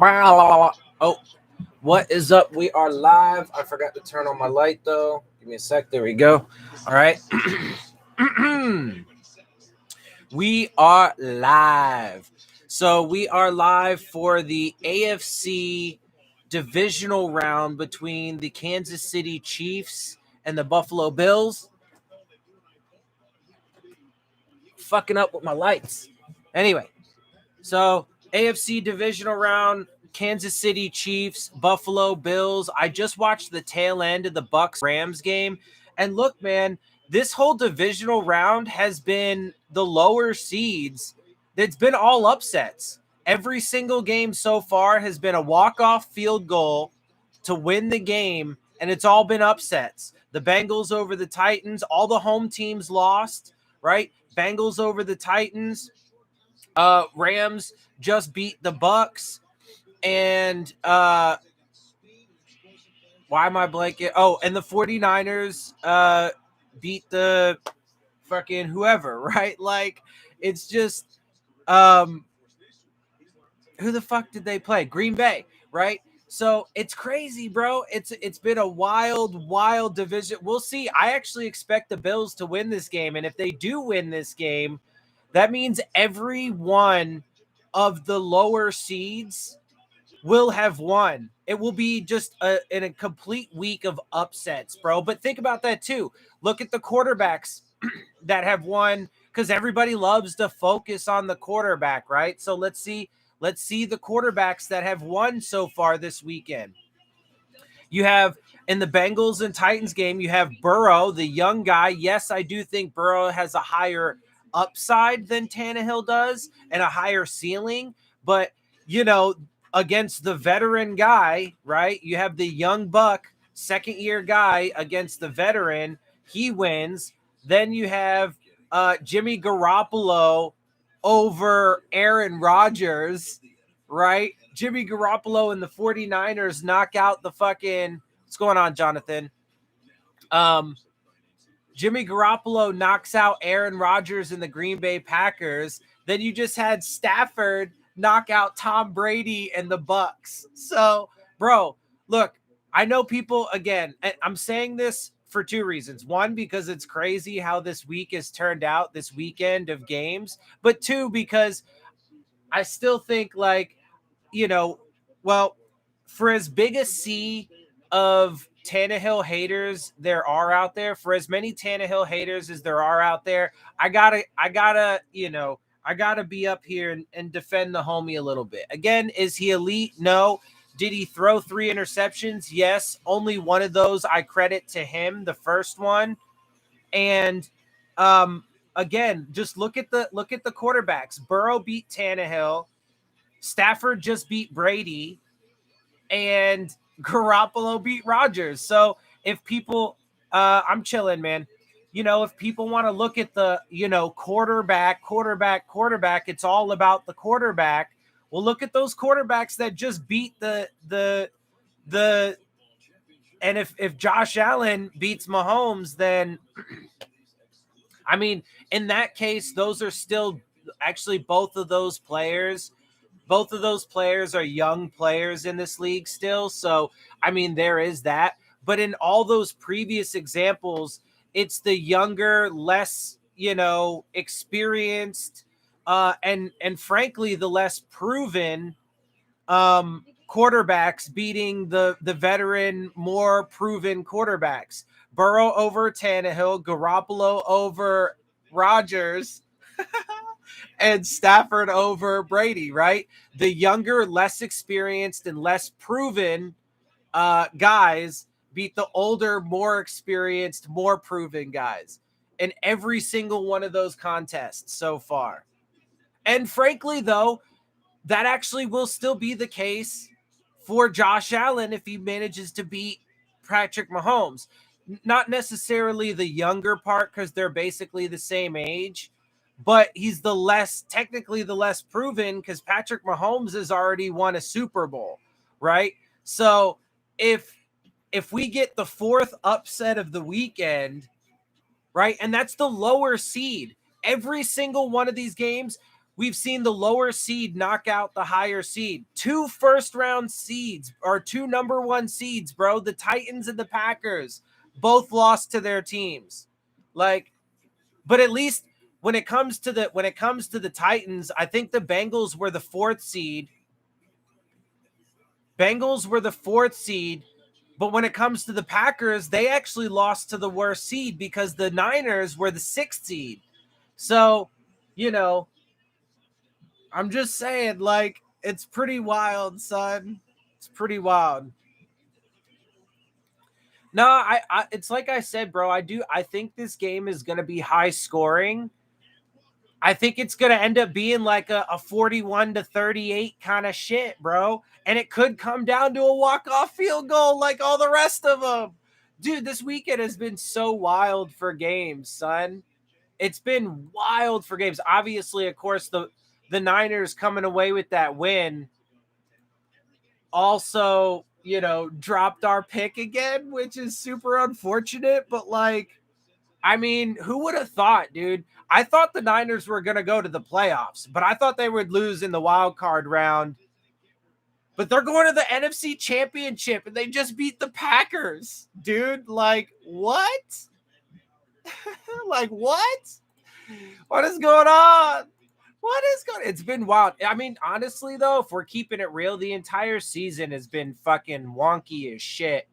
Oh, what is up? We are live. I forgot to turn on my light though. Give me a sec. There we go. All right. We are live. So we are live for the AFC divisional round between the Kansas City Chiefs and the Buffalo Bills. Fucking up with my lights. Anyway, so AFC divisional round, Kansas City Chiefs, Buffalo Bills. I just watched the tail end of the Bucks Rams game, and look, man, this whole divisional round has been the lower seeds. It's been all upsets. Every single game so far has been a walk-off field goal to win the game, and it's all been upsets. The Bengals over the Titans, all the home teams lost, right? Bengals over the Titans. Rams just beat the Bucks, and why am I blanking? Oh, and the 49ers beat the fucking whoever, right? Like, it's just who the fuck did they play? Green Bay, right? So it's crazy, bro. It's been a wild division. We'll see. I actually expect the Bills to win this game, and if they do win this game, that means every one of the lower seeds will have won. It will be just in a complete week of upsets, bro. But think about that too. Look at the quarterbacks that have won, because everybody loves to focus on the quarterback, right? So let's see the quarterbacks that have won so far this weekend. You have in the Bengals and Titans game, you have Burrow, the young guy. Yes, I do think Burrow has a higher upside than Tannehill does and a higher ceiling, but against the veteran guy, right? You have the young buck, second year guy against the veteran. He wins. Then you have Jimmy Garoppolo over Aaron Rodgers, right? Jimmy Garoppolo and the 49ers knock out the fucking – what's going on, Jonathan? Jimmy Garoppolo knocks out Aaron Rodgers and the Green Bay Packers. Then you just had Stafford knock out Tom Brady and the Bucks. So, bro, look, I know people, again, I'm saying this for two reasons. One, because it's crazy how this week has turned out, this weekend of games. But two, because I still think, like, well, for as big a sea of Tannehill haters there are out there, for as many Tannehill haters as there are out there, I gotta be up here and defend the homie a little bit. Again, is he elite? No. Did he throw 3 interceptions? Yes. Only one of those I credit to him, the first one. And again, just look at the quarterbacks. Burrow beat Tannehill. Stafford just beat Brady, and Garoppolo beat Rodgers. So if people, I'm chilling, man. If people want to look at the, quarterback, it's all about the quarterback. Well, look at those quarterbacks that just beat the, and if Josh Allen beats Mahomes, then, I mean, in that case, those are still actually both of those players are young players in this league still. So, I mean, there is that. But in all those previous examples, it's the younger, less, experienced, and frankly, the less proven quarterbacks beating the veteran, more proven quarterbacks. Burrow over Tannehill, Garoppolo over Rodgers, and Stafford over Brady, right? The younger, less experienced, and less proven guys beat the older, more experienced, more proven guys in every single one of those contests so far. And frankly, though, that actually will still be the case for Josh Allen if he manages to beat Patrick Mahomes. Not necessarily the younger part, because they're basically the same age, but he's technically the less proven, because Patrick Mahomes has already won a Super Bowl, right? So if we get the 4th upset of the weekend, right, and that's the lower seed, every single one of these games, We've seen the lower seed knock out the higher seed. 2 first-round seeds or 2 number 1 seeds, bro. The Titans and the Packers both lost to their teams. Like, but at least when it comes to the Titans, I think the Bengals were the 4th seed. But when it comes to the Packers, they actually lost to the worst seed because the Niners were the 6th seed. So, you know, I'm just saying, like, it's pretty wild, son. It's pretty wild. No, I it's like I said, bro. I think this game is gonna be high scoring. I think it's gonna end up being like a 41-38 kind of shit, bro. And it could come down to a walk-off field goal like all the rest of them. Dude, this weekend has been so wild for games, son. It's been wild for games. Obviously, of course, the Niners coming away with that win. Also, dropped our pick again, which is super unfortunate. But, like, I mean, who would have thought, dude? I thought the Niners were going to go to the playoffs, but I thought they would lose in the wild card round. But they're going to the NFC Championship, and they just beat the Packers. Dude, like, what? Like, what? What is going on? It's been wild. I mean, honestly, though, if we're keeping it real, the entire season has been fucking wonky as shit.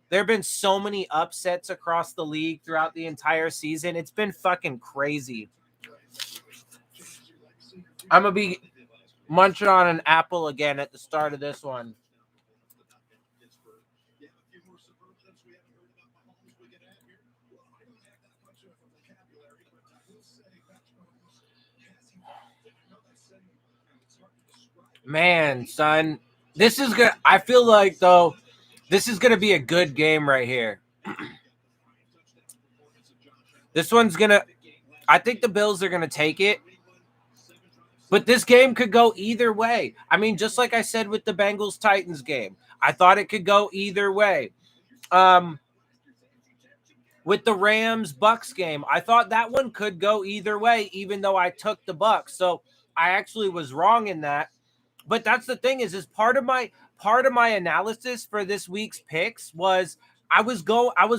There have been so many upsets across the league throughout the entire season. It's been fucking crazy. I'm going to be munching on an apple again at the start of this one. Man, son, this is good. I feel like, though, this is going to be a good game right here. This one's going to, I think the Bills are going to take it. But this game could go either way. I mean, just like I said with the Bengals-Titans game, I thought it could go either way. With the Rams-Bucks game, I thought that one could go either way, even though I took the Bucks. So I actually was wrong in that. But that's the thing is part of my analysis for this week's picks was I was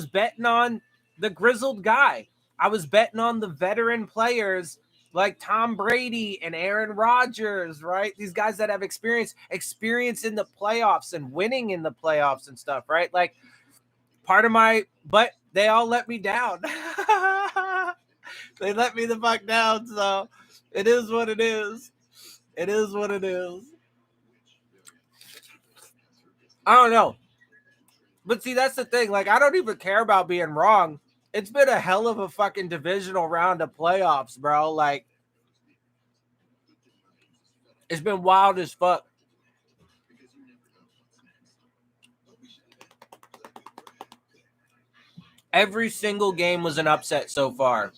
betting on the grizzled guy. I was betting on the veteran players like Tom Brady and Aaron Rodgers, right? These guys that have experience in the playoffs and winning in the playoffs and stuff, right? Like but they all let me down. They let me the fuck down, so it is what it is. It is what it is. I don't know. But see, that's the thing. Like, I don't even care about being wrong. It's been a hell of a fucking divisional round of playoffs, bro. Like, it's been wild as fuck. Every single game was an upset so far.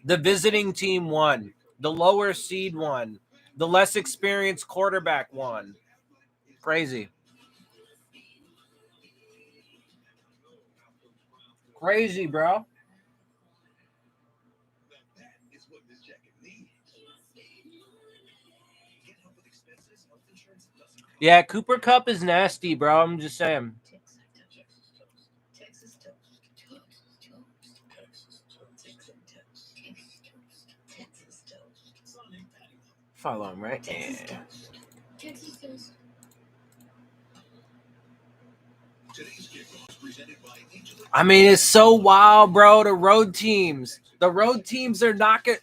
The visiting team won. The lower seed won. The less experienced quarterback won. Crazy. Crazy, bro. Yeah, Cooper Kupp is nasty, bro. I'm just saying. Follow him, right? Yeah. I mean, it's so wild, bro. The road teams are knocking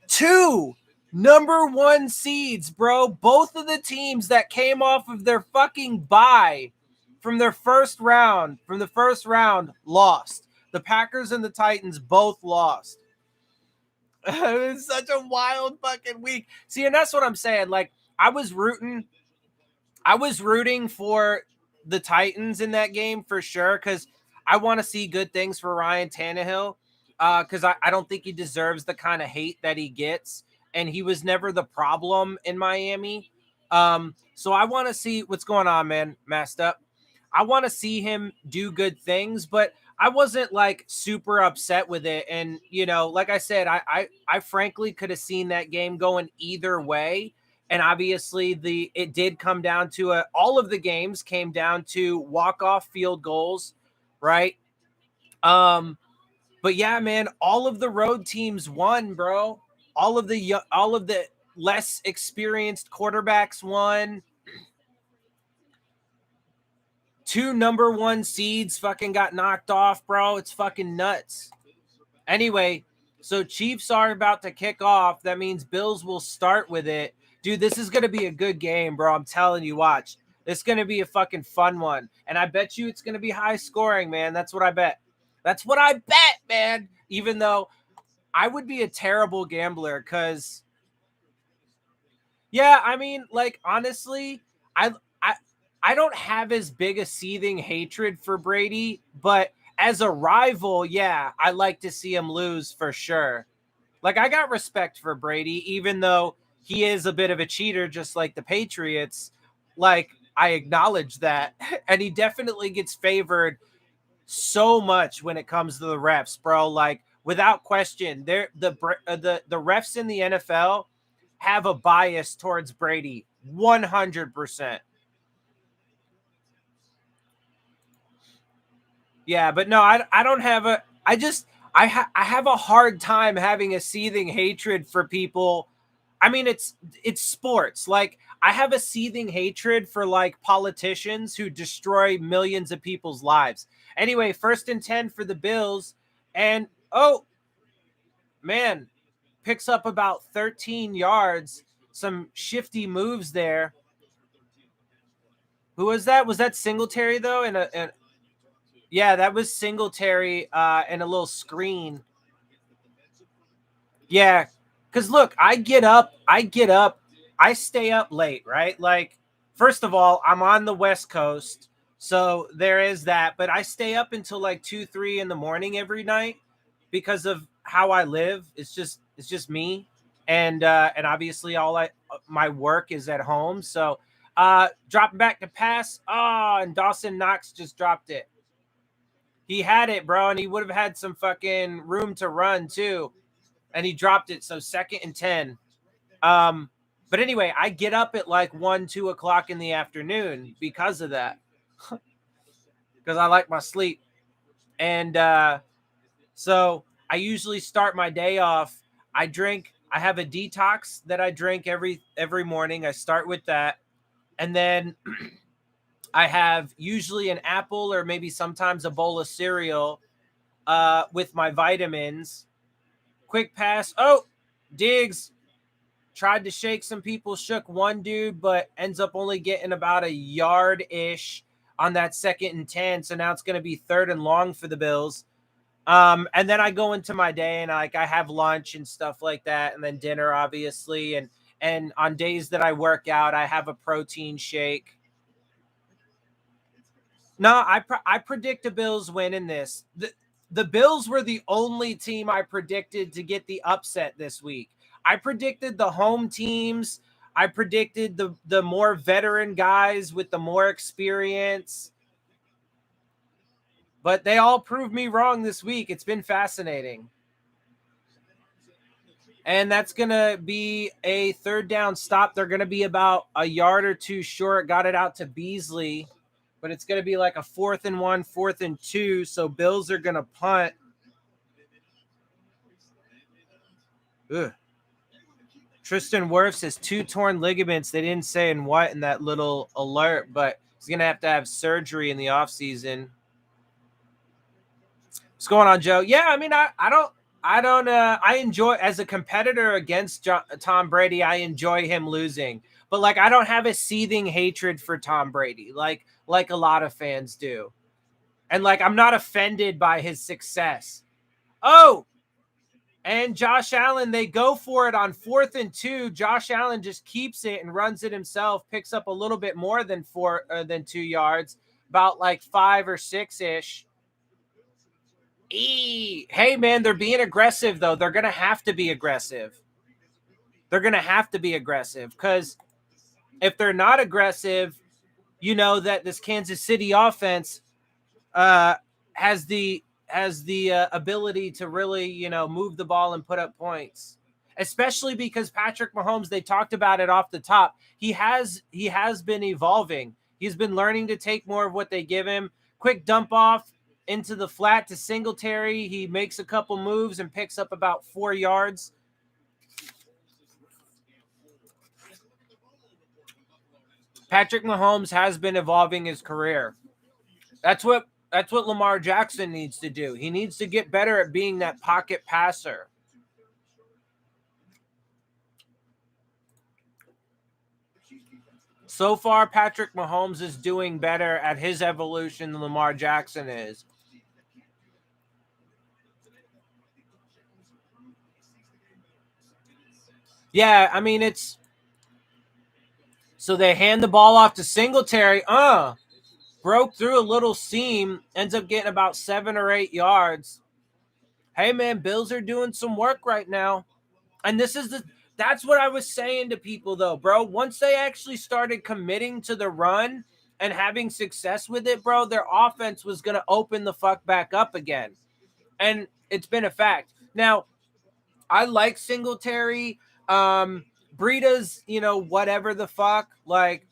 2 number 1 seeds, bro. Both of the teams that came off of their fucking bye from the first round, lost. The Packers and the Titans both lost. It's such a wild fucking week. See, and that's what I'm saying. Like, I was rooting for the Titans in that game for sure because I want to see good things for Ryan Tannehill because I don't think he deserves the kind of hate that he gets, and he was never the problem in Miami. So I want to see what's going on, man. Messed up. I want to see him do good things, but I wasn't like super upset with it. And, like I said, I frankly could have seen that game going either way. And obviously it did come down to all of the games came down to walk-off field goals, right? But yeah, man, all of the road teams won, bro. All of the less experienced quarterbacks won. 2 number 1 seeds fucking got knocked off, bro. It's fucking nuts. Anyway, so Chiefs are about to kick off. That means Bills will start with it. Dude, this is going to be a good game, bro. I'm telling you, watch. It's going to be a fucking fun one. And I bet you it's going to be high scoring, man. That's what I bet. That's what I bet, man. Even though I would be a terrible gambler because, yeah, I mean, like, honestly, I, I, I don't have as big a seething hatred for Brady, but as a rival, yeah, I like to see him lose for sure. Like, I got respect for Brady, even though he is a bit of a cheater, just like the Patriots. Like, I acknowledge that. And he definitely gets favored so much when it comes to the refs, bro. Like, without question, the refs in the NFL have a bias towards Brady 100%. Yeah, but no, I don't have a I have a hard time having a seething hatred for people. I mean, it's sports. Like, I have a seething hatred for like politicians who destroy millions of people's lives. Anyway, 1st and 10 for the Bills, and oh man, picks up about 13 yards. Some shifty moves there. Who was that? Was that Singletary though? Yeah, that was Singletary and a little screen. Yeah, because look, I stay up late, right? Like, first of all, I'm on the West Coast, so there is that. But I stay up until like 2, 3 in the morning every night because of how I live. It's just me, and obviously all my work is at home. So dropping back to pass. Oh, and Dawson Knox just dropped it. He had it, bro, and he would have had some fucking room to run too, and he dropped it. So 2nd and 10. Um, but anyway, I get up at like 1, 2 o'clock in the afternoon because of that, because I like my sleep, and so I usually start my day off. I have a detox that I drink every morning. I start with that, and then I have usually an apple or maybe sometimes a bowl of cereal with my vitamins. Quick pass. Oh, Diggs tried to shake some people, shook one dude, but ends up only getting about a yard ish on that 2nd and 10. So now it's going to be 3rd and long for the Bills. And then I go into my day and I have lunch and stuff like that, and then dinner, obviously. And on days that I work out, I have a protein shake. No, I predict the Bills win in this. The Bills were the only team I predicted to get the upset this week. I predicted the home teams. I predicted the more veteran guys with the more experience. But they all proved me wrong this week. It's been fascinating. And that's going to be a 3rd down stop. They're going to be about a yard or two short. Got it out to Beasley, but it's going to be like a 4th and 1, 4th and 2. So Bills are going to punt. Ugh. Tristan Wirfs has 2 torn ligaments. They didn't say in what in that little alert, but he's going to have surgery in the offseason. What's going on, Joe? Yeah, I mean, I enjoy, as a competitor against Tom Brady, I enjoy him losing. But like, I don't have a seething hatred for Tom Brady like a lot of fans do. And like, I'm not offended by his success. Oh, and Josh Allen, they go for it on 4th and 2. Josh Allen just keeps it and runs it himself, picks up a little bit more than 2 yards, about like 5 or 6 ish. Hey, man, they're being aggressive, though. They're going to have to be aggressive. They're going to have to be aggressive because if they're not aggressive, you know that this Kansas City offense has the has the ability to really, move the ball and put up points. Especially because Patrick Mahomes, they talked about it off the top. He has been evolving. He's been learning to take more of what they give him. Quick dump off into the flat to Singletary. He makes a couple moves and picks up about 4 yards. Patrick Mahomes has been evolving his career. That's what Lamar Jackson needs to do. He needs to get better at being that pocket passer. So far, Patrick Mahomes is doing better at his evolution than Lamar Jackson is. Yeah, I mean, it's so they hand the ball off to Singletary. Broke through a little seam, ends up getting about 7 or 8 yards. Hey man, Bills are doing some work right now. And that's what I was saying to people though, bro. Once they actually started committing to the run and having success with it, bro, their offense was going to open the fuck back up again. And it's been a fact. Now, I like Singletary. Breida's, whatever the fuck. Like,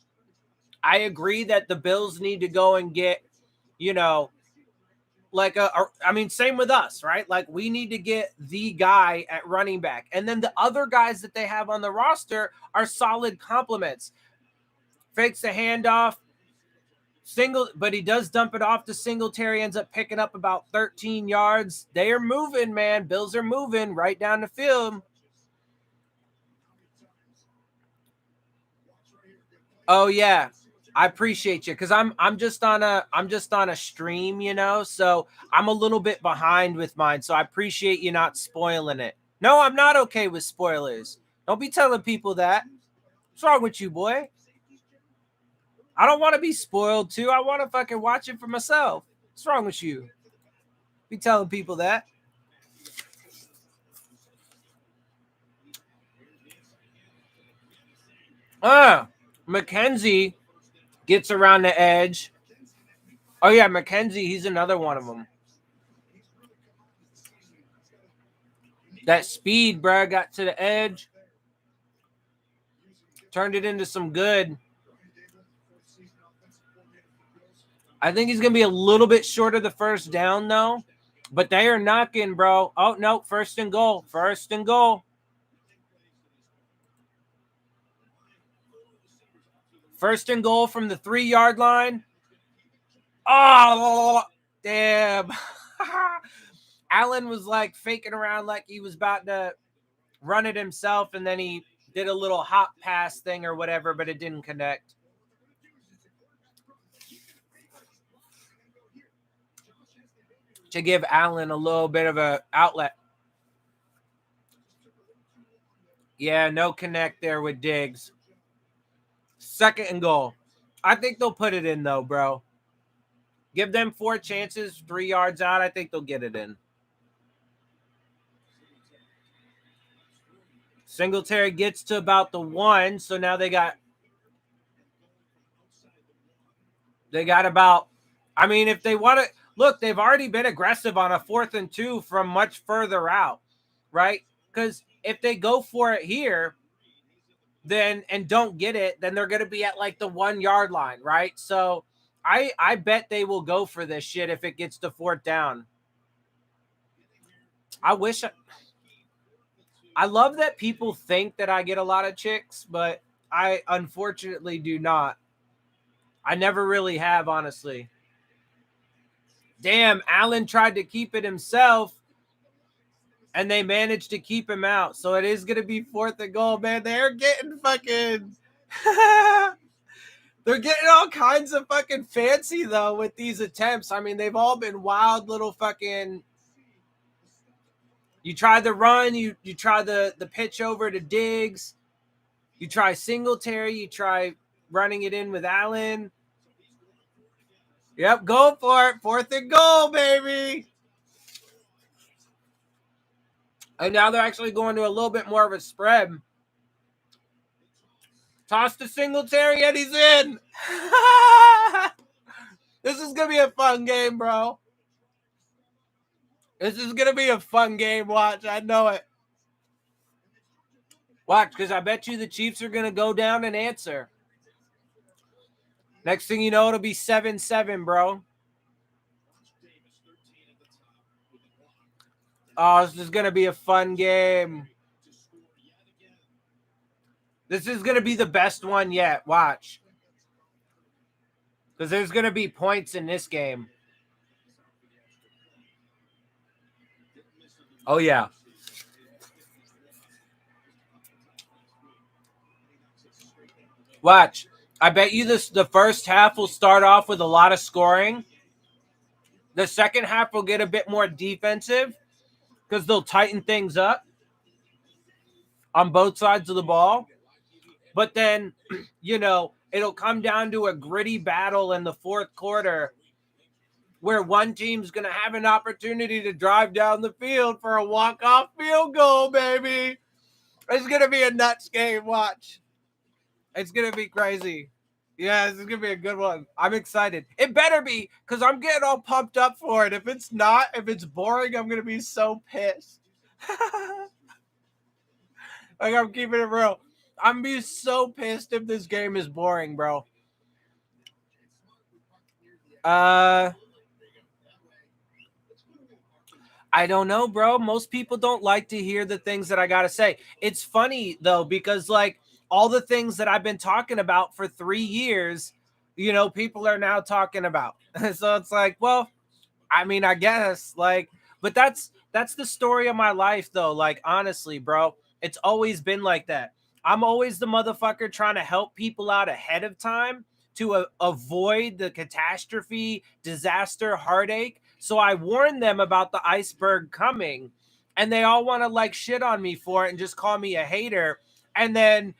I agree that the Bills need to go and get, you know, I mean, same with us, right? Like, we need to get the guy at running back. And then the other guys that they have on the roster are solid complements. Fakes the handoff, but he does dump it off to Singletary, ends up picking up about 13 yards. They are moving, man. Bills are moving right down the field. Oh yeah. I appreciate you because I'm just on a stream, so I'm a little bit behind with mine. So I appreciate you not spoiling it. No, I'm not okay with spoilers. Don't be telling people that. What's wrong with you, boy? I don't want to be spoiled too. I want to fucking watch it for myself. What's wrong with you? Be telling people that. McKenzie gets around the edge. Oh yeah, McKenzie, he's another one of them. That speed, bro, got to the edge. Turned it into some good. I think he's going to be a little bit short of the first down, though. But they are knocking, bro. Oh, no, first and goal. First and goal. First and goal from the 3-yard line. Oh, damn. Allen was like faking around like he was about to run it himself, and then he did a little hop pass thing or whatever, but it didn't connect. To give Allen a little bit of an outlet. Yeah, no connect there with Diggs. Second and goal. I think they'll put it in, though, bro. Give them 4 chances, 3 yards out. I think they'll get it in. Singletary gets to about the 1, so now they got about, I mean, if they want to, look, they've already been aggressive on a 4th and 2 from much further out, right? Because if they go for it here, then and don't get it, then they're going to be at like the 1-yard line, right? So I bet they will go for this shit if it gets to 4th down. I love that people think that I get a lot of chicks, but I unfortunately do not. I never really have, honestly. Damn, Allen tried to keep it himself, and they managed to keep him out. So it is going to be 4th and goal, man. They're getting fucking... They're getting all kinds of fucking fancy, though, with these attempts. I mean, they've all been wild little fucking... You try the run, you try the pitch over to Diggs. You try Singletary, you try running it in with Allen. Yep, go for it. 4th and goal, baby. And now they're actually going to a little bit more of a spread. Toss to Singletary, and he's in. This is going to be a fun game, bro. This is going to be a fun game. Watch. I know it. Watch, because I bet you the Chiefs are going to go down and answer. Next thing you know, it'll be 7-7, bro. Oh, this is going to be a fun game. This is going to be the best one yet. Watch. Because there's going to be points in this game. Oh, yeah. Watch. I bet you the first half will start off with a lot of scoring. The second half will get a bit more defensive because they'll tighten things up on both sides of the ball. But then, it'll come down to a gritty battle in the fourth quarter where one team's going to have an opportunity to drive down the field for a walk-off field goal, baby. It's going to be a nuts game. Watch. It's going to be crazy. Yeah, this is going to be a good one. I'm excited. It better be, because I'm getting all pumped up for it. If it's not, if it's boring, I'm going to be so pissed. Like, I'm keeping it real. I'm going to be so pissed if this game is boring, bro. I don't know, bro. Most people don't like to hear the things that I got to say. It's funny, though, because, like, all the things that I've been talking about for 3 years, people are now talking about. So it's like, well, I mean, I guess, like, but that's the story of my life, though. Like, honestly, bro, it's always been like that. I'm always the motherfucker trying to help people out ahead of time to avoid the catastrophe, disaster, heartache. So I warn them about the iceberg coming, and they all want to like shit on me for it and just call me a hater. And then,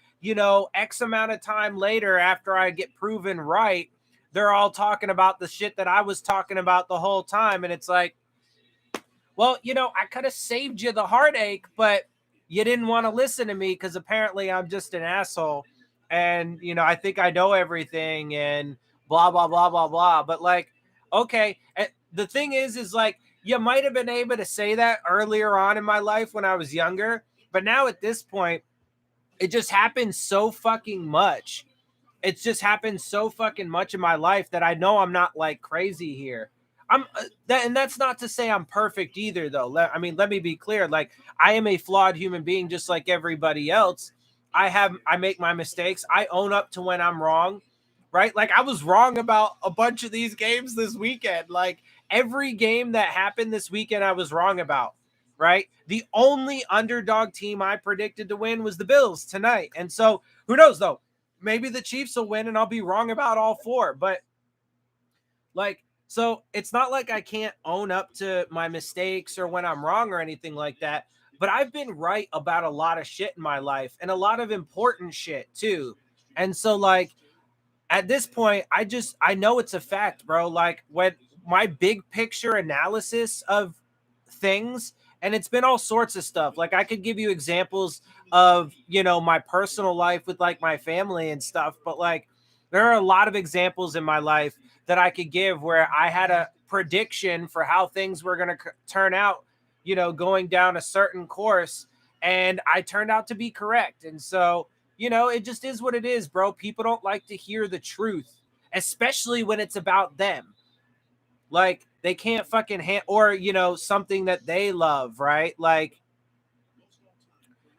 X amount of time later, after I get proven right, they're all talking about the shit that I was talking about the whole time. And it's like, well, I could have saved you the heartache, but you didn't want to listen to me because apparently I'm just an asshole. And, I think I know everything and blah, blah, blah, blah, blah. But like, okay. The thing is like, you might have been able to say that earlier on in my life when I was younger. But now at this point, it just happens so fucking much. It's just happened so fucking much in my life that I know I'm not like crazy here. And that's not to say I'm perfect either, though. I mean, let me be clear. Like, I am a flawed human being, just like everybody else. I make my mistakes. I own up to when I'm wrong, right? Like, I was wrong about a bunch of these games this weekend. Like, every game that happened this weekend, I was wrong about, right? The only underdog team I predicted to win was the Bills tonight. And so, who knows, though? Maybe the Chiefs will win and I'll be wrong about all four. But like, so it's not like I can't own up to my mistakes or when I'm wrong or anything like that. But I've been right about a lot of shit in my life and a lot of important shit too. And so like at this point, I know it's a fact, bro. Like when my big picture analysis of things, and it's been all sorts of stuff. Like I could give you examples of, my personal life with like my family and stuff, but like there are a lot of examples in my life that I could give where I had a prediction for how things were going to turn out, going down a certain course, and I turned out to be correct. And so, it just is what it is, bro. People don't like to hear the truth, especially when it's about them. Like they can't fucking or something that they love, right? Like,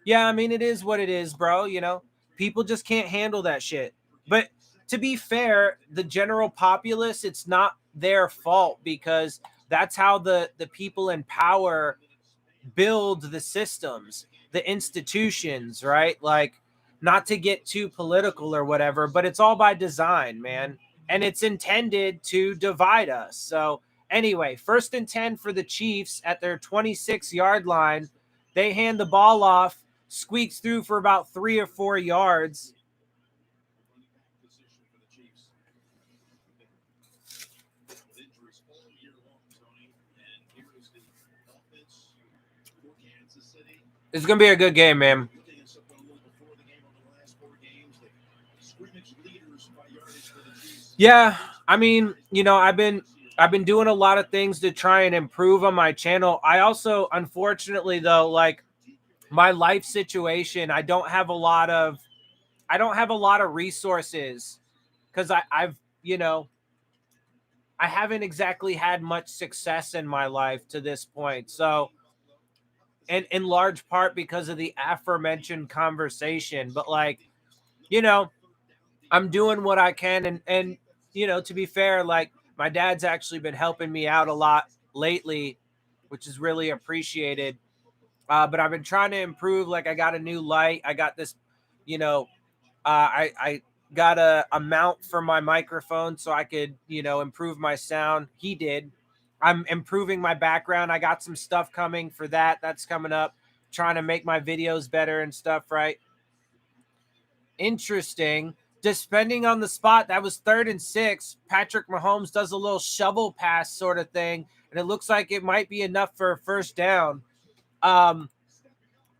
yeah, I mean it is what it is, bro. People just can't handle that shit. But to be fair, the general populace, it's not their fault because that's how the people in power build the systems, the institutions, right? Like, not to get too political or whatever, but it's all by design, man. And it's intended to divide us. So, anyway, 1st and 10 for the Chiefs at their 26-yard line. They hand the ball off, squeaks through for about 3 or 4 yards. It's going to be a good game, man. Yeah, I mean, I've been I've been doing a lot of things to try and improve on my channel. I also, unfortunately, though, like my life situation, I don't have a lot of resources because I've, I haven't exactly had much success in my life to this point. So, and in large part because of the aforementioned conversation, but like, you know, I'm doing what I can. And, to be fair, like my dad's actually been helping me out a lot lately, which is really appreciated. But I've been trying to improve. Like I got a new light. I got this, you know, I got a mount for my microphone so I could, improve my sound. He did. I'm improving my background. I got some stuff coming for that. That's coming up. Trying to make my videos better and stuff, right? Interesting. Just spending on the spot, that was 3rd and 6. Patrick Mahomes does a little shovel pass sort of thing, and it looks like it might be enough for a first down. But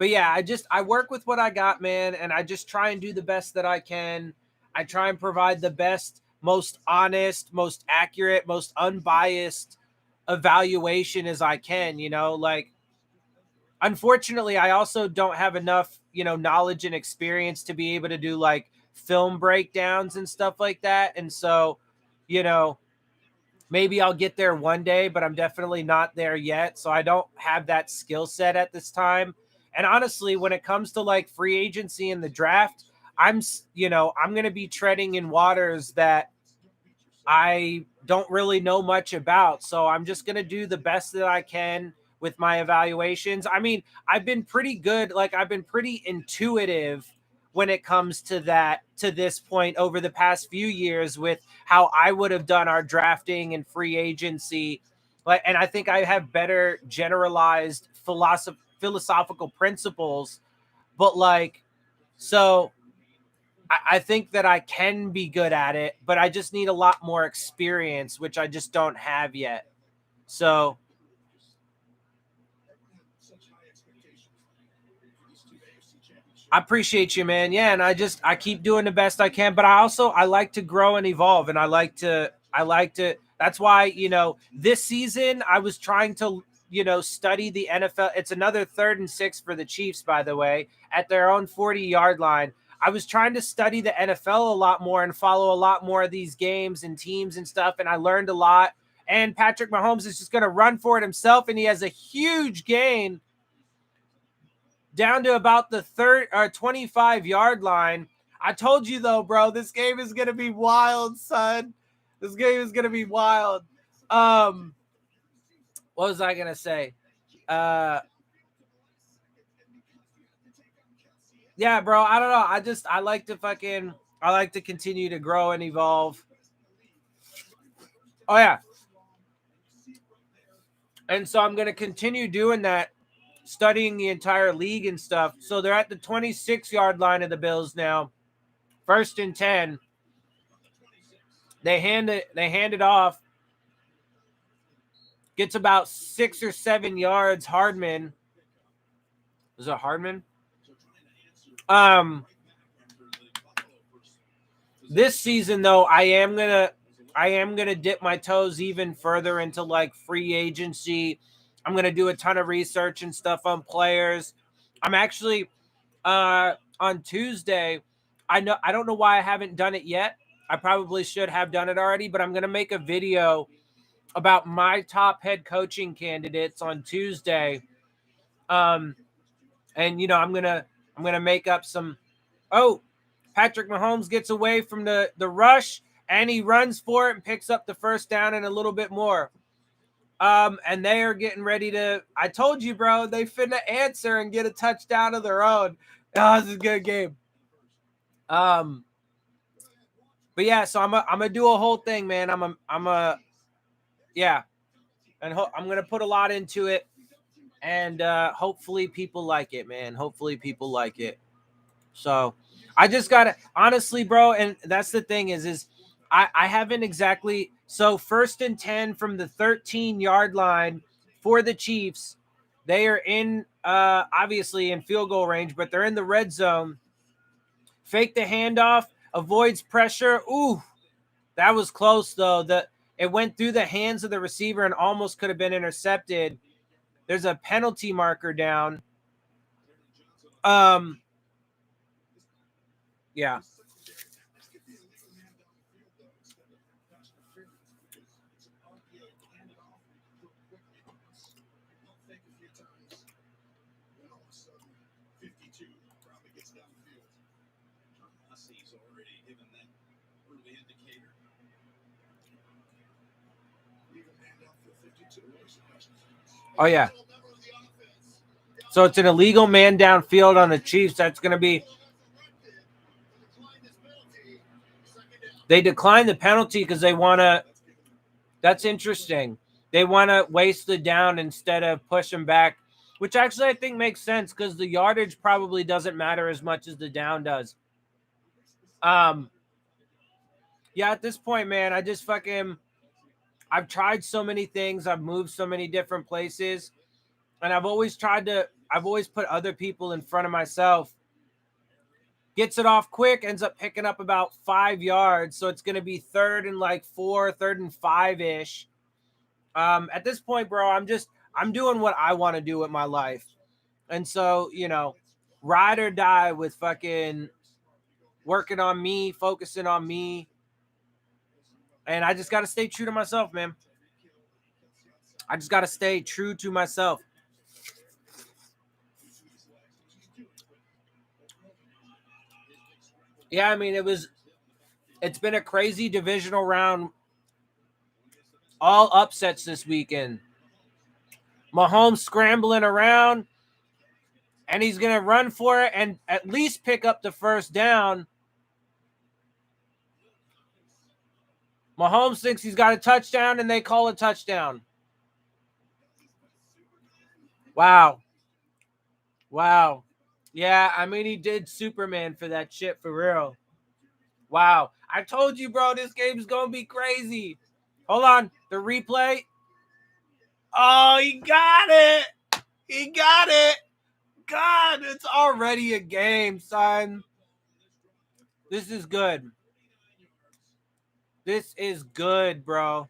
yeah, I work with what I got, man, and I just try and do the best that I can. I try and provide the best, most honest, most accurate, most unbiased evaluation as I can, like unfortunately I also don't have enough, knowledge and experience to be able to do like film breakdowns and stuff like that. And so, you know, maybe I'll get there one day, but I'm definitely not there yet. So I don't have that skill set at this time. And honestly, when it comes to like free agency and the draft, I'm going to be treading in waters that I don't really know much about. So I'm just going to do the best that I can with my evaluations. I mean, I've been pretty good. Like I've been pretty intuitive when it comes to that to this point over the past few years with how I would have done our drafting and free agency. Like, and I think I have better generalized philosophical principles, but like, so I think that I can be good at it, but I just need a lot more experience, which I just don't have yet. So I appreciate you, man. Yeah, and I keep doing the best I can, but I like to grow and evolve, and I like to that's why, this season I was trying to, study the NFL. It's another 3rd and 6 for the Chiefs, by the way, at their own 40-yard line. I was trying to study the NFL a lot more and follow a lot more of these games and teams and stuff, and I learned a lot. And Patrick Mahomes is just going to run for it himself, and he has a huge gain down to about the 25-yard line. I told you though, bro, this game is gonna be wild, son. This game is gonna be wild. What was I gonna say? Yeah, bro. I don't know. I like to continue to grow and evolve. Oh yeah. And so I'm gonna continue doing that, studying the entire league and stuff. So they're at the 26-yard line of the Bills now. 1st and 10. They hand it off. Gets about 6 or 7 yards. Hardman. Was it Hardman? This season though, I am gonna dip my toes even further into like free agency. I'm gonna do a ton of research and stuff on players. I'm actually on Tuesday. I don't know why I haven't done it yet. I probably should have done it already, but I'm gonna make a video about my top head coaching candidates on Tuesday. And I'm gonna make up some. Oh, Patrick Mahomes gets away from the rush and he runs for it and picks up the first down and a little bit more. And they are getting ready to. I told you, bro, they finna answer and get a touchdown of their own. Oh, this is a good game. But yeah, so I'm gonna do a whole thing, man. Yeah, and I'm gonna put a lot into it, and hopefully people like it, man. Hopefully people like it. So I just gotta honestly, bro, and that's the thing is I haven't exactly. So 1st and 10 from the 13-yard line for the Chiefs. They are in obviously in field goal range, but they're in the red zone. Fake the handoff, avoids pressure. Ooh, that was close though. It went through the hands of the receiver and almost could have been intercepted. There's a penalty marker down. Yeah. Oh, yeah. So it's an illegal man downfield on the Chiefs. That's going to be. They declined the penalty because they want to. That's interesting. They want to waste the down instead of push them back, which actually I think makes sense because the yardage probably doesn't matter as much as the down does. Yeah, at this point, man, I just fucking. I've tried so many things. I've moved so many different places, and I've always put other people in front of myself. Gets it off quick, ends up picking up about 5 yards. So it's going to be 3rd and 4, 3rd and 5-ish. At this point, bro, I'm doing what I want to do with my life. And so, ride or die with fucking working on me, focusing on me. And I just got to stay true to myself, man. I just got to stay true to myself. Yeah, I mean, it's been a crazy divisional round. All upsets this weekend. Mahomes scrambling around, and he's going to run for it and at least pick up the first down. Mahomes thinks he's got a touchdown, and they call a touchdown. Wow. Yeah, I mean, he did Superman for that shit for real. Wow. I told you, bro, this game's going to be crazy. Hold on. The replay. Oh, he got it. He got it. God, it's already a game, son. This is good. This is good, bro.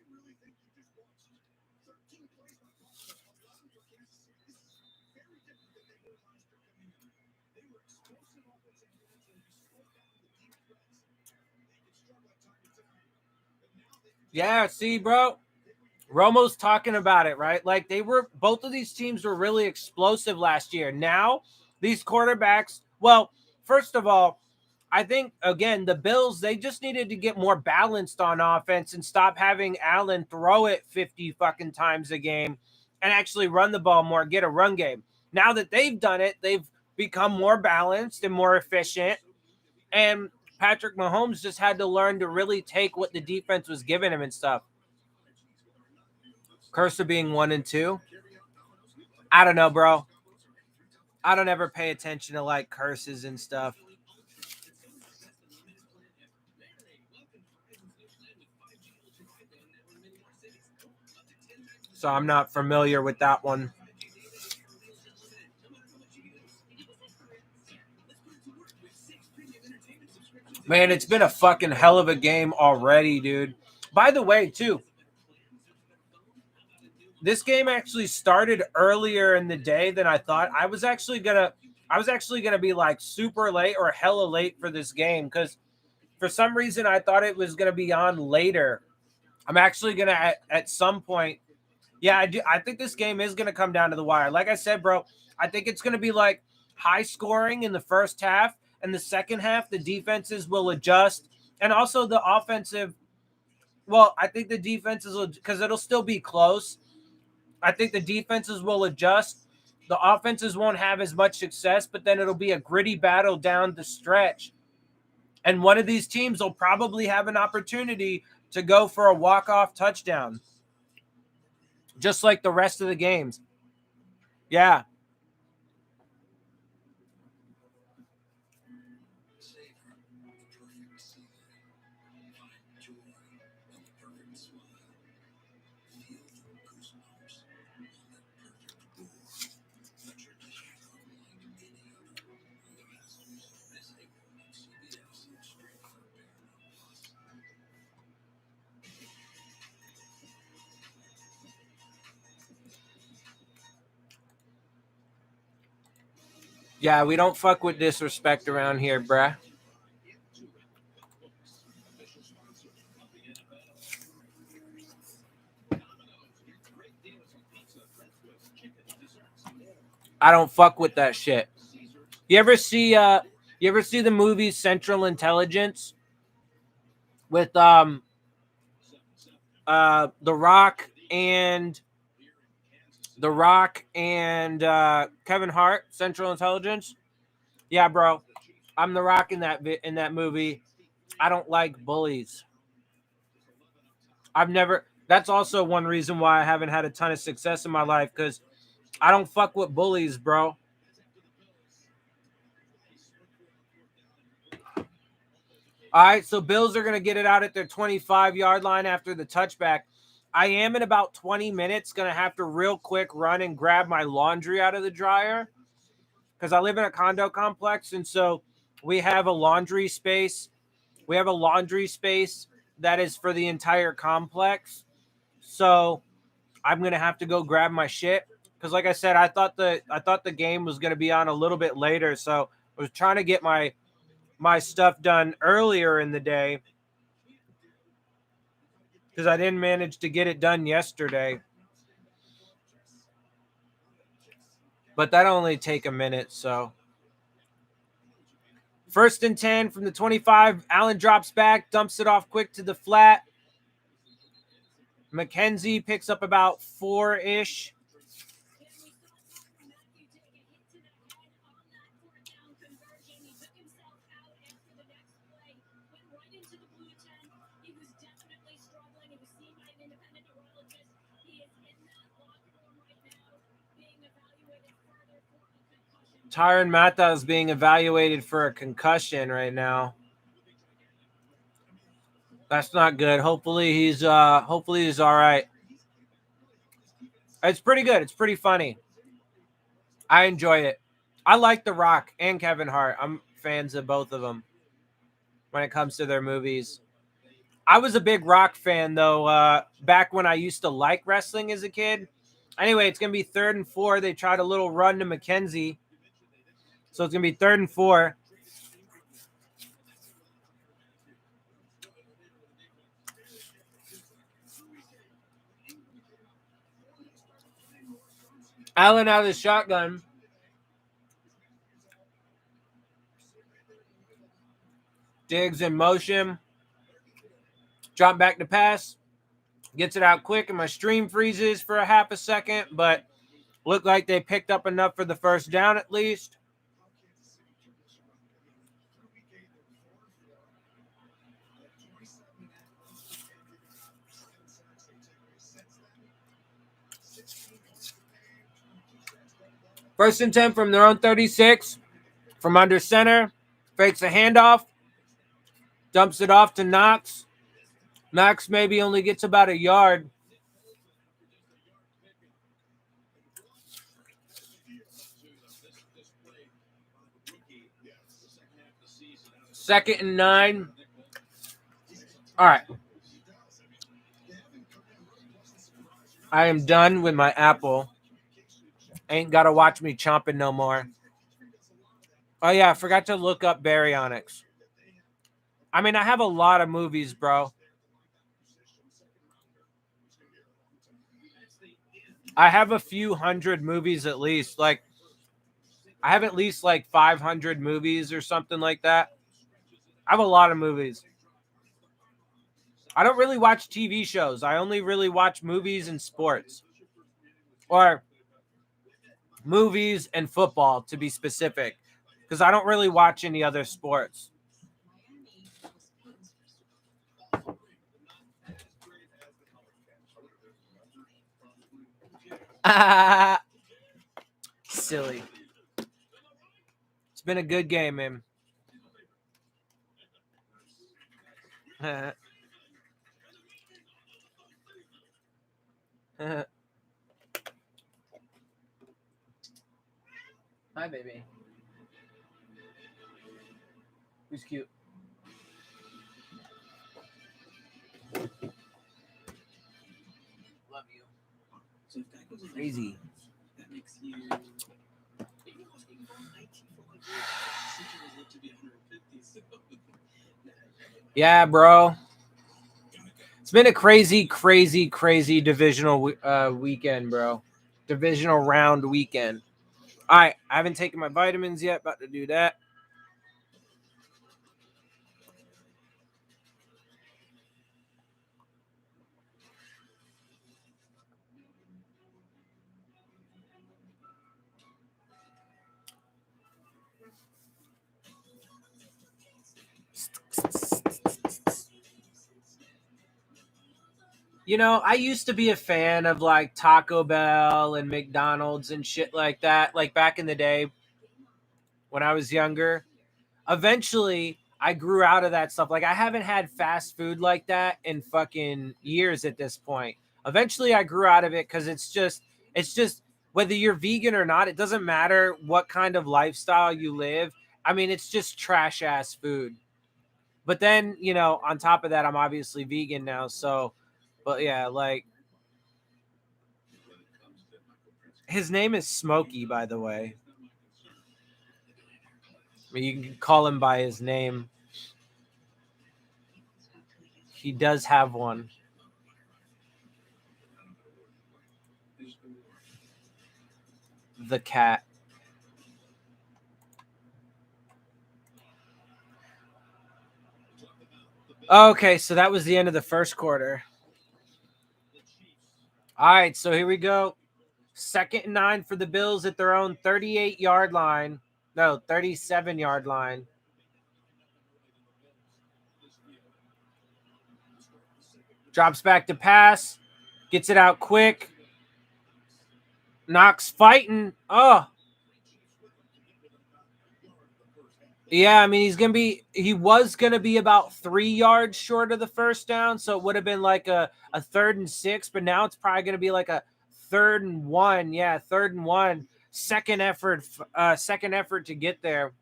Yeah, see, bro. Romo's talking about it, right? Like both of these teams were really explosive last year. Now, these quarterbacks, well, first of all, I think, again, the Bills, they just needed to get more balanced on offense and stop having Allen throw it 50 fucking times a game and actually run the ball more, get a run game. Now that they've done it, they've become more balanced and more efficient. And Patrick Mahomes just had to learn to really take what the defense was giving him and stuff. Curse of being 1-2. I don't know, bro. I don't ever pay attention to curses and stuff. So I'm not familiar with that one. Man, it's been a fucking hell of a game already, dude. By the way, too, this game actually started earlier in the day than I thought. I was actually gonna be super late or hella late for this game because for some reason I thought it was gonna be on later. I'm actually gonna at some point. Yeah, I do. I think this game is gonna come down to the wire. Like I said, bro, I think it's gonna be high scoring in the first half, and the second half the defenses will adjust, and also the offensive. Well, I think the defenses will, because it'll still be close. I think the defenses will adjust. The offenses won't have as much success, but then it'll be a gritty battle down the stretch. And one of these teams will probably have an opportunity to go for a walk-off touchdown, just like the rest of the games. Yeah. Yeah, we don't fuck with disrespect around here, bruh. I don't fuck with that shit. You ever see the movie Central Intelligence with The Rock and Kevin Hart, Central Intelligence? Yeah, bro. I'm The Rock in that movie. I don't like bullies. I've never That's also one reason why I haven't had a ton of success in my life, cuz I don't fuck with bullies, bro. All right, so Bills are going to get it out at their 25-yard line after the touchback. I am in about 20 minutes going to have to real quick run and grab my laundry out of the dryer because I live in a condo complex. And so we have a laundry space. We have a laundry space that is for the entire complex. So I'm going to have to go grab my shit because, like I said, I thought the game was going to be on a little bit later. So I was trying to get my stuff done earlier in the day because I didn't manage to get it done yesterday. But that only take a minute, so. First and 10 from the 25. Allen drops back, dumps it off quick to the flat. McKenzie picks up about 4-ish. Tyron Matha is being evaluated for a concussion right now. That's not good. Hopefully he's all right. It's pretty good. It's pretty funny. I enjoy it. I like The Rock and Kevin Hart. I'm fans of both of them when it comes to their movies. I was a big Rock fan though, back when I used to like wrestling as a kid. Anyway, it's gonna be 3rd and 4. They tried a little run to McKenzie, so it's gonna be 3rd and 4. Allen out of the shotgun. Diggs in motion. Drop back to pass. Gets it out quick, and my stream freezes for a half a second, but looked like they picked up enough for the first down at least. First and 10 from their own 36. From under center. Fakes a handoff. Dumps it off to Knox. Knox maybe only gets about a yard. Second and 9. All right. I am done with my apple. Ain't got to watch me chomping no more. Oh, yeah. I forgot to look up baryonyx. I mean, I have a lot of movies, bro. I have a few hundred movies at least. Like, I have at least like 500 movies or something like that. I have a lot of movies. I don't really watch TV shows. I only really watch movies and sports. Or movies and football, to be specific. Because I don't really watch any other sports. Silly. It's been a good game, man. Hi, baby. Who's cute? Love you. Crazy. Yeah, bro. It's been a crazy, crazy, crazy divisional weekend, bro. Divisional round weekend. All right, I haven't taken my vitamins yet. About to do that. You know, I used to be a fan of like Taco Bell and McDonald's and shit like that, like back in the day when I was younger. Eventually, I grew out of that stuff. Like, I haven't had fast food like that in fucking years at this point. Eventually, I grew out of it because it's just whether you're vegan or not, it doesn't matter what kind of lifestyle you live. I mean, it's just trash ass food. But then, you know, on top of that, I'm obviously vegan now. So, but yeah, like, his name is Smokey, by the way. I mean, you can call him by his name. He does have one. The cat. Okay, so that was the end of the first quarter. All right, so here we go. Second and 9 for the Bills at their own 38-yard line. No, 37-yard line. Drops back to pass. Gets it out quick. Knox fighting. Oh, yeah, I mean he was gonna be about 3 yards short of the first down, so it would have been like a third and 6, but now it's probably gonna be like a third and 1. Yeah, third and 1. Second effort to get there.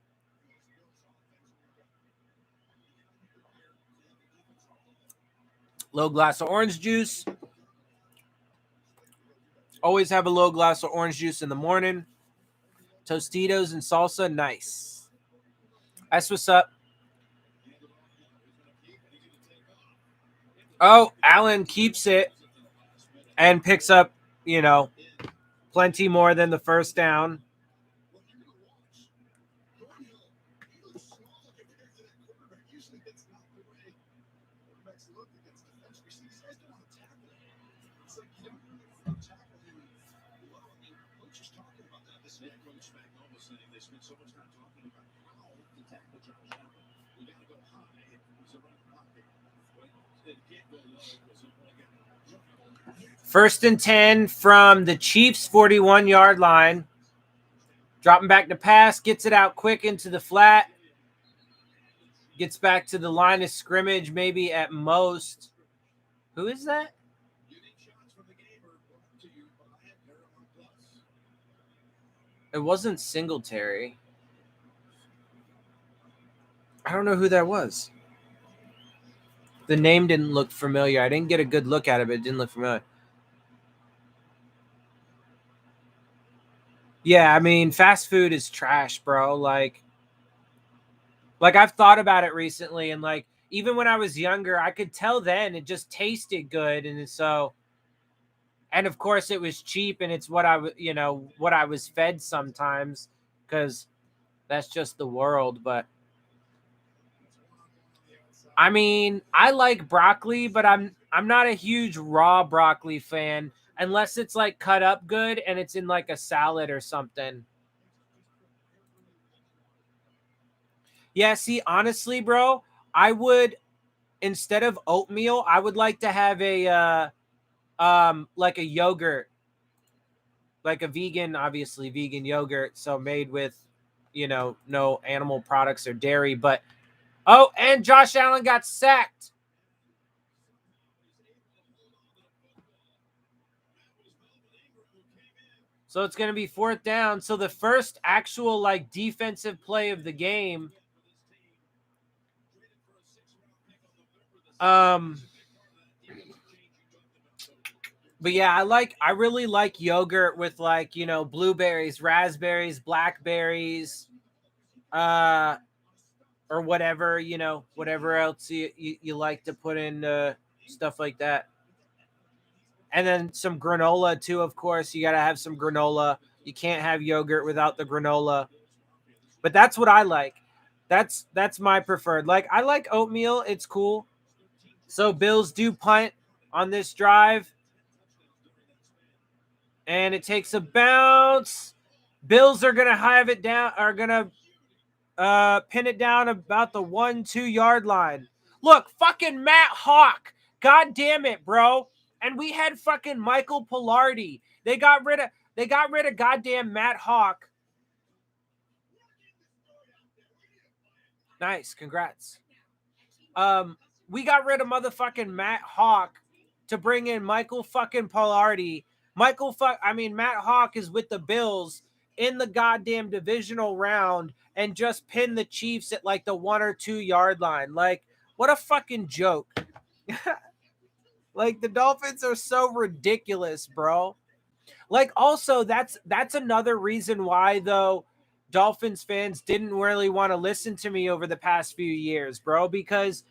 Low glass of orange juice. Always have a low glass of orange juice in the morning. Tostitos and salsa, nice. That's what's up. Oh, Allen keeps it and picks up, you know, plenty more than the first down. First and 10 from the Chiefs' 41-yard line. Dropping back to pass, gets it out quick into the flat. Gets back to the line of scrimmage, maybe at most. Who is that? It wasn't Singletary. I don't know who that was. The name didn't look familiar. I didn't get a good look at it, but it didn't look familiar. Yeah, I mean, fast food is trash, bro. Like I've thought about it recently, and like even when I was younger, I could tell then it just tasted good, and so and of course it was cheap, and it's what what I was fed sometimes because that's just the world. But I mean, I like broccoli, but I'm not a huge raw broccoli fan unless it's like cut up good and it's in like a salad or something. Yeah, see, honestly, bro, I would instead of oatmeal, I would like to have a like a yogurt, like a vegan, obviously vegan yogurt, so made with, no animal products or dairy. But oh, and Josh Allen got sacked. So it's going to be fourth down. So the first actual like defensive play of the game. Um but yeah, I really like yogurt with like, blueberries, raspberries, blackberries. uh, or whatever, whatever else you like to put in stuff like that. And then some granola too, of course. You got to have some granola. You can't have yogurt without the granola. But that's what I like. That's my preferred. Like I like oatmeal. It's cool. So Bills do punt on this drive, and it takes a bounce. Bills are gonna have it down. Are gonna pin it down about the 1-2 yard line. Look, fucking Matt Hawk. God damn it, bro. And we had fucking Michael Pilardi. They got rid of goddamn Matt Hawk. Nice, congrats. We got rid of motherfucking Matt Hawk to bring in Michael fucking Pilardi. Matt Hawk is with the Bills in the goddamn divisional round and just pin the Chiefs at like the 1 or 2 yard line. Like, what a fucking joke. Like the Dolphins are so ridiculous, bro. Like also that's another reason why though Dolphins fans didn't really want to listen to me over the past few years, bro, because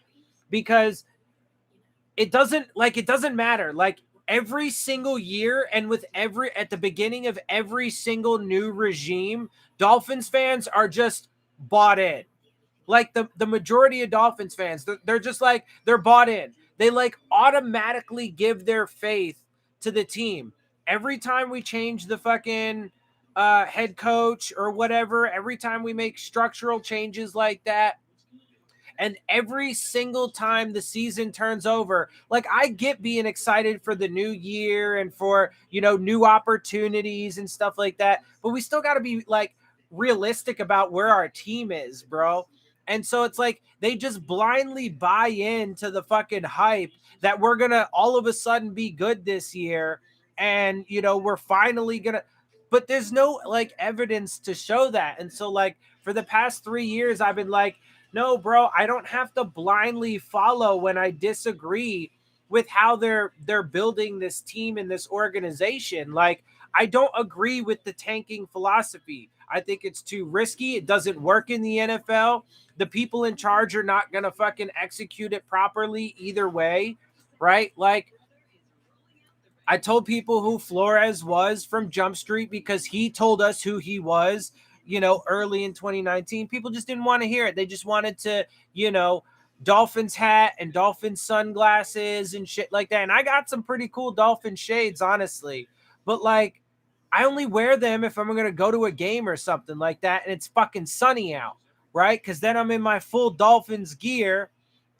it doesn't matter. Like every single year and with every at the beginning of every single new regime, Dolphins fans are just bought in. Like the majority of Dolphins fans, they're just like they're bought in. They like automatically give their faith to the team. Every time we change the fucking head coach or whatever, every time we make structural changes like that, and every single time the season turns over, like I get being excited for the new year and for, new opportunities and stuff like that. But we still got to be like realistic about where our team is, bro. And so it's like they just blindly buy into the fucking hype that we're going to all of a sudden be good this year. And, we're finally going to, but there's no like evidence to show that. And so, like, for the past 3 years, I've been like, no, bro, I don't have to blindly follow when I disagree with how they're building this team and this organization. Like, I don't agree with the tanking philosophy. I think it's too risky. It doesn't work in the NFL. The people in charge are not going to fucking execute it properly either way, right? Like, I told people who Flores was from Jump Street because he told us who he was, early in 2019. People just didn't want to hear it. They just wanted to, Dolphins hat and Dolphins sunglasses and shit like that. And I got some pretty cool Dolphin shades, honestly. But like, I only wear them if I'm going to go to a game or something like that and it's fucking sunny out, right? Because then I'm in my full Dolphins gear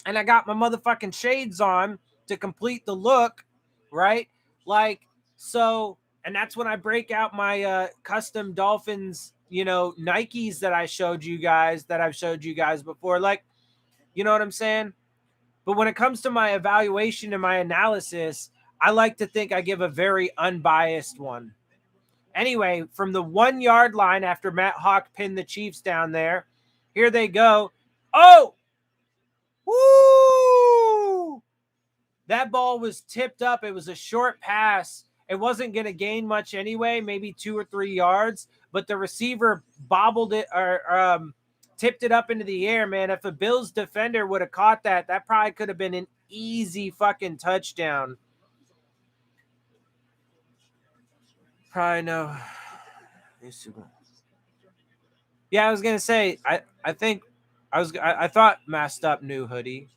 and I got my motherfucking shades on to complete the look, right? Like, so, and that's when I break out my custom Dolphins, Nikes that I've showed you guys before. Like, you know what I'm saying? But when it comes to my evaluation and my analysis, I like to think I give a very unbiased one. Anyway, from the 1 yard line after Matt Hawk pinned the Chiefs down there, here they go. Oh, woo! That ball was tipped up. It was a short pass. It wasn't going to gain much anyway, maybe 2 or 3 yards, but the receiver bobbled it or tipped it up into the air, man. If a Bills defender would have caught that, that probably could have been an easy fucking touchdown. Probably no. Yeah, I was gonna say. I think I thought Masked Up knew Hoodie.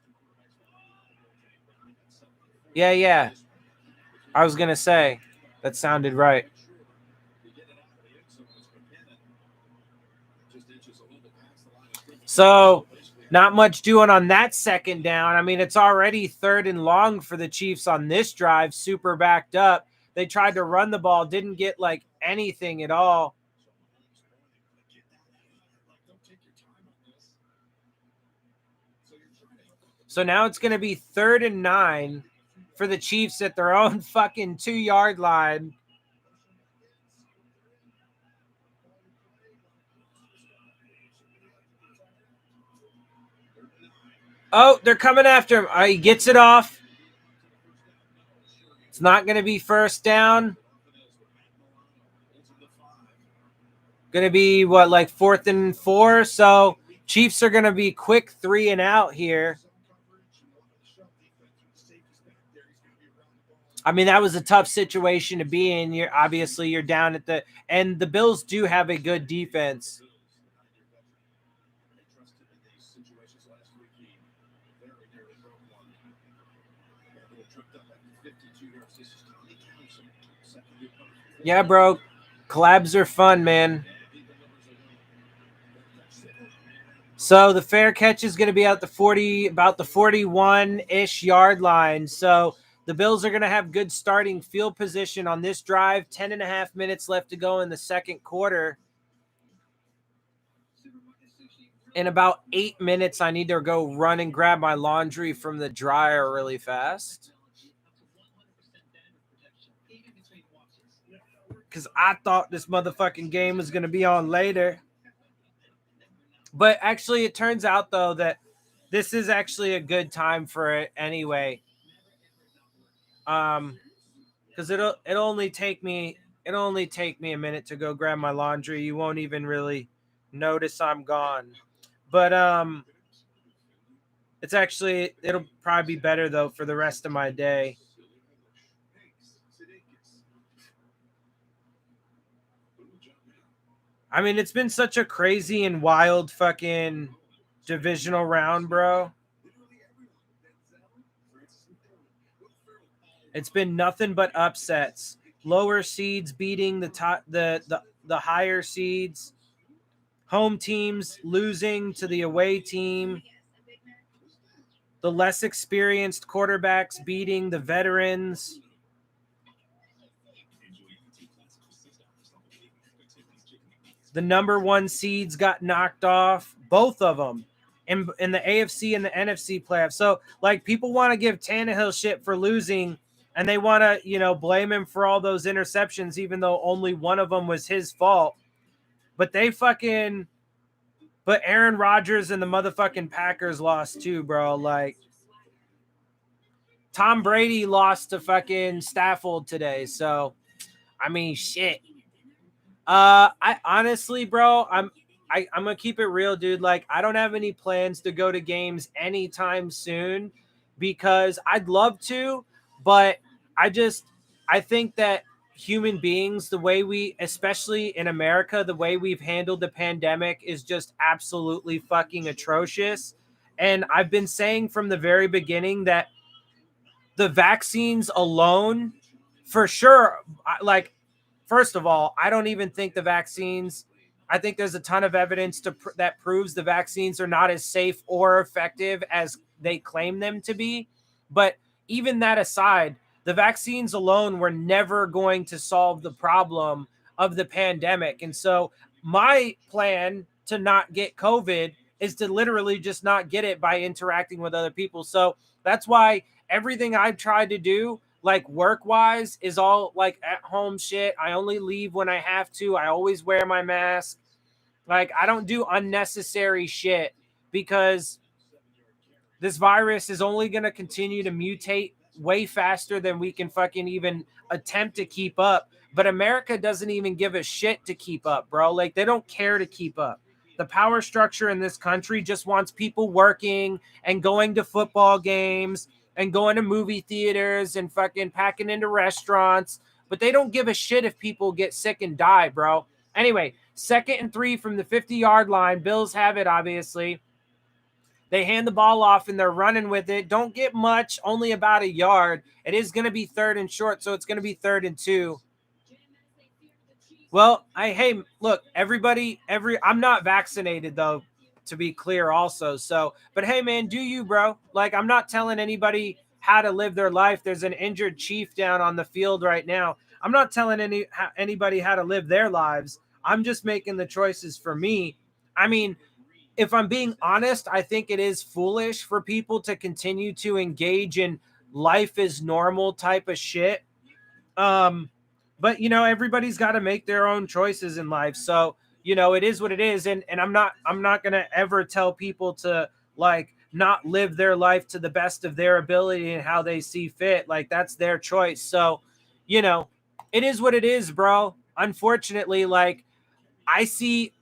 Yeah. I was gonna say that sounded right. So, not much doing on that second down. I mean, it's already 3rd and long for the Chiefs on this drive, super backed up. They tried to run the ball, didn't get like anything at all. So now it's going to be 3rd and 9 for the Chiefs at their own fucking 2 yard line. Oh, they're coming after him. He gets it off. It's not going to be first down. Going to be what, like 4th and 4? So Chiefs are going to be quick 3 and out here. I mean, that was a tough situation to be in. You're down at and the Bills do have a good defense. Yeah, bro. Collabs are fun, man. So the fair catch is going to be at about the 41-ish yard line. So the Bills are going to have good starting field position on this drive. 10 and a half minutes left to go in the second quarter. In about 8 minutes, I need to go run and grab my laundry from the dryer really fast. Because I thought this motherfucking game was going to be on later. But actually, it turns out, though, that this is actually a good time for it anyway. Because it'll only take me a minute to go grab my laundry. You won't even really notice I'm gone. But it'll probably be better though for the rest of my day. I mean, it's been such a crazy and wild fucking divisional round, bro. It's been nothing but upsets. Lower seeds beating the higher seeds. Home teams losing to the away team. The less experienced quarterbacks beating the veterans. The number 1 seeds got knocked off, both of them, in the AFC and the NFC playoffs. So, like, people want to give Tannehill shit for losing, and they want to, blame him for all those interceptions, even though only one of them was his fault. But but Aaron Rodgers and the motherfucking Packers lost too, bro. Like, Tom Brady lost to fucking Stafford today. So, I mean, shit. I honestly, bro, I'm gonna keep it real, dude. Like, I don't have any plans to go to games anytime soon because I'd love to, but I think that human beings, the way especially in America, the way we've handled the pandemic is just absolutely fucking atrocious. And I've been saying from the very beginning that the vaccines alone, for sure, like, first of all, I don't even think the vaccines. I think there's a ton of evidence that proves the vaccines are not as safe or effective as they claim them to be. But even that aside, the vaccines alone were never going to solve the problem of the pandemic. And so my plan to not get COVID is to literally just not get it by interacting with other people. So that's why everything I've tried to do, like work wise, is all like at home shit. I only leave when I have to. I always wear my mask. Like, I don't do unnecessary shit because this virus is only going to continue to mutate way faster than we can fucking even attempt to keep up. But America doesn't even give a shit to keep up, bro. Like, they don't care to keep up. The power structure in this country just wants people working and going to football games and going to movie theaters and fucking packing into restaurants. But they don't give a shit if people get sick and die, bro. Anyway, 2nd and 3 from the 50-yard line. Bills have it, obviously. They hand the ball off and they're running with it. Don't get much, only about a yard. It is going to be 3rd and short, so it's going to be 3rd and 2. Well, hey, look, I'm not vaccinated though, to be clear also. So, but hey, man, do you, bro? Like, I'm not telling anybody how to live their life. There's an injured chief down on the field right now. I'm not telling anybody how to live their lives. I'm just making the choices for me. I mean, if I'm being honest, I think it is foolish for people to continue to engage in life is normal type of shit. But everybody's got to make their own choices in life. So, it is what it is. And I'm not going to ever tell people to, like, not live their life to the best of their ability and how they see fit. Like, that's their choice. So, it is what it is, bro. Unfortunately, like, I see,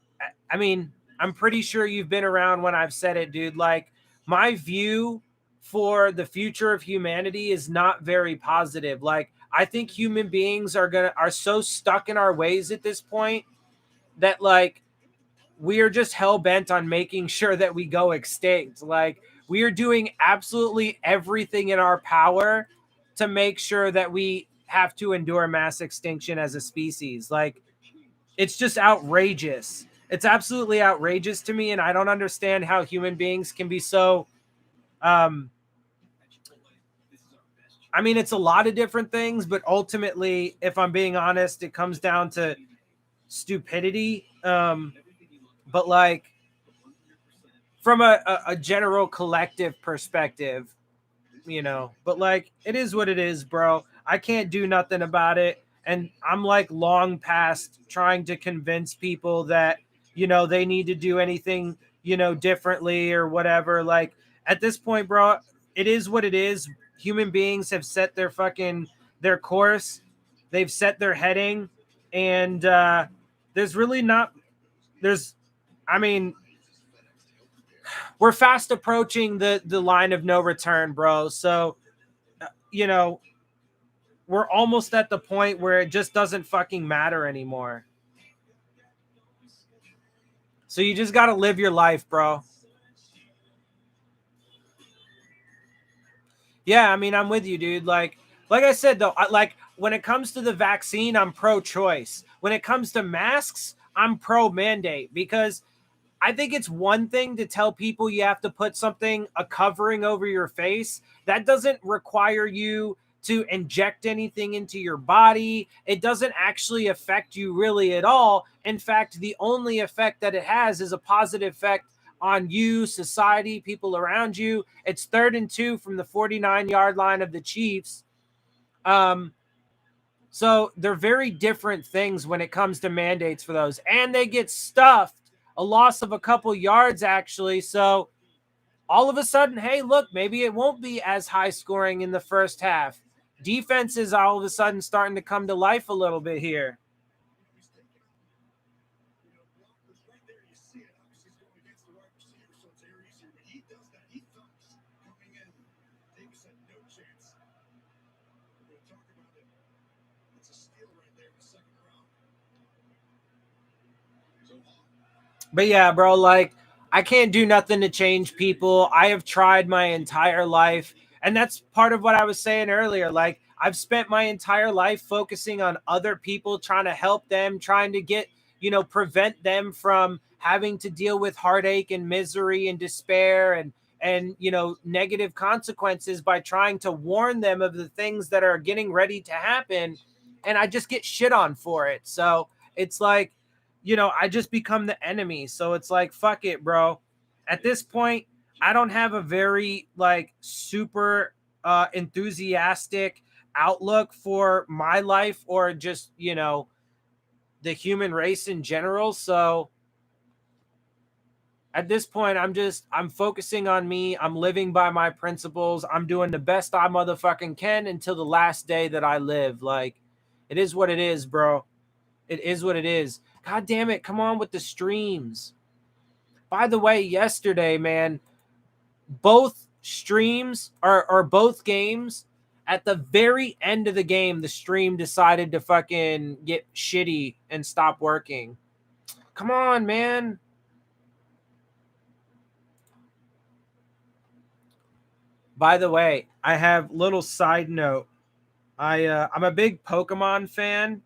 I mean, I'm pretty sure you've been around when I've said it, dude. Like, my view for the future of humanity is not very positive. Like, I think human beings are so stuck in our ways at this point that, like, we are just hell bent on making sure that we go extinct. Like, we are doing absolutely everything in our power to make sure that we have to endure mass extinction as a species. Like, it's just outrageous. It's absolutely outrageous to me, and I don't understand how human beings can be so. Um, I mean, it's a lot of different things, but ultimately, if I'm being honest, it comes down to stupidity. But like, from a general collective perspective, but like, it is what it is, bro. I can't do nothing about it. And I'm like long past trying to convince people that, they need to do anything, differently or whatever. Like, at this point, bro, it is what it is. Human beings have set their course. They've set their heading. And there's really not, there's, I mean, we're fast approaching the line of no return, bro. So, you know, we're almost at the point where it just doesn't fucking matter anymore. So you just got to live your life, bro. Yeah, I mean, I'm with you, dude. Like I said though, like when it comes to the vaccine, I'm pro-choice. When it comes to masks, I'm pro-mandate because I think it's one thing to tell people you have to put a covering over your face. That doesn't require you to inject anything into your body. It doesn't actually affect you really at all. In fact, the only effect that it has is a positive effect on you, society, people around you. It's 3rd and 2 from the 49-yard line of the Chiefs. Um, so they're very different things when it comes to mandates for those. And they get stuffed, a loss of a couple yards, actually. So all of a sudden, hey, look, maybe it won't be as high scoring in the first half. Defense is all of a sudden starting to come to life a little bit here. But yeah, bro, like, I can't do nothing to change people. I have tried my entire life. And that's part of what I was saying earlier. Like, I've spent my entire life focusing on other people, trying to help them, trying to prevent them from having to deal with heartache and misery and despair and negative consequences by trying to warn them of the things that are getting ready to happen. And I just get shit on for it. So it's like, I just become the enemy. So it's like, fuck it, bro. At this point, I don't have a very like super enthusiastic outlook for my life or just, the human race in general. So at this point, I'm focusing on me. I'm living by my principles. I'm doing the best I motherfucking can until the last day that I live. Like, it is what it is, bro. It is what it is. God damn it. Come on with the streams. By the way, yesterday, man, both streams or both games, at the very end of the game, the stream decided to fucking get shitty and stop working. Come on, man. By the way, I have little side note. I'm a big Pokemon fan.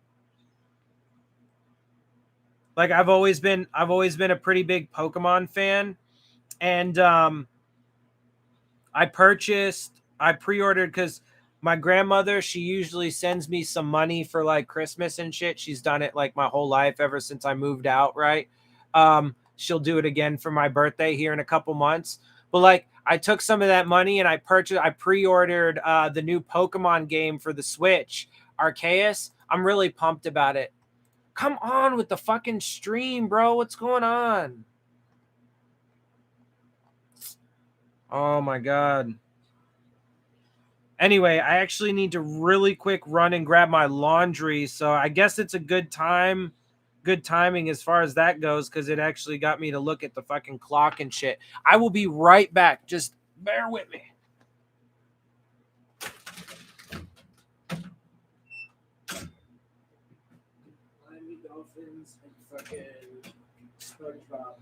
Like, I've always been a pretty big Pokemon fan. And I pre-ordered because my grandmother, she usually sends me some money for like Christmas and shit. She's done it like my whole life ever since I moved out, right? She'll do it again for my birthday here in a couple months. But like, I took some of that money and I pre-ordered the new Pokemon game for the Switch, Arceus. I'm really pumped about it. Come on with the fucking stream, bro. What's going on? Oh my god. Anyway, I actually need to really quick run and grab my laundry. So I guess it's a good time good timing as far as that goes, because it actually got me to look at the fucking clock and shit. I will be right back. Just bear with me. Miami Dolphins and fucking SpongeBob.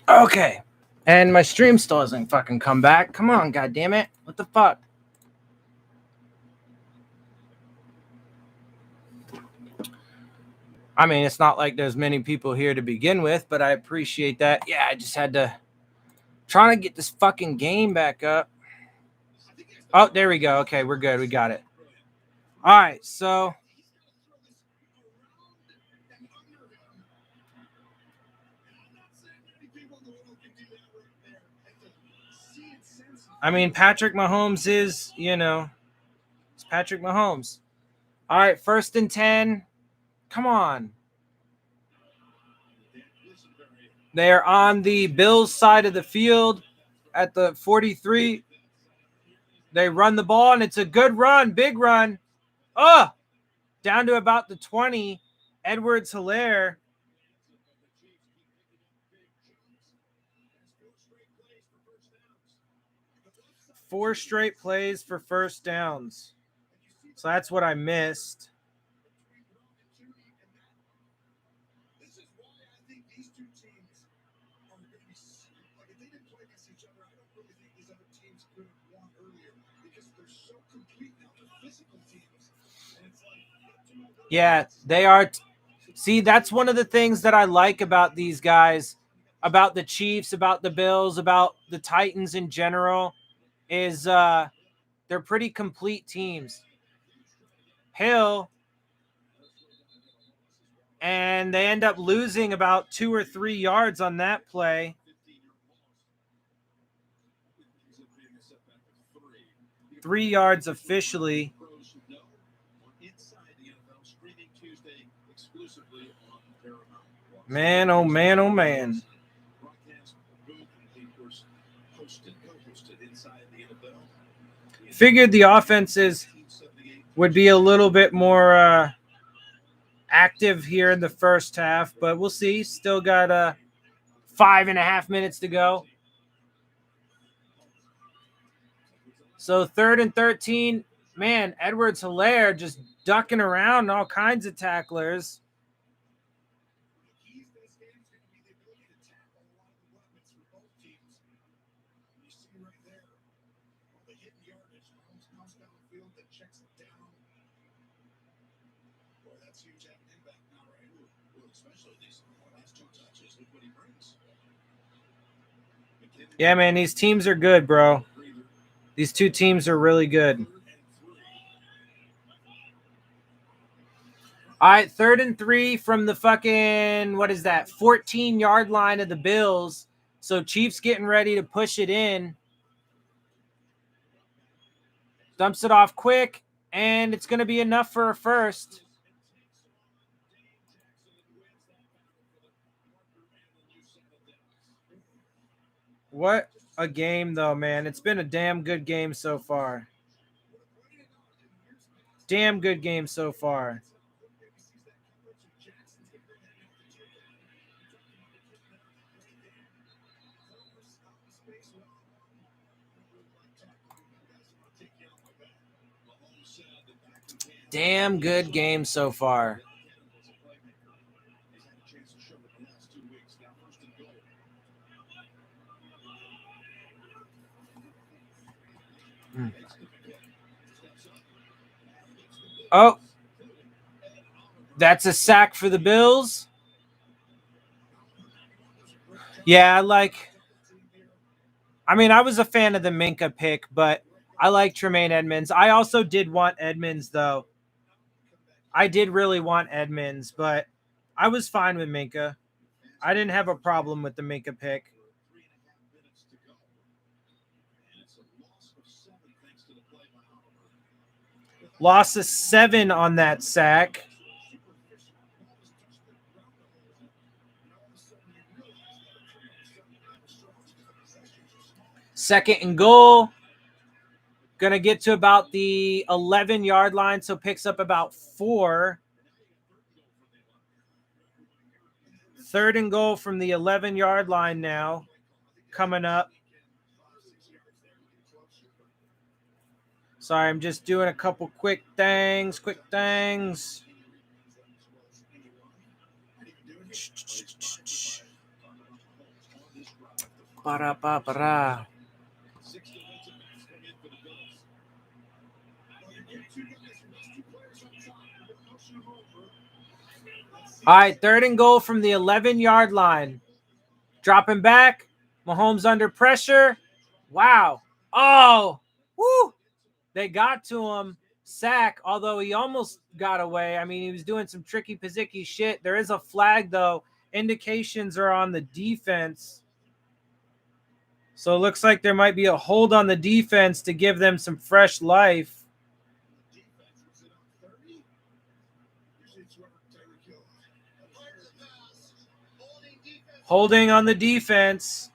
Okay. And my stream still hasn't fucking come back. Come on, goddammit. What the fuck? I mean, it's not like there's many people here to begin with, but I appreciate that. Yeah, I just had to trying to get this fucking game back up. Oh, there we go. Okay, we're good. We got it. All right, so I mean, Patrick Mahomes is, it's Patrick Mahomes. All right, 1st and 10. Come on. They are on the Bills side of the field at the 43. They run the ball, and it's a good run, big run. Oh, down to about the 20. Edwards-Helaire. Four straight plays for first downs. So that's what I missed. Yeah, they are. See, that's one of the things that I like about these guys, about the Chiefs, about the Bills, about the Titans in general, is they're pretty complete teams. Hill, and they end up losing about 2 or 3 yards on that play. 3 yards officially. Man, oh man, oh man. Figured the offenses would be a little bit more active here in the first half, but we'll see. Still got 5.5 minutes to go. So 3rd and 13, man, Edwards-Helaire just ducking around all kinds of tacklers. Yeah, man, these teams are good, bro. These two teams are really good. All right, 3rd and 3 from the fucking, 14-yard line of the Bills. So Chiefs getting ready to push it in. Dumps it off quick, and it's going to be enough for a first. What a game, though, man. It's been a damn good game so far. Damn good game so far. Damn good game so far. Oh, that's a sack for the Bills. Yeah, I was a fan of the Minka pick, but I like Tremaine Edmonds. I also did want Edmonds, though. I did really want Edmonds, but I was fine with Minka. I didn't have a problem with the Minka pick. Loss of 7 on that sack. Second and goal. Gonna get to about the 11-yard line, so picks up about 4. Third and goal from the 11-yard line now. Coming up. Sorry, I'm just doing a couple quick things. Ba-da-ba-ba-da. All right, third and goal from the 11-yard line. Dropping back. Mahomes under pressure. Wow. Oh, woo. They got to him. Sack, although he almost got away. He was doing some tricky pizzicky shit. There is a flag, though. Indications are on the defense. So it looks like there might be a hold on the defense to give them some fresh life. Holding on the defense.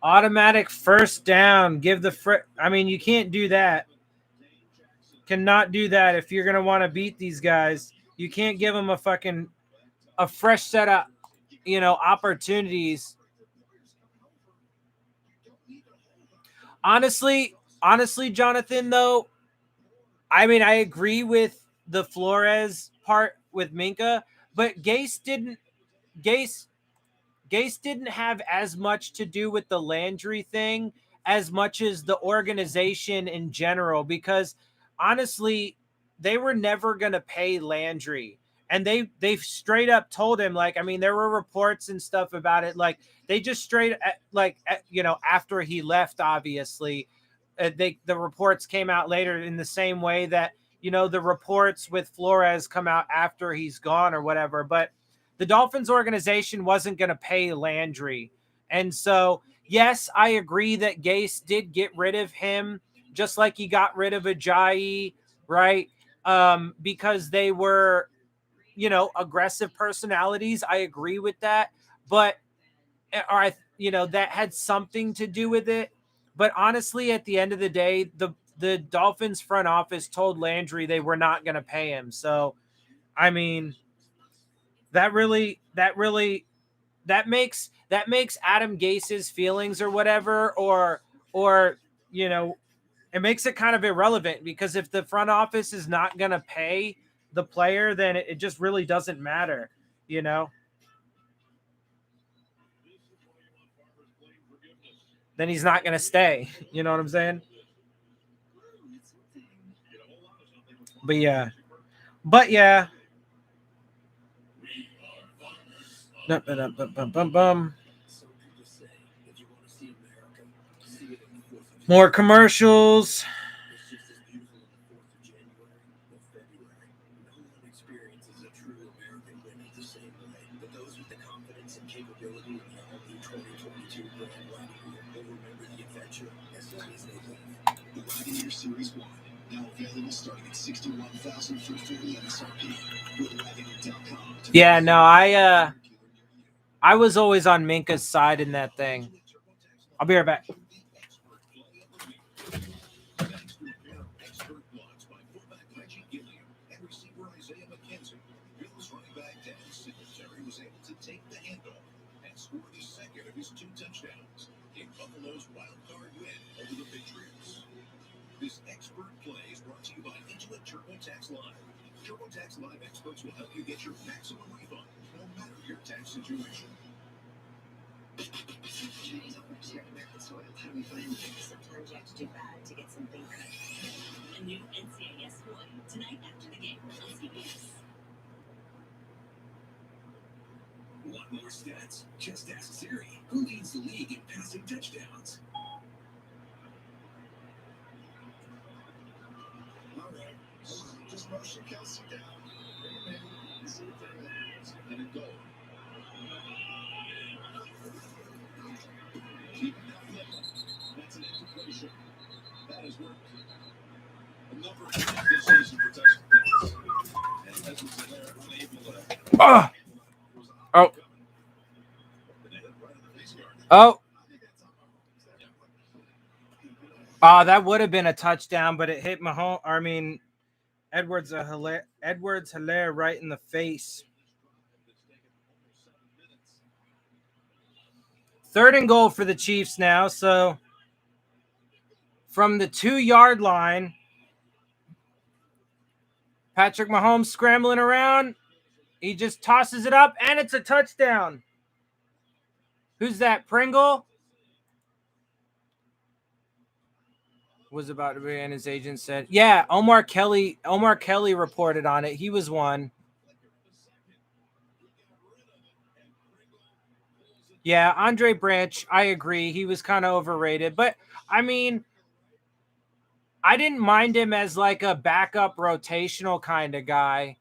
Automatic first down. Give the you can't do that. Cannot do that if you're going to want to beat these guys. You can't give them a fresh set of, opportunities. Honestly, Jonathan, though, I agree with the Flores part with Minka, but Gase didn't have as much to do with the Landry thing as much as the organization in general, because honestly, they were never going to pay Landry. And they've straight up told him, there were reports and stuff about it. They just straight, after he left, obviously, the reports came out later in the same way that, the reports with Flores come out after he's gone or whatever. But the Dolphins organization wasn't going to pay Landry. And so, yes, I agree that Gase did get rid of him, just like he got rid of Ajayi, right? Because they were, aggressive personalities. I agree with that. But, that had something to do with it. But honestly, at the end of the day, the Dolphins front office told Landry they were not going to pay him. So, that makes Adam Gase's feelings or whatever, or it makes it kind of irrelevant, because if the front office is not going to pay the player, then it just really doesn't matter, then he's not going to stay. You know what I'm saying? But yeah. More commercials. Yeah, no, I was always on Minka's side in that thing. I'll be right back. This expert play is brought to you by Intuit TurboTax Live. TurboTax Live experts will help you get your maximum refund, no matter your tax situation. Chinese owners here at American Soil. How do we find them? Sometimes you have to do bad to get something good. A new NCIS toy tonight after the game on CBS. Want more stats? Just ask Siri. Who leads the league in passing touchdowns? All right. Just motion Kelsey down. Bring him in. See if they're in. And a goal. Keep that flip. That's an incompletion. That has worked. A number of times this season for touchdowns. And Edwards and they're unable to. Oh. Oh. That would have been a touchdown, but it hit Mahomes. I mean, Edwards Hilaire right in the face. 3rd and goal for the Chiefs now. So from the 2-yard line, Patrick Mahomes scrambling around. He just tosses it up, and it's a touchdown. Who's that? Pringle? Was about to be, and his agent said, yeah, Omar Kelly reported on it. He was one. Yeah, Andre Branch, I agree. He was kind of overrated. But, I mean, I didn't mind him as like a backup rotational kind of guy.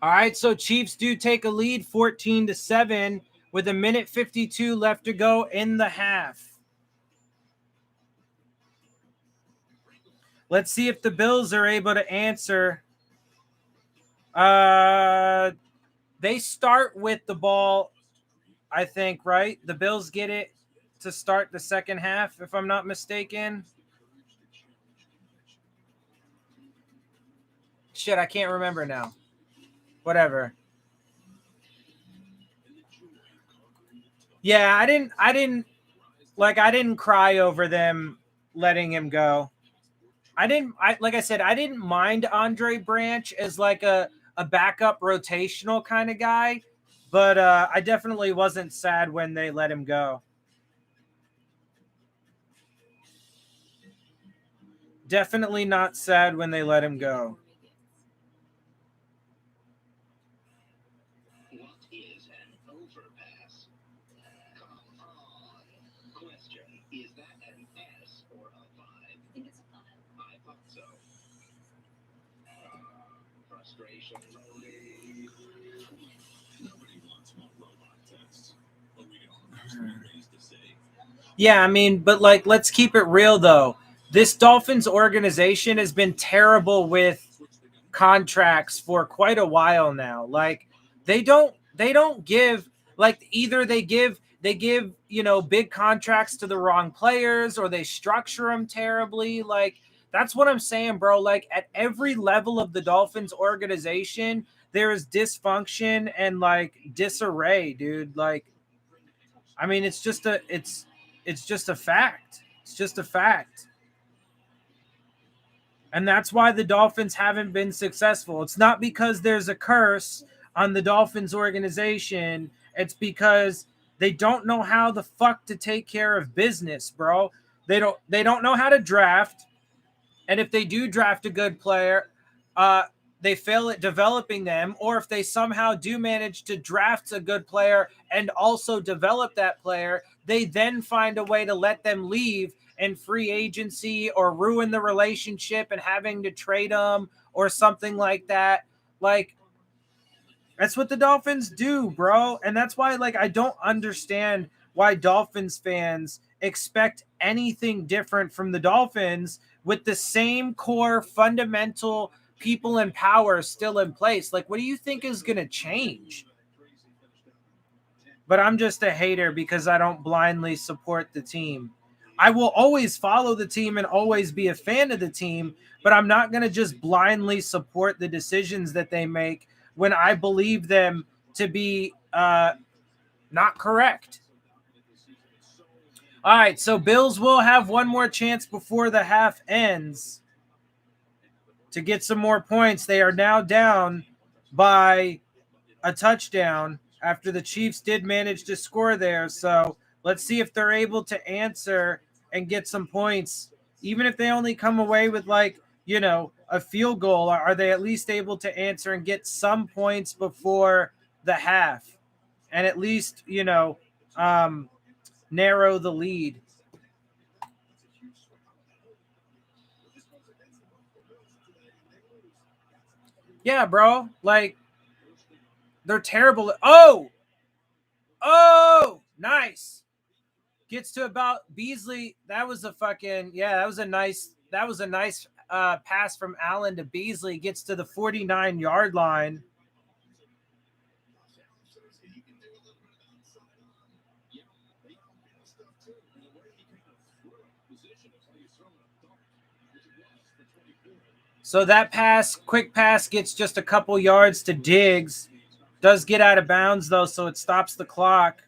All right, so Chiefs do take a lead 14-7 with 1:52 left to go in the half. Let's see if the Bills are able to answer. They start with the ball, I think, right? The Bills get it to start the second half, if I'm not mistaken. Shit, I can't remember now. Whatever. Yeah, I didn't cry over them letting him go. Like I said, I didn't mind Andre Branch as like a backup rotational kind of guy, but I definitely wasn't sad when they let him go. Definitely not sad when they let him go. What is an overpass? Come on. Question: is that an S or a 5? I think it's a 5. I thought so. Frustration. Nobody wants more robot tests. But we don't have ways to say. Yeah, I mean, but like, let's keep it real though. This Dolphins organization has been terrible with contracts for quite a while now. Like they don't give, like, either they give big contracts to the wrong players, or they structure them terribly. Like, that's what I'm saying, bro. Like, at every level of the Dolphins organization, there is dysfunction and like disarray, dude. Like, I mean, it's just a fact. It's just a fact. And that's why the Dolphins haven't been successful. It's not because there's a curse on the Dolphins organization. It's because they don't know how the fuck to take care of business, bro. They don't know how to draft. And if they do draft a good player, they fail at developing them. Or if they somehow do manage to draft a good player and also develop that player, they then find a way to let them leave in free agency, or ruin the relationship and having to trade them or something like that. Like, That's what the Dolphins do, bro. And that's why, like, I don't understand why Dolphins fans expect anything different from the Dolphins with the same core fundamental people in power still in place. Like, what do you think is going to change? But I'm just a hater because I don't blindly support the team. I will always follow the team and always be a fan of the team, but I'm not going to just blindly support the decisions that they make when I believe them to be not correct. All right, so Bills will have one more chance before the half ends to get some more points. They are now down by a touchdown after the Chiefs did manage to score there. So let's see if they're able to answer and get some points. Even if they only come away with, like, you know, a field goal, are they at least able to answer and get some points before the half and at least, you know, narrow the lead? Yeah, bro. Like, they're terrible. Oh, nice. Gets to about Beasley. That was a fucking, yeah, that was a nice pass from Allen to Beasley. Gets to the 49-yard line. So that pass, quick pass, gets just a couple yards to Diggs. Does get out of bounds though, so it stops the clock.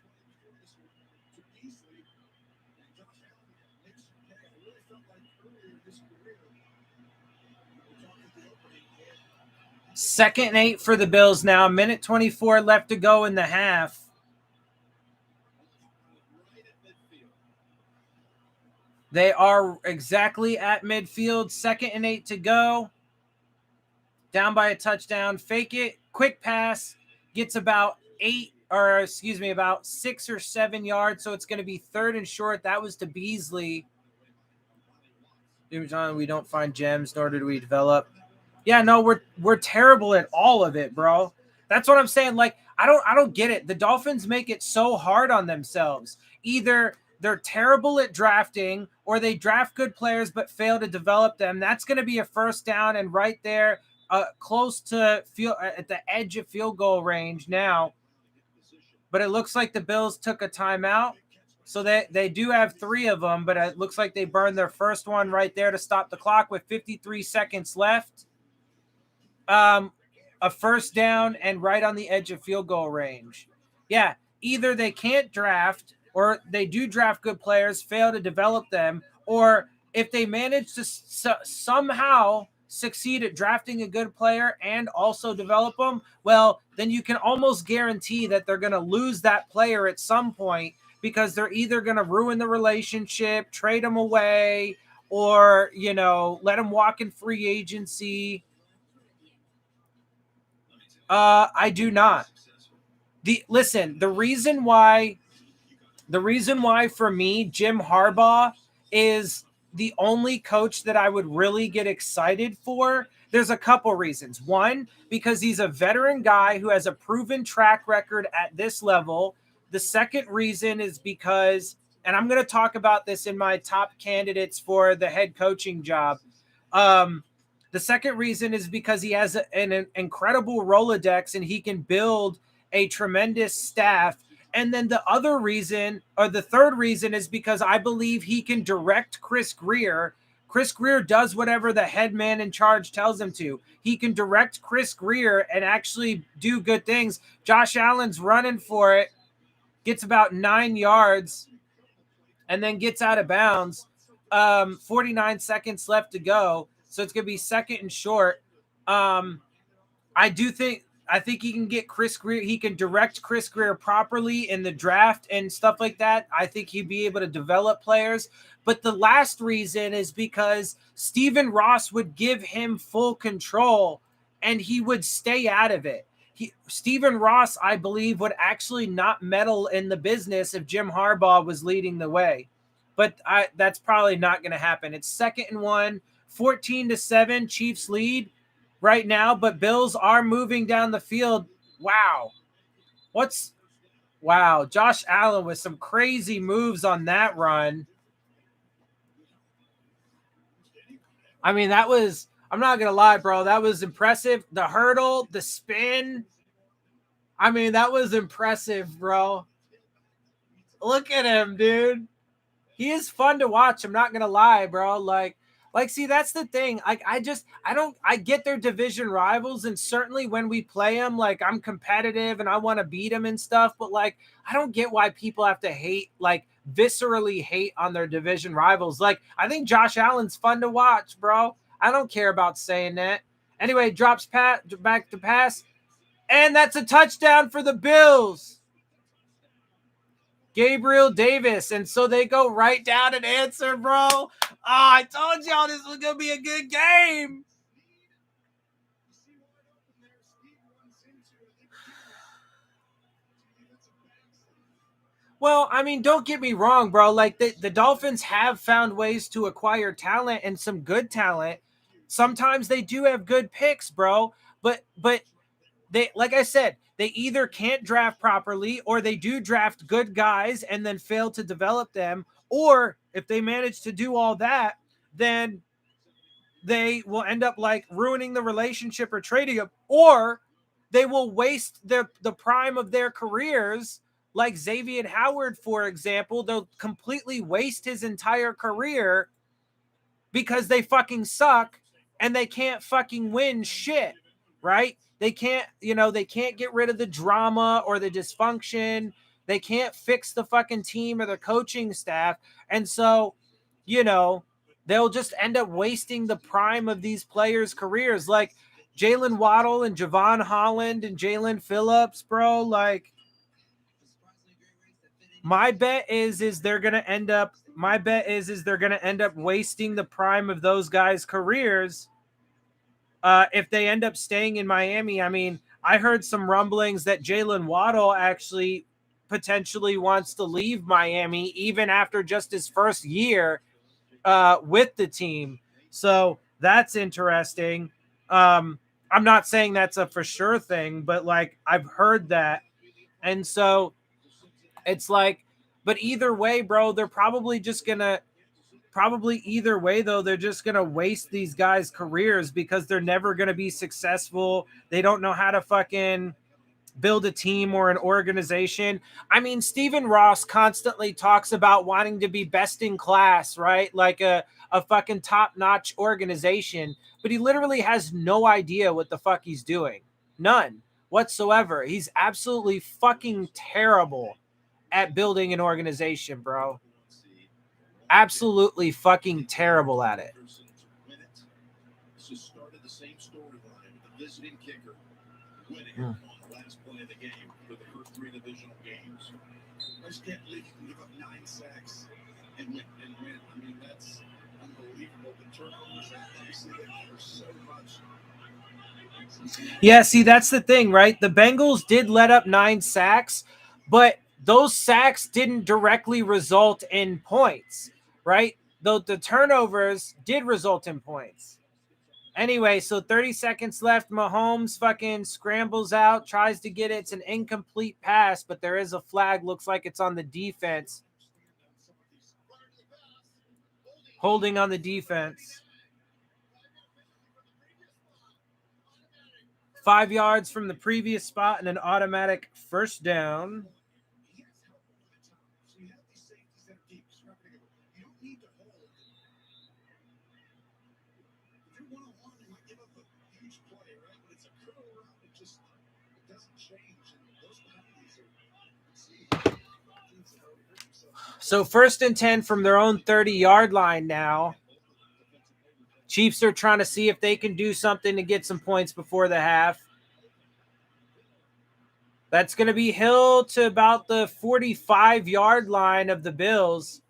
Second and 8 for the Bills now. Minute 24 left to go in the half. They are exactly at midfield. Second and 8 to go. Down by a touchdown. Fake it. Quick pass. Gets about about 6 or 7 yards. So it's going to be third and short. That was to Beasley. We don't find gems, nor do we develop. Yeah, no, we're terrible at all of it, bro. That's what I'm saying. Like, I don't get it. The Dolphins make it so hard on themselves. Either they're terrible at drafting or they draft good players but fail to develop them. That's going to be a first down and right there, close to at the edge of field goal range now. But it looks like the Bills took a timeout. So they do have 3 of them, but it looks like they burned their first one right there to stop the clock with 53 seconds left. A first down and right on the edge of field goal range. Yeah, either they can't draft or they do draft good players, fail to develop them, or if they manage to somehow succeed at drafting a good player and also develop them, well, then you can almost guarantee that they're going to lose that player at some point because they're either going to ruin the relationship, trade them away, or, you know, let them walk in free agency. I do not. The reason why for me Jim Harbaugh is the only coach that I would really get excited for. There's a couple reasons. One, because he's a veteran guy who has a proven track record at this level. The second reason is because, and I'm going to talk about this in my top candidates for the head coaching job. The second reason is because he has an incredible Rolodex and he can build a tremendous staff. And then the other reason, or the third reason, is because I believe he can direct Chris Grier. Chris Grier does whatever the head man in charge tells him to. He can direct Chris Grier and actually do good things. Josh Allen's running for it, gets about 9 yards, and then gets out of bounds. 49 seconds left to go. So it's going to be second and short. I think he can get Chris Grier. He can direct Chris Grier properly in the draft and stuff like that. I think he'd be able to develop players. But the last reason is because Stephen Ross would give him full control and he would stay out of it. Stephen Ross, I believe, would actually not meddle in the business if Jim Harbaugh was leading the way. But that's probably not going to happen. It's 2nd and 1, 14-7, Chiefs lead right now, but Bills are moving down the field. Wow. Wow. Josh Allen with some crazy moves on that run. I mean, I'm not going to lie, bro. That was impressive. The hurdle, the spin. I mean, that was impressive, bro. Look at him, dude. He is fun to watch. I'm not gonna lie, bro. See, that's the thing. I get their division rivals, and certainly when we play them, like, I'm competitive and I want to beat them and stuff. But like, I don't get why people have to hate, like, viscerally hate on their division rivals. Like, I think Josh Allen's fun to watch, bro. I don't care about saying that. Anyway, drops back to pass, and that's a touchdown for the Bills. Gabriel Davis. And so they go right down and answer, bro. Oh, I told y'all this was going to be a good game. Well, I mean, don't get me wrong, bro. Like, the Dolphins have found ways to acquire talent and some good talent. Sometimes they do have good picks, bro. But they, like I said, they either can't draft properly, or they do draft good guys and then fail to develop them. Or if they manage to do all that, then they will end up like ruining the relationship or trading them, or they will waste the prime of their careers, like Xavier Howard, for example. They'll completely waste his entire career because they fucking suck and they can't fucking win shit, right? They can't get rid of the drama or the dysfunction. They can't fix the fucking team or the coaching staff. And so, they'll just end up wasting the prime of these players' careers. Like Jalen Waddle and Javon Holland and Jalen Phillips, bro. Like, my bet is they're gonna end up wasting the prime of those guys' careers if they end up staying in Miami. I mean, I heard some rumblings that Jalen Waddle actually potentially wants to leave Miami even after just his first year with the team. So that's interesting. I'm not saying that's a for sure thing, but like, I've heard that. And so it's like, but either way, bro, they're probably just gonna either way though, they're just gonna waste these guys' careers because they're never gonna be successful. They don't know how to fucking build a team or an organization. I mean, Stephen Ross constantly talks about wanting to be best in class, right? Like a fucking top-notch organization, but he literally has no idea what the fuck he's doing. None whatsoever. He's absolutely fucking terrible at building an organization, bro. Absolutely fucking terrible at it. Started the same storyline with the visiting kicker winning on the last play of the game for the first 3 divisional games. I just can't believe you can give up 9 sacks and win. I mean, that's unbelievable. The turnovers, obviously, they matter so much. Yeah, see, that's the thing, right? The Bengals did let up 9 sacks, but those sacks didn't directly result in points, right? Though the turnovers did result in points. Anyway, so 30 seconds left. Mahomes fucking scrambles out, tries to get it. It's an incomplete pass, but there is a flag. Looks like it's on the defense. Holding on the defense. 5 yards from the previous spot and an automatic first down. So 1st and 10 from their own 30-yard line now. Chiefs are trying to see if they can do something to get some points before the half. That's going to be Hill to about the 45-yard line of the Bills.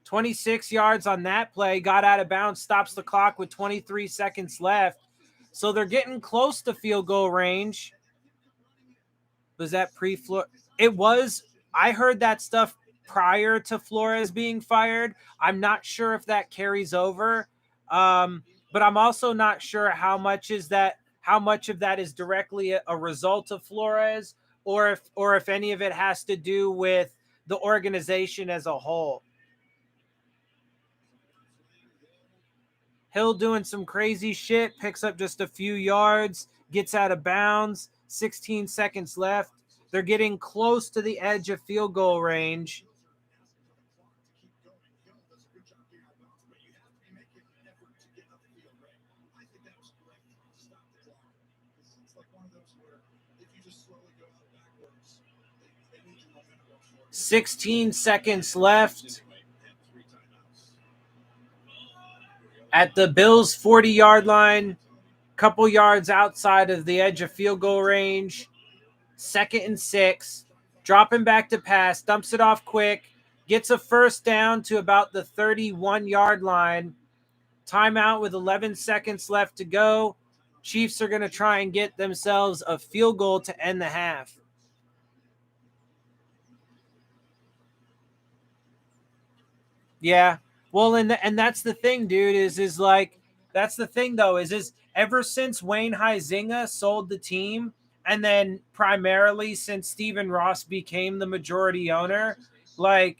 26 yards on that play. Got out of bounds, stops the clock with 23 seconds left. So they're getting close to field goal range. Was that pre-Flores? It was. I heard that stuff prior to Flores being fired. I'm not sure if that carries over. But I'm also not sure how much is that how much of that is directly a result of Flores, or if any of it has to do with the organization as a whole. Hill doing some crazy shit, picks up just a few yards, gets out of bounds, 16 seconds left. They're getting close to the edge of field goal range. I think that was correct to stop the clock. It's like one of those where if you just slowly go out backwards, they need your momentum forward. 16 seconds left. At the Bills' 40-yard line, couple yards outside of the edge of field goal range. 2nd and 6. Dropping back to pass, dumps it off quick, gets a first down to about the 31-yard line. Timeout with 11 seconds left to go. Chiefs are going to try and get themselves a field goal to end the half. Yeah. Well, and that's the thing, dude, is like, that's the thing though, is ever since Wayne Huizinga sold the team, and then primarily since Stephen Ross became the majority owner, like,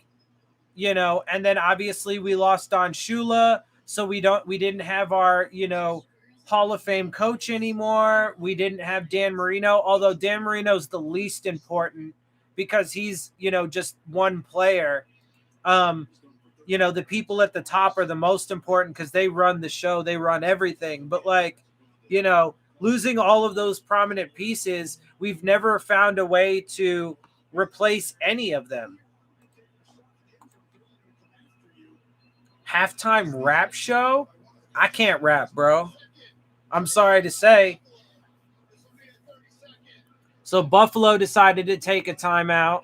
you know, and then obviously we lost Don Shula, so we didn't have our, you know, Hall of Fame coach anymore. We didn't have Dan Marino, although Dan Marino's the least important because he's, you know, just one player. You know, the people at the top are the most important because they run the show, they run everything. But like, you know, losing all of those prominent pieces, we've never found a way to replace any of them. Halftime rap show? I can't rap, bro. I'm sorry to say. So Buffalo decided to take a timeout.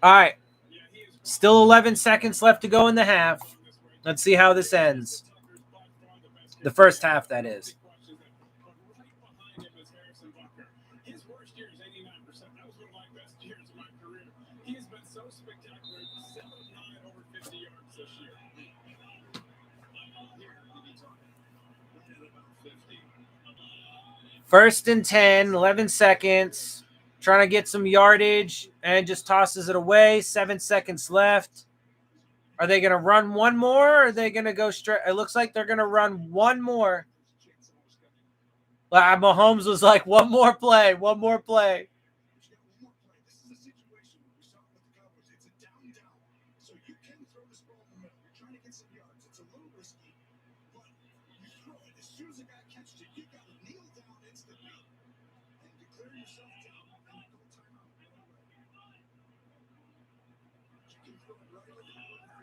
All right. Still 11 seconds left to go in the half. Let's see how this ends. The first half, that is. First and 10, 11 seconds. Trying to get some yardage and just tosses it away. 7 seconds left. Are they going to run one more or are they going to go straight? It looks like they're going to run one more. Mahomes was like, one more play, one more play.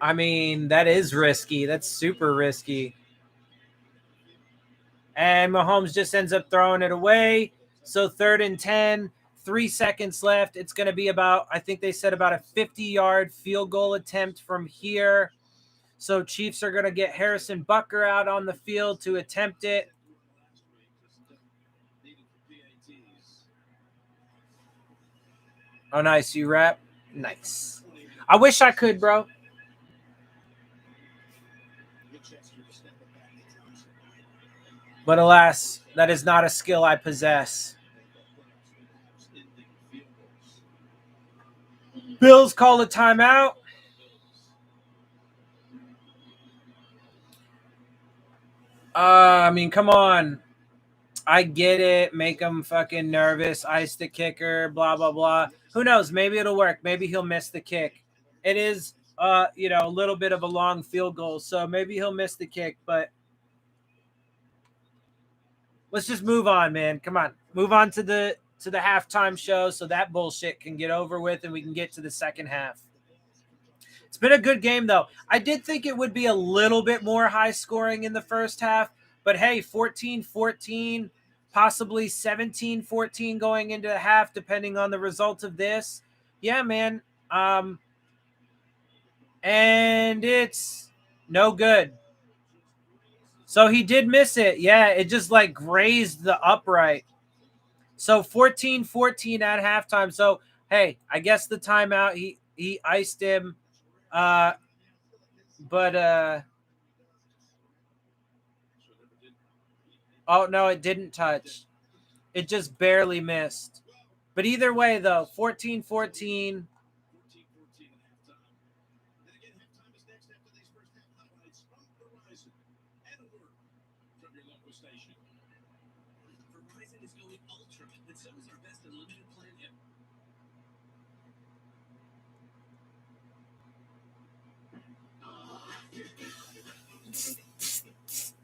I mean, that is risky. That's super risky. And Mahomes just ends up throwing it away. So 3rd and 10, 3 seconds left. It's going to be about, I think they said about a 50-yard field goal attempt from here. So Chiefs are going to get Harrison Butker out on the field to attempt it. Oh, nice. You rap? Nice. I wish I could, bro. But alas, that is not a skill I possess. Bills call a timeout. I mean, come on. I get it. Make him fucking nervous. Ice the kicker, blah, blah, blah. Who knows? Maybe it'll work. Maybe he'll miss the kick. It is, you know, a little bit of a long field goal, so maybe he'll miss the kick, but let's just move on, man. Come on. Move on to the halftime show so that bullshit can get over with and we can get to the second half. It's been a good game, though. I did think it would be a little bit more high scoring in the first half, but hey, 14-14, possibly 17-14 going into the half, depending on the result of this. Yeah, man. And it's no good. So he did miss it. Yeah, it just like grazed the upright. So 14-14 at halftime. So hey, I guess the timeout he iced him. But oh no, it didn't touch. It just barely missed. But either way though, 14-14. 14-14 at halftime. And again, halftime is next after these first half highlights from Verizon. And a word from your local station. Verizon is going ultra, and so is our best unlimited plan ever.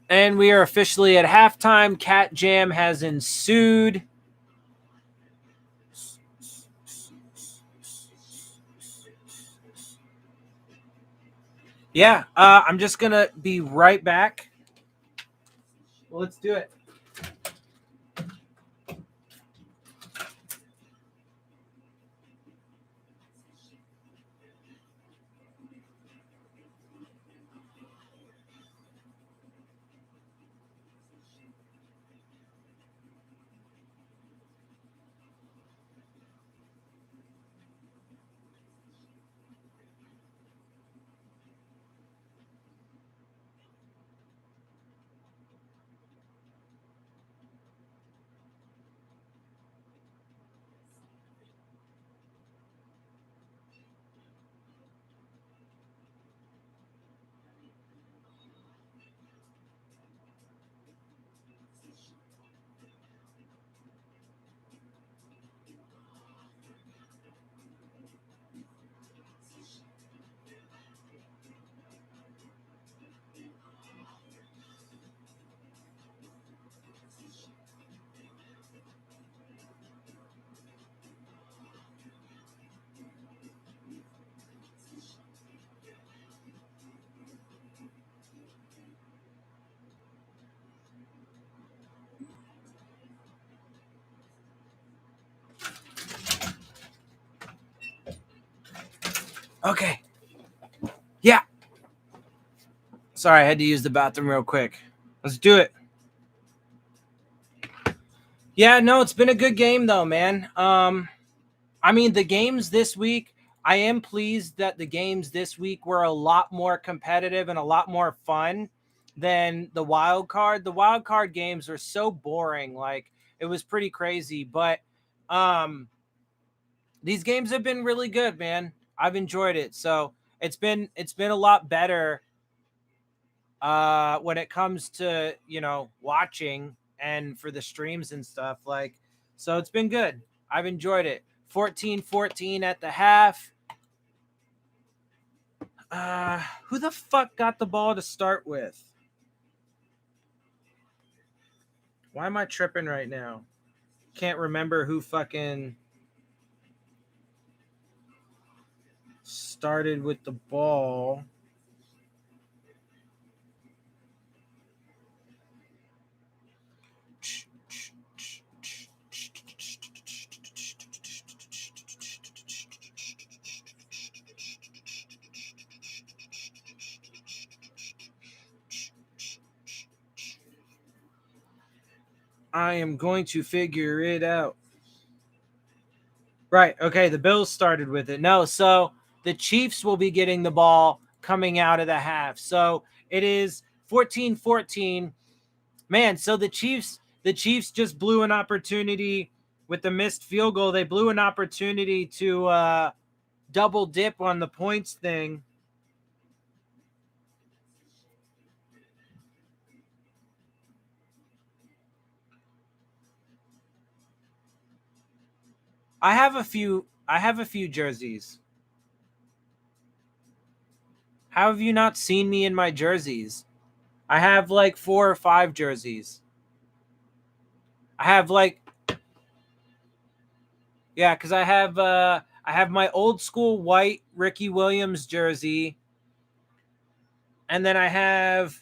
And we are officially at halftime. Cat Jam has ensued. Yeah, I'm just going to be right back. Well, let's do it. Okay. Yeah. Sorry, I had to use the bathroom real quick. Let's do it. Yeah, no, it's been a good game though, man. I mean, the games this week, I am pleased that the games this week were a lot more competitive and a lot more fun than the wild card. The wild card games were so boring, like it was pretty crazy, but these games have been really good, man. I've enjoyed it. So, it's been a lot better when it comes to, watching and for the streams and stuff, like, so it's been good. I've enjoyed it. 14-14 at the half. Who the fuck got the ball to start with? Why am I tripping right now? Can't remember who fucking started with the ball. I am going to figure it out. Right. Okay. The Bills started with it. No. So the Chiefs will be getting the ball coming out of the half. So it is 14-14. Man, so the Chiefs just blew an opportunity with the missed field goal. They blew an opportunity to double dip on the points thing. I have a few jerseys. How have you not seen me in my jerseys? I have like 4 or 5 jerseys. I have like Yeah, because I have my old school white Ricky Williams jersey, and then I have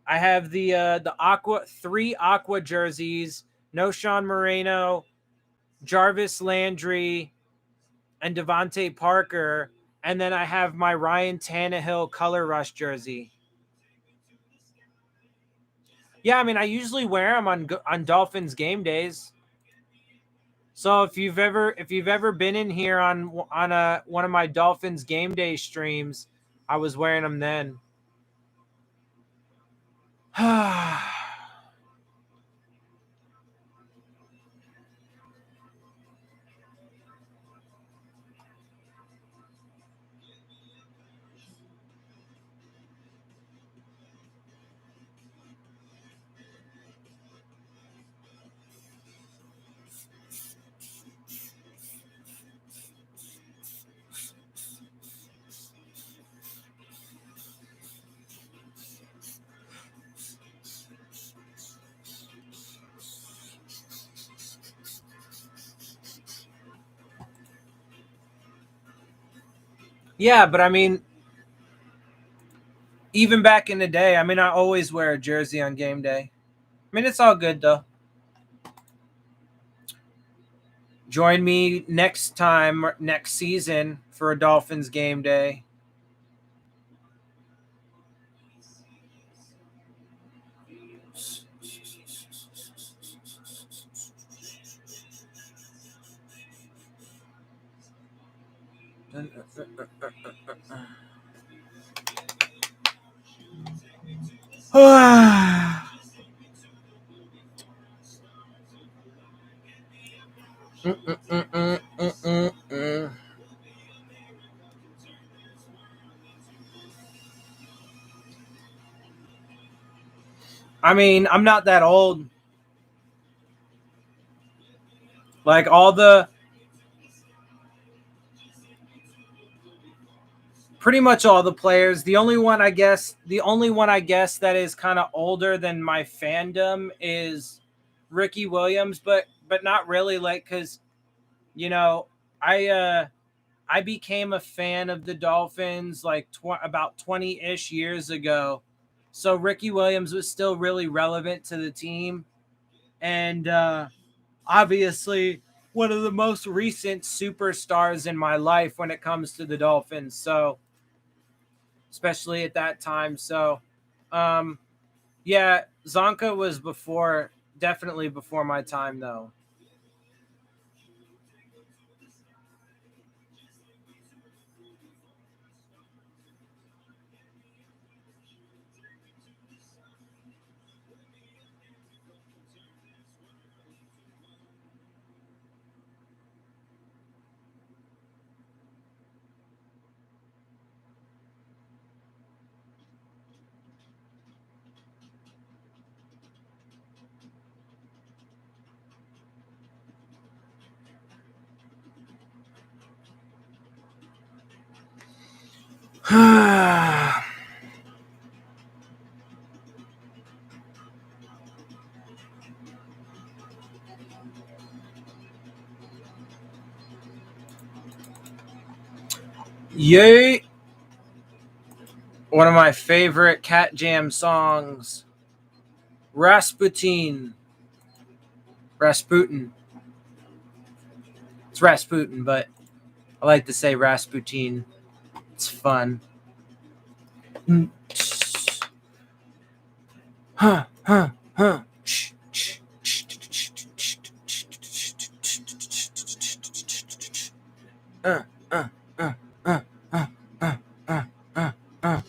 the aqua 3 aqua jerseys, no Sean Moreno, Jarvis Landry, and Devontae Parker, and then I have my Ryan Tannehill color rush jersey. Yeah, I mean, I usually wear them on Dolphins game days. So if you've ever been in here on one of my Dolphins game day streams, I was wearing them then. Yeah, but I mean, even back in the day, I mean, I always wear a jersey on game day. I mean, it's all good though. Join me next time, next season for a Dolphins game day. I mean, I'm not that old. Like pretty much all the players. The only one I guess that is kind of older than my fandom is Ricky Williams, but not really, like, cuz you know, I became a fan of the Dolphins like about 20-ish years ago. So Ricky Williams was still really relevant to the team, and obviously one of the most recent superstars in my life when it comes to the Dolphins. So especially at that time. So yeah, Zonka was definitely before my time though. Yay! One of my favorite Cat Jam songs, Rasputin. Rasputin. It's Rasputin, but I like to say Rasputin. It's fun. Huh, huh, huh. Uh, uh, uh, uh, uh, uh, uh, uh, uh.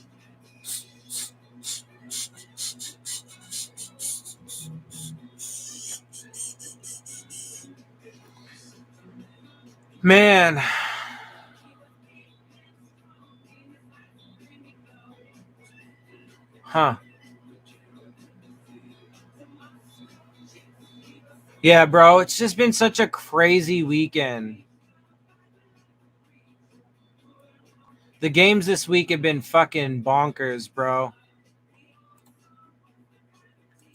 Man. Huh. Yeah, bro. It's just been such a crazy weekend. The games this week have been fucking bonkers, bro.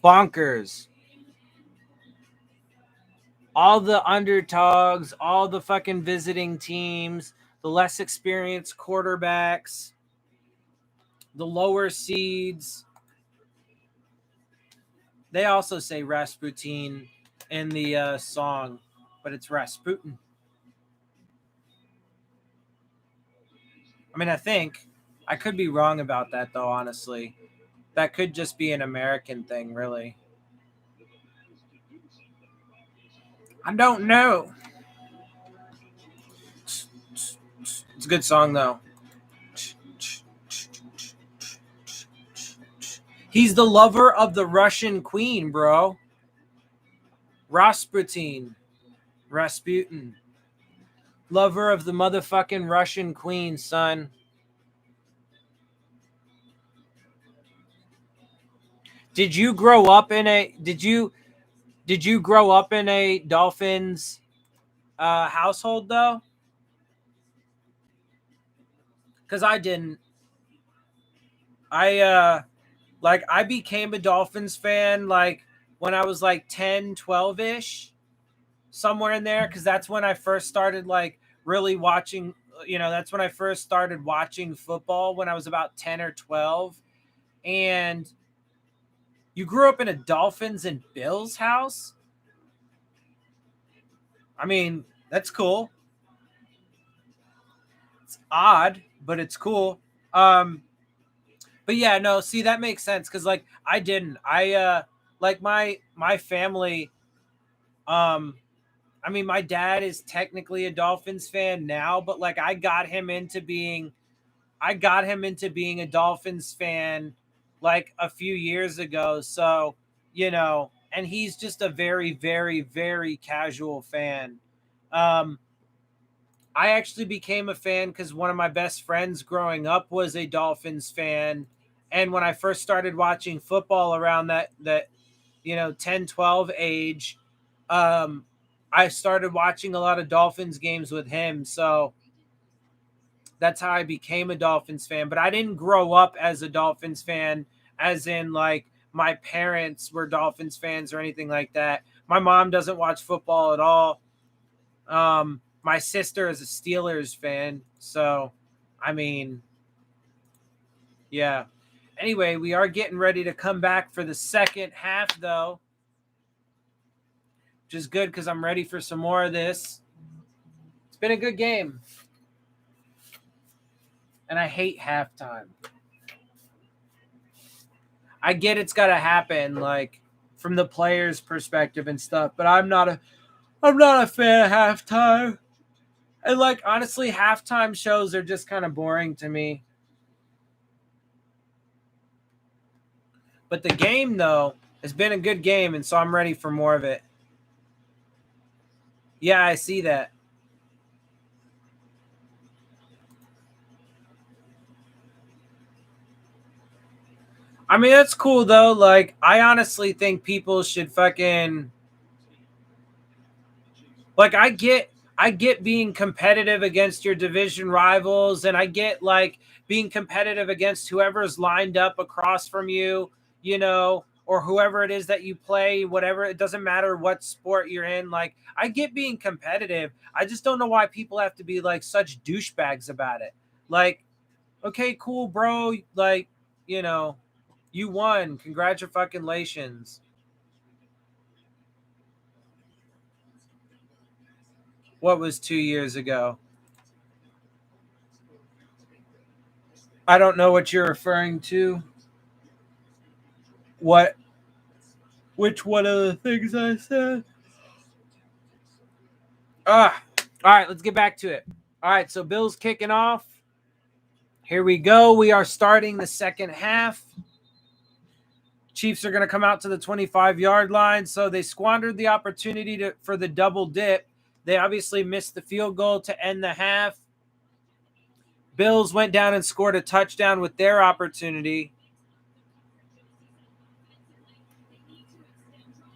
Bonkers. All the underdogs, all the fucking visiting teams, the less experienced quarterbacks, the lower seeds. They also say Rasputin in the song, but it's Rasputin. I mean, I think I could be wrong about that though, honestly. That could just be an American thing, really. I don't know. It's a good song, though. He's the lover of the Russian queen, bro. Rasputin. Lover of the motherfucking Russian queen, son. Did you grow up in a Dolphins household though? Because I didn't. I became a Dolphins fan like when I was like 10, 12-ish, somewhere in there, because that's when I first started like really watching, that's when I first started watching football when I was about 10 or 12. And you grew up in a Dolphins and Bills house? I mean, that's cool. It's odd, but it's cool. But yeah, no, see, that makes sense because like I didn't. Like my family, I mean, my dad is technically a Dolphins fan now, but like I got him into being a Dolphins fan like a few years ago. So, and he's just a very, very, very casual fan. Um, I actually became a fan because one of my best friends growing up was a Dolphins fan. And when I first started watching football around that 10, 12 age, I started watching a lot of Dolphins games with him. So that's how I became a Dolphins fan. But I didn't grow up as a Dolphins fan, as in like my parents were Dolphins fans or anything like that. My mom doesn't watch football at all. My sister is a Steelers fan. So, I mean, yeah. Anyway, we are getting ready to come back for the second half, though, which is good because I'm ready for some more of this. It's been a good game. And I hate halftime. I get it's got to happen, like, from the players' perspective and stuff, but I'm not a fan of halftime. And, like, honestly, halftime shows are just kind of boring to me. But the game, though, has been a good game, and so I'm ready for more of it. Yeah, I see that. I mean, that's cool, though. Like, I honestly think people should fucking... Like, I get being competitive against your division rivals, and I get, like, being competitive against whoever's lined up across from you, or whoever it is that you play, whatever. It doesn't matter what sport you're in. Like, I get being competitive. I just don't know why people have to be, like, such douchebags about it. Like, okay, cool, bro. Like, you won. Congratulations. What was 2 years ago? I don't know what you're referring to. What? Which one of the things I said? All right, let's get back to it. All right, so Bill's kicking off. Here we go. We are starting the second half. Chiefs are going to come out to the 25-yard line. So they squandered the opportunity for the double dip. They obviously missed the field goal to end the half. Bills went down and scored a touchdown with their opportunity.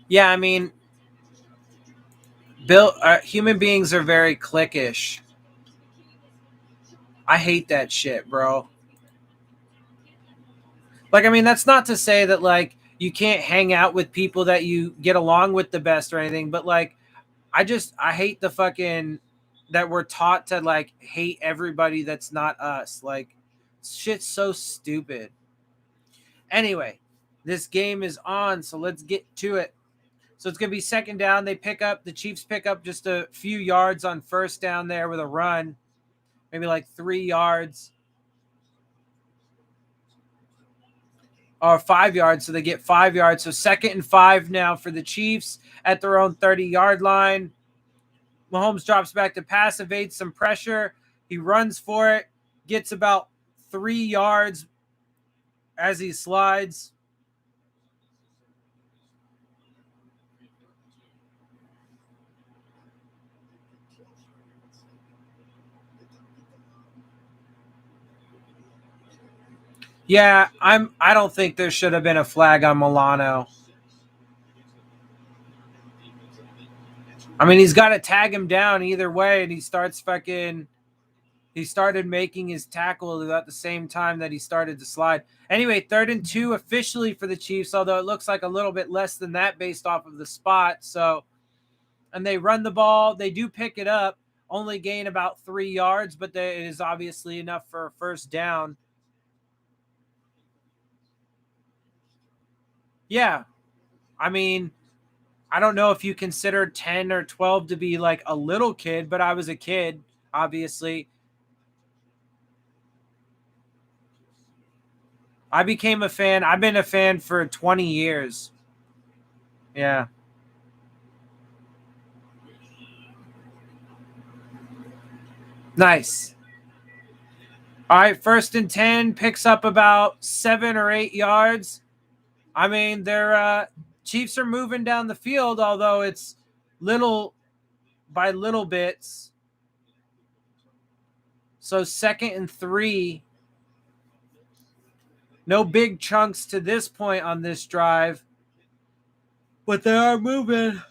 Yeah, I mean, human beings are very cliquish. I hate that shit, bro. Like, I mean, that's not to say that, like, you can't hang out with people that you get along with the best or anything, but, like, I hate the fucking, that we're taught to, like, hate everybody that's not us. Like, shit's so stupid. Anyway, this game is on, so let's get to it. So it's going to be second down. The Chiefs pick up just a few yards on first down there with a run, maybe like 3 yards. or 5 yards, so they get 5 yards. So 2nd and 5 now for the Chiefs at their own 30-yard line. Mahomes drops back to pass, evades some pressure. He runs for it, gets about 3 yards as he slides. Yeah, I don't think there should have been a flag on Milano. I mean, he's got to tag him down either way, and he started making his tackle at the same time that he started to slide. Anyway, 3rd and 2 officially for the Chiefs, although it looks like a little bit less than that based off of the spot. So, and they run the ball. They do pick it up, only gain about 3 yards, but it is obviously enough for a first down. Yeah. I mean, I don't know if you consider 10 or 12 to be like a little kid, but I was a kid, obviously. I became a fan. I've been a fan for 20 years. Yeah. Nice. All right, 1st and 10, picks up about 7 or 8 yards. I mean, their Chiefs are moving down the field, although it's little by little bits. So 2nd and 3. No big chunks to this point on this drive, but they are moving.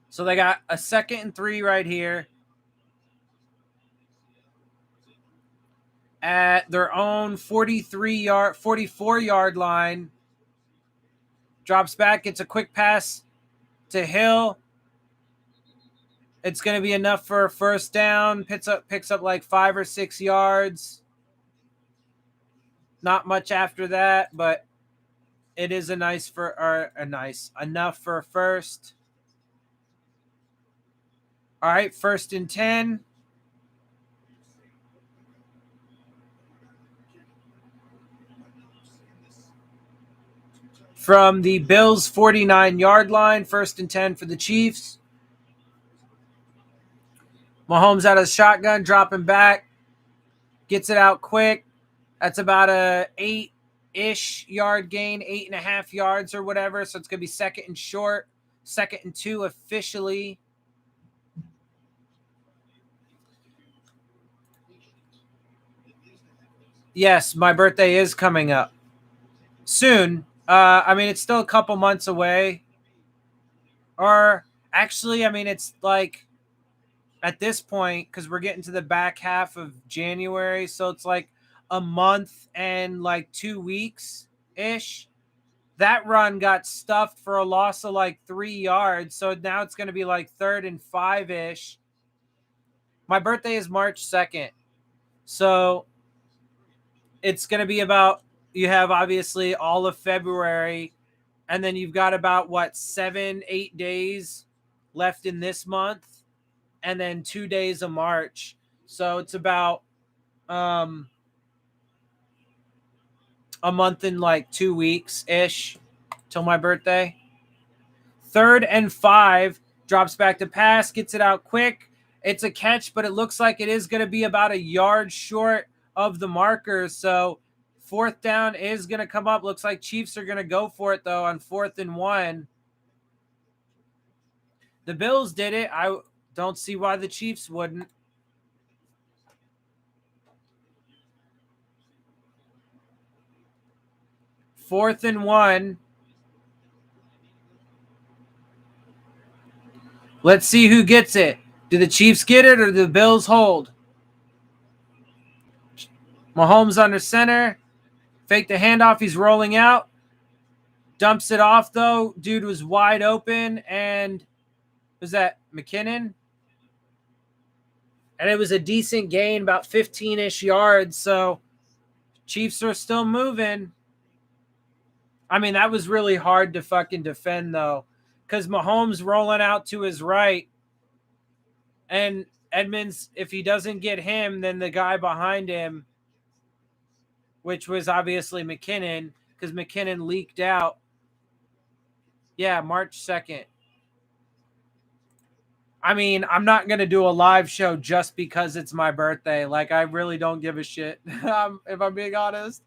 So they got a 2nd and 3 right here at their own 44-yard line. Drops back, gets a quick pass to Hill. It's going to be enough for a first down. Picks up like 5 or 6 yards. Not much after that, but it is enough for a first. All right, 1st and 10. From the Bills' 49-yard line, 1st and 10 for the Chiefs. Mahomes out of shotgun, dropping back. Gets it out quick. That's about a 8-ish yard gain, 8.5 yards or whatever. So it's going to be 2nd and short, 2nd and 2 officially. Yes, my birthday is coming up soon. I mean, it's still a couple months away. Or actually, I mean, it's like at this point, because we're getting to the back half of January, so it's like a month and like 2 weeks ish. That run got stuffed for a loss of like 3 yards, so now it's going to be like 3rd and 5 ish. My birthday is March 2nd, so it's going to be about, you have obviously all of February, and then you've got about 7-8 days left in this month, and then 2 days of March. So it's about a month and like 2 weeks ish till my birthday. 3rd and 5, drops back to pass, gets it out quick. It's a catch, but it looks like it is going to be about a yard short of the marker. So 4th down is going to come up. Looks like Chiefs are going to go for it, though, on 4th and 1. The Bills did it. I don't see why the Chiefs wouldn't. Fourth and 1. Let's see who gets it. Do the Chiefs get it or do the Bills hold? Mahomes under center. Fake the handoff. He's rolling out. Dumps it off, though. Dude was wide open. And was that McKinnon? And it was a decent gain, about 15-ish yards. So Chiefs are still moving. I mean, that was really hard to fucking defend, though, because Mahomes rolling out to his right. And Edmonds, if he doesn't get him, then the guy behind him which was obviously McKinnon because McKinnon leaked out. Yeah, March 2nd. I mean, I'm not going to do a live show just because it's my birthday. Like, I really don't give a shit, if I'm being honest.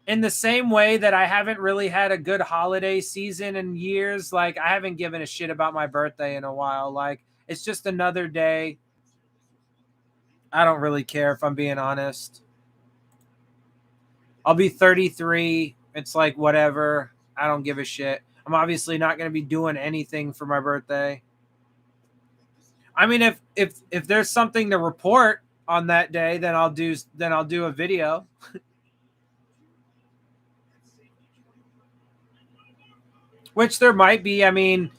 In the same way that I haven't really had a good holiday season in years, like, I haven't given a shit about my birthday in a while. Like, it's just another day. I don't really care, if I'm being honest. I'll be 33. It's like, whatever. I don't give a shit. I'm obviously not going to be doing anything for my birthday. I mean, if there's something to report on that day, then I'll do a video. Which there might be. I mean,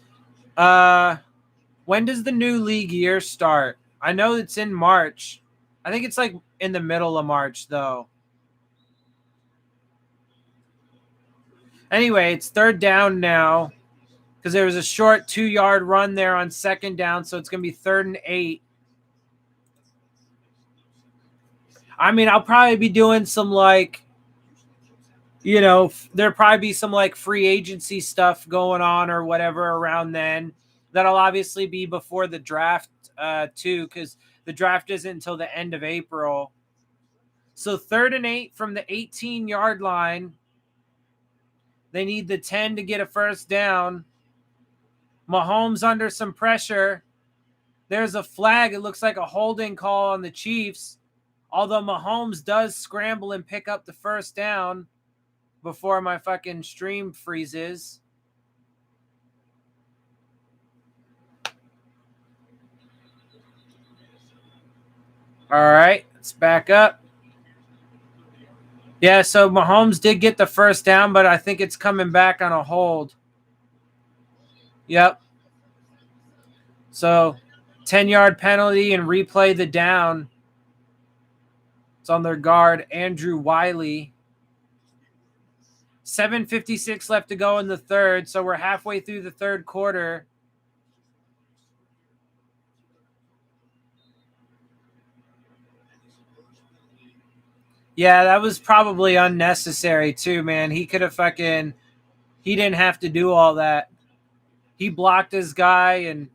when does the new league year start? I know it's in March. I think it's like in the middle of March though. Anyway, it's third down now because there was a short 2-yard run there on second down, so it's going to be 3rd and 8. I mean, I'll probably be doing some like, there'll probably be some like free agency stuff going on or whatever around then. That'll obviously be before the draft too, because the draft isn't until the end of April. So 3rd and 8 from the 18-yard line. They need the 10 to get a first down. Mahomes under some pressure. There's a flag. It looks like a holding call on the Chiefs. Although Mahomes does scramble and pick up the first down before my fucking stream freezes. All right, let's back up. Yeah, so Mahomes did get the first down, but I think it's coming back on a hold. Yep. So 10-yard penalty and replay the down. It's on their guard, Andrew Wiley. 7:56 left to go in the third, so we're halfway through the third quarter. Yeah, that was probably unnecessary too, man. He could have he didn't have to do all that. He blocked his guy and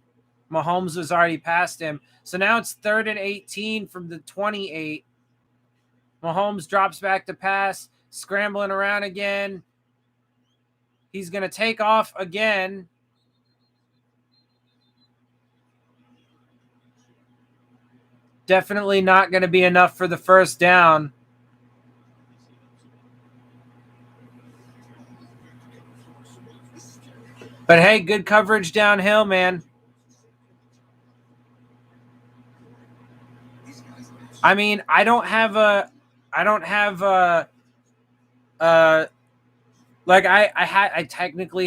Mahomes was already past him. So now it's 3rd and 18 from the 28. Mahomes drops back to pass, scrambling around again. He's going to take off again. Definitely not going to be enough for the first down. But hey, good coverage downhill, man. I mean, I technically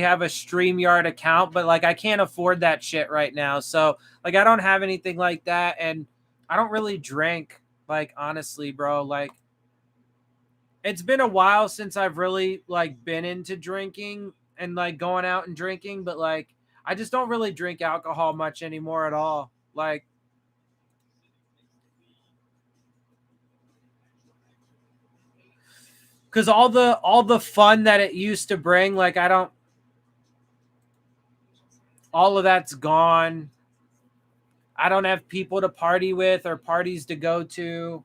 have a StreamYard account, but like I can't afford that shit right now. So like I don't have anything like that, and I don't really drink, like, honestly, bro. Like, it's been a while since I've really like been into drinking and like going out and drinking, but like I just don't really drink alcohol much anymore at all. Like, because all the fun that it used to bring, like all of that's gone. I don't have people to party with or parties to go to.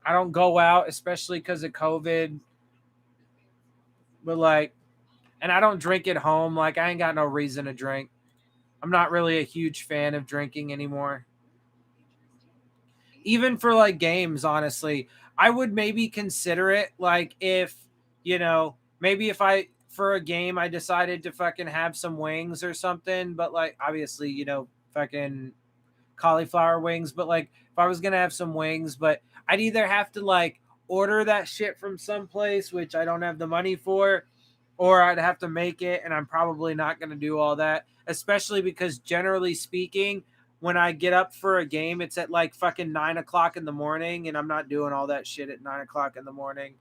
I don't go out, especially because of COVID. But like, and I don't drink at home. Like, I ain't got no reason to drink. I'm not really a huge fan of drinking anymore. Even for like games, honestly, I would maybe consider it like if, maybe if for a game I decided to fucking have some wings or something, but like obviously, fucking cauliflower wings, but like if I was gonna have some wings, but I'd either have to like order that shit from someplace, which I don't have the money for, or I'd have to make it, and I'm probably not gonna do all that, especially because generally speaking, when I get up for a game, it's at like fucking 9 o'clock in the morning, and I'm not doing all that shit at 9 o'clock in the morning.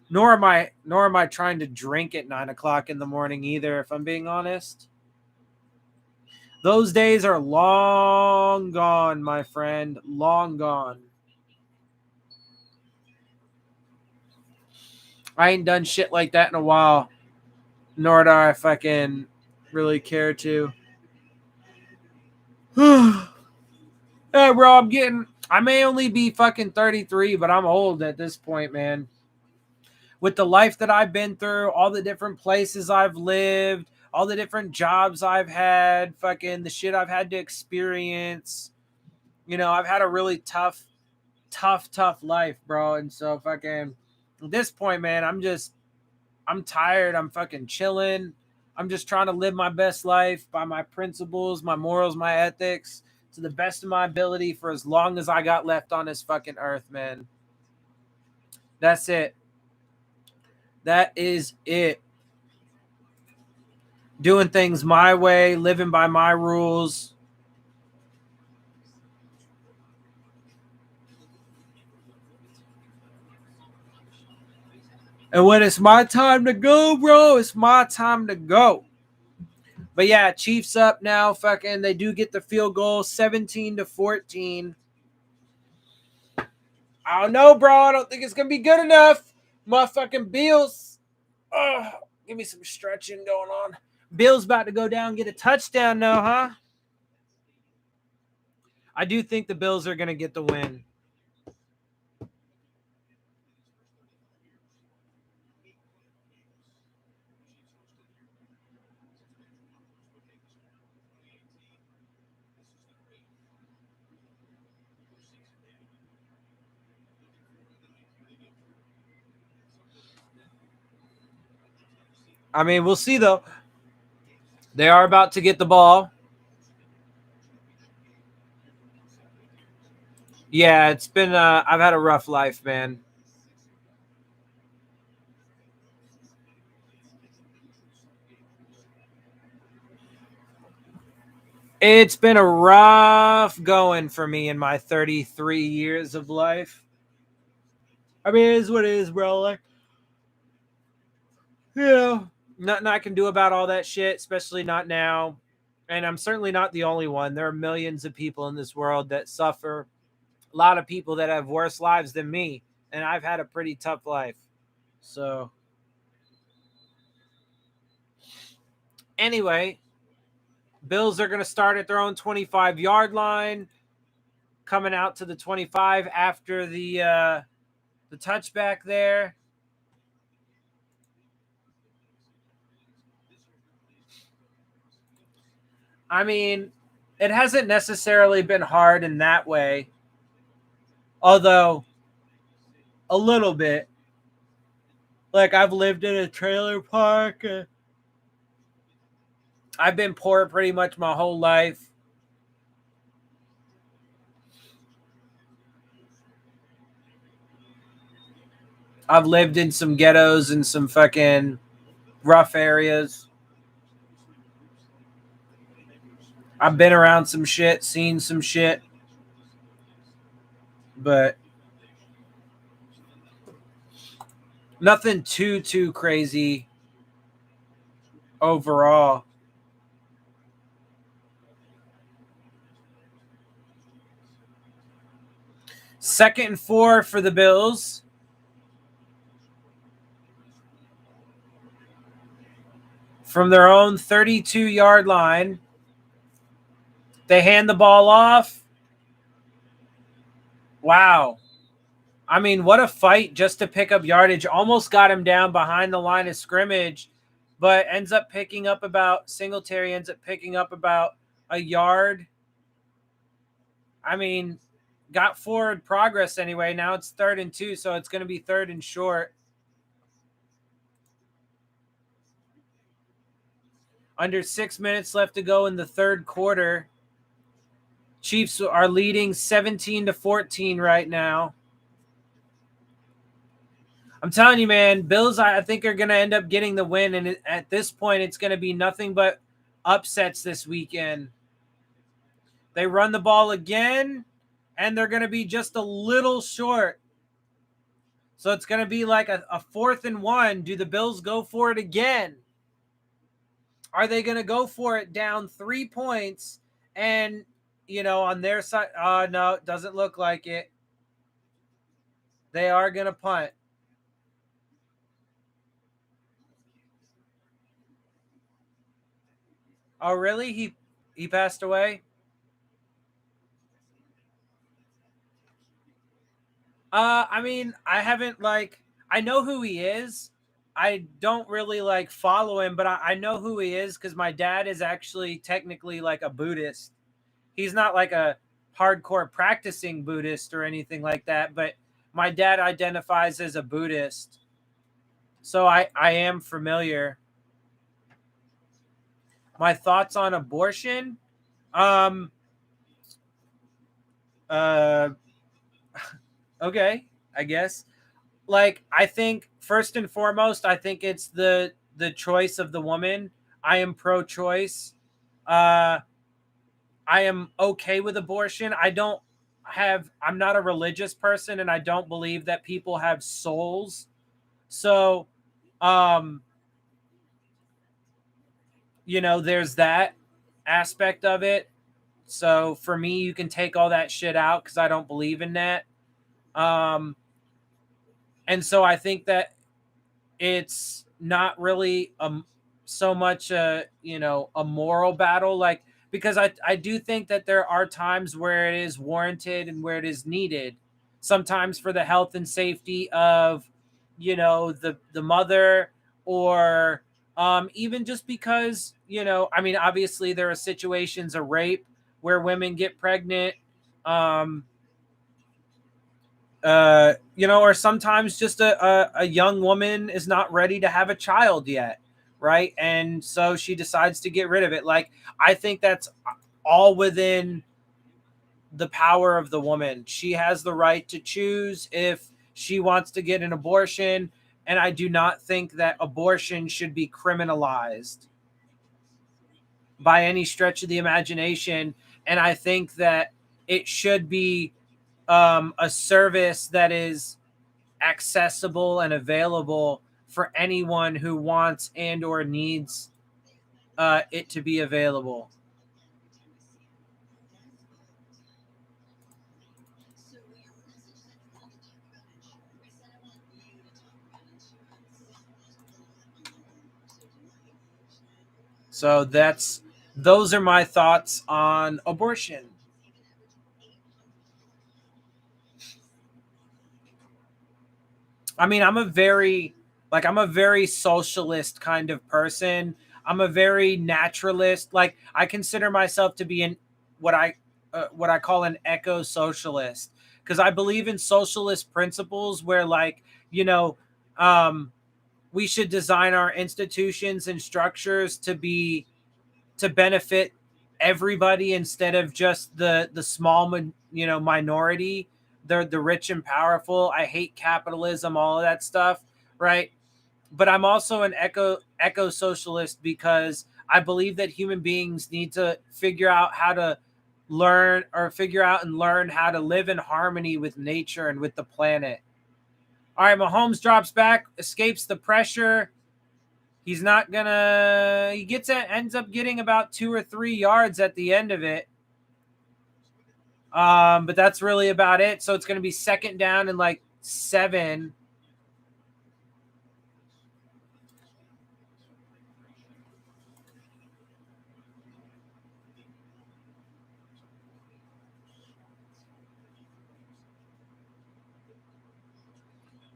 Nor am I trying to drink at 9 o'clock in the morning either, if I'm being honest. Those days are long gone, my friend. Long gone. I ain't done shit like that in a while. Nor do I fucking really care to. Yeah, bro, I may only be fucking 33, but I'm old at this point, man. With the life that I've been through, all the different places I've lived, all the different jobs I've had, fucking the shit I've had to experience. You know, I've had a really tough life, bro. And so fucking at this point, man, I'm tired. I'm fucking chilling. I'm just trying to live my best life by my principles, my morals, my ethics to the best of my ability for as long as I got left on this fucking earth, man. That's it. That is it. Doing things my way, living by my rules. And when it's my time to go, bro, it's my time to go. But yeah, Chiefs up now. Fucking, they do get the field goal, 17-14. I don't know, bro. I don't think it's gonna be good enough. Motherfucking Bills. Give me some stretching going on. Bills about to go down and get a touchdown though, huh? I do think the Bills are gonna get the win. I mean, we'll see though. They are about to get the ball. Yeah, it's been I've had a rough life, man. It's been a rough going for me in my 33 years of life. I mean, it is what it is, bro. Like, you know, nothing I can do about all that shit, especially not now. And I'm certainly not the only one. There are millions of people in this world that suffer. A lot of people that have worse lives than me. And I've had a pretty tough life. So, anyway, Bills are going to start at their own 25-yard line, coming out to the 25 after the touchback there. I mean, it hasn't necessarily been hard in that way, although a little bit. Like, I've lived in a trailer park. I've been poor pretty much my whole life. I've lived in some ghettos and some fucking rough areas. I've been around some shit, seen some shit. But nothing too crazy overall. Second and 4 for the Bills. From their own 32-yard line. They hand the ball off. Wow. I mean, what a fight just to pick up yardage. Almost got him down behind the line of scrimmage, but Singletary ends up picking up about a yard. I mean, got forward progress anyway. Now it's 3rd and 2, so it's going to be 3rd and short. Under 6 minutes left to go in the third quarter. Chiefs are leading 17-14 right now. I'm telling you, man, Bills, I think, are going to end up getting the win. And at this point, it's going to be nothing but upsets this weekend. They run the ball again, and they're going to be just a little short. So it's going to be like a 4th and 1. Do the Bills go for it again? Are they going to go for it down 3 points? And, on their side, no, it doesn't look like it. They are going to punt. Oh, really? He passed away? I mean, I haven't I know who he is. I don't really follow him, but I know who he is because my dad is actually technically like a Buddhist. He's not like a hardcore practicing Buddhist or anything like that, but my dad identifies as a Buddhist. So I am familiar. My thoughts on abortion? Um uh okay, I guess. I think first and foremost, I think it's the choice of the woman. I am pro-choice. Uh I am okay with abortion. I'm not a religious person and I don't believe that people have souls. So, um there's that aspect of it. So for me, you can take all that shit out cuz I don't believe in that. Um and so I think that it's not really so much a moral battle, because I do think that there are times where it is warranted and where it is needed, sometimes for the health and safety of the mother, or even just because I mean, obviously there are situations of rape where women get pregnant, um or sometimes just a young woman is not ready to have a child yet, right? And so she decides to get rid of it. I think that's all within the power of the woman. She has the right to choose if she wants to get an abortion, and I do not think that abortion should be criminalized by any stretch of the imagination. And I think that it should be a service that is accessible and available for anyone who wants and or needs it to be available. So those are my thoughts on abortion. I mean, I'm a very socialist kind of person. I'm a very naturalist. I consider myself to be what I what I call an eco-socialist, because I believe in socialist principles where you know um we should design our institutions and structures to benefit everybody instead of just the small minority, the rich and powerful. I hate capitalism, all of that stuff, right? But I'm also an eco socialist because I believe that human beings need to figure out and learn how to live in harmony with nature and with the planet. All right, Mahomes drops back, escapes the pressure. He's not gonna. He ends up getting about 2 or 3 yards at the end of it. But that's really about it. So it's gonna be second down and 7.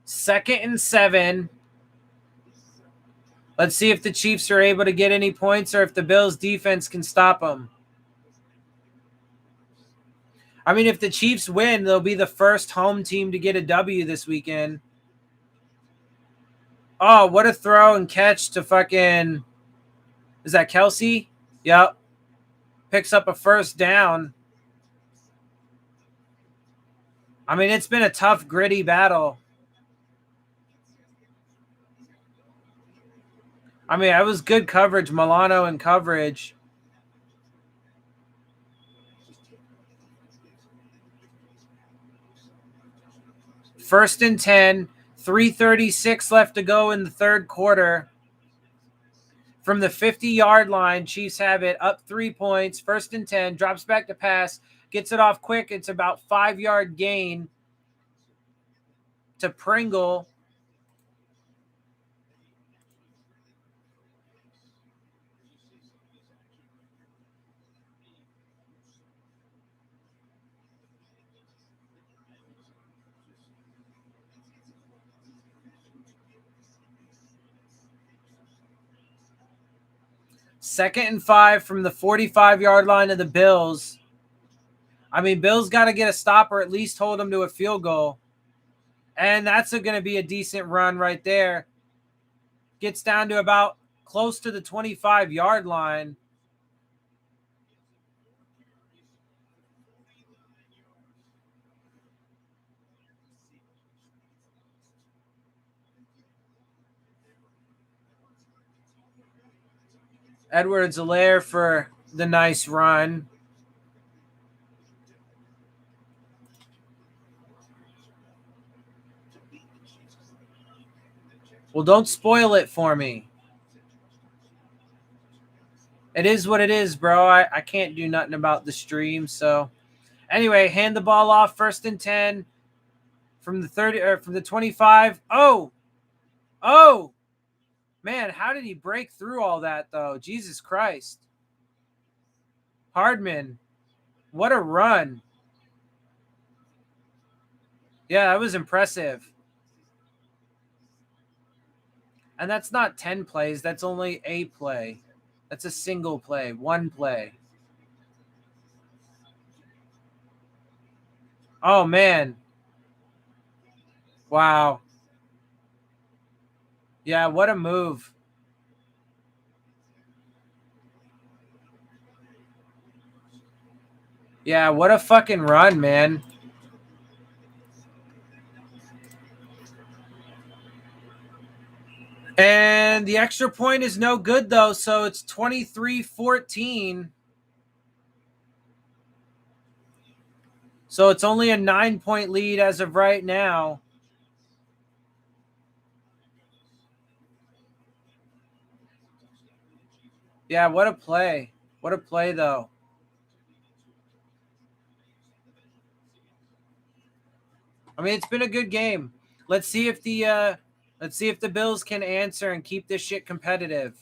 Second and 7. Let's see if the Chiefs are able to get any points or if the Bills defense can stop them. I mean, if the Chiefs win, they'll be the first home team to get a W this weekend. Oh, what a throw and catch to fucking. Is that Kelsey? Yep. Picks up a first down. I mean, it's been a tough, gritty battle. I mean, it was good coverage, Milano in coverage. First and 10, 3:36 left to go in the third quarter. From the 50-yard line, Chiefs have it up 3 points. First and 10, drops back to pass, gets it off quick. It's about 5-yard gain to Pringle. 2nd and 5 from the 45-yard line of the Bills. I mean, Bills got to get a stop or at least hold them to a field goal. And that's going to be a decent run right there. Gets down to about close to the 25-yard line. Edwards-Helaire for the nice run. Well, don't spoil it for me. It is what it is, bro. I can't do nothing about the stream. So, anyway, hand the ball off. 1st and 10 from the 30 or from the 25. Oh, man, how did he break through all that though? Jesus Christ, Hardman, what a run! Yeah, that was impressive. And that's not 10 plays. That's only a play. That's a single play, one play. Oh, man. Wow. Yeah, what a move. Yeah, what a fucking run, man. And the extra point is no good, though, so it's 23-14. So it's only a 9-point lead as of right now. Yeah, what a play. What a play, though. I mean, it's been a good game. Let's see if the Bills can answer and keep this shit competitive.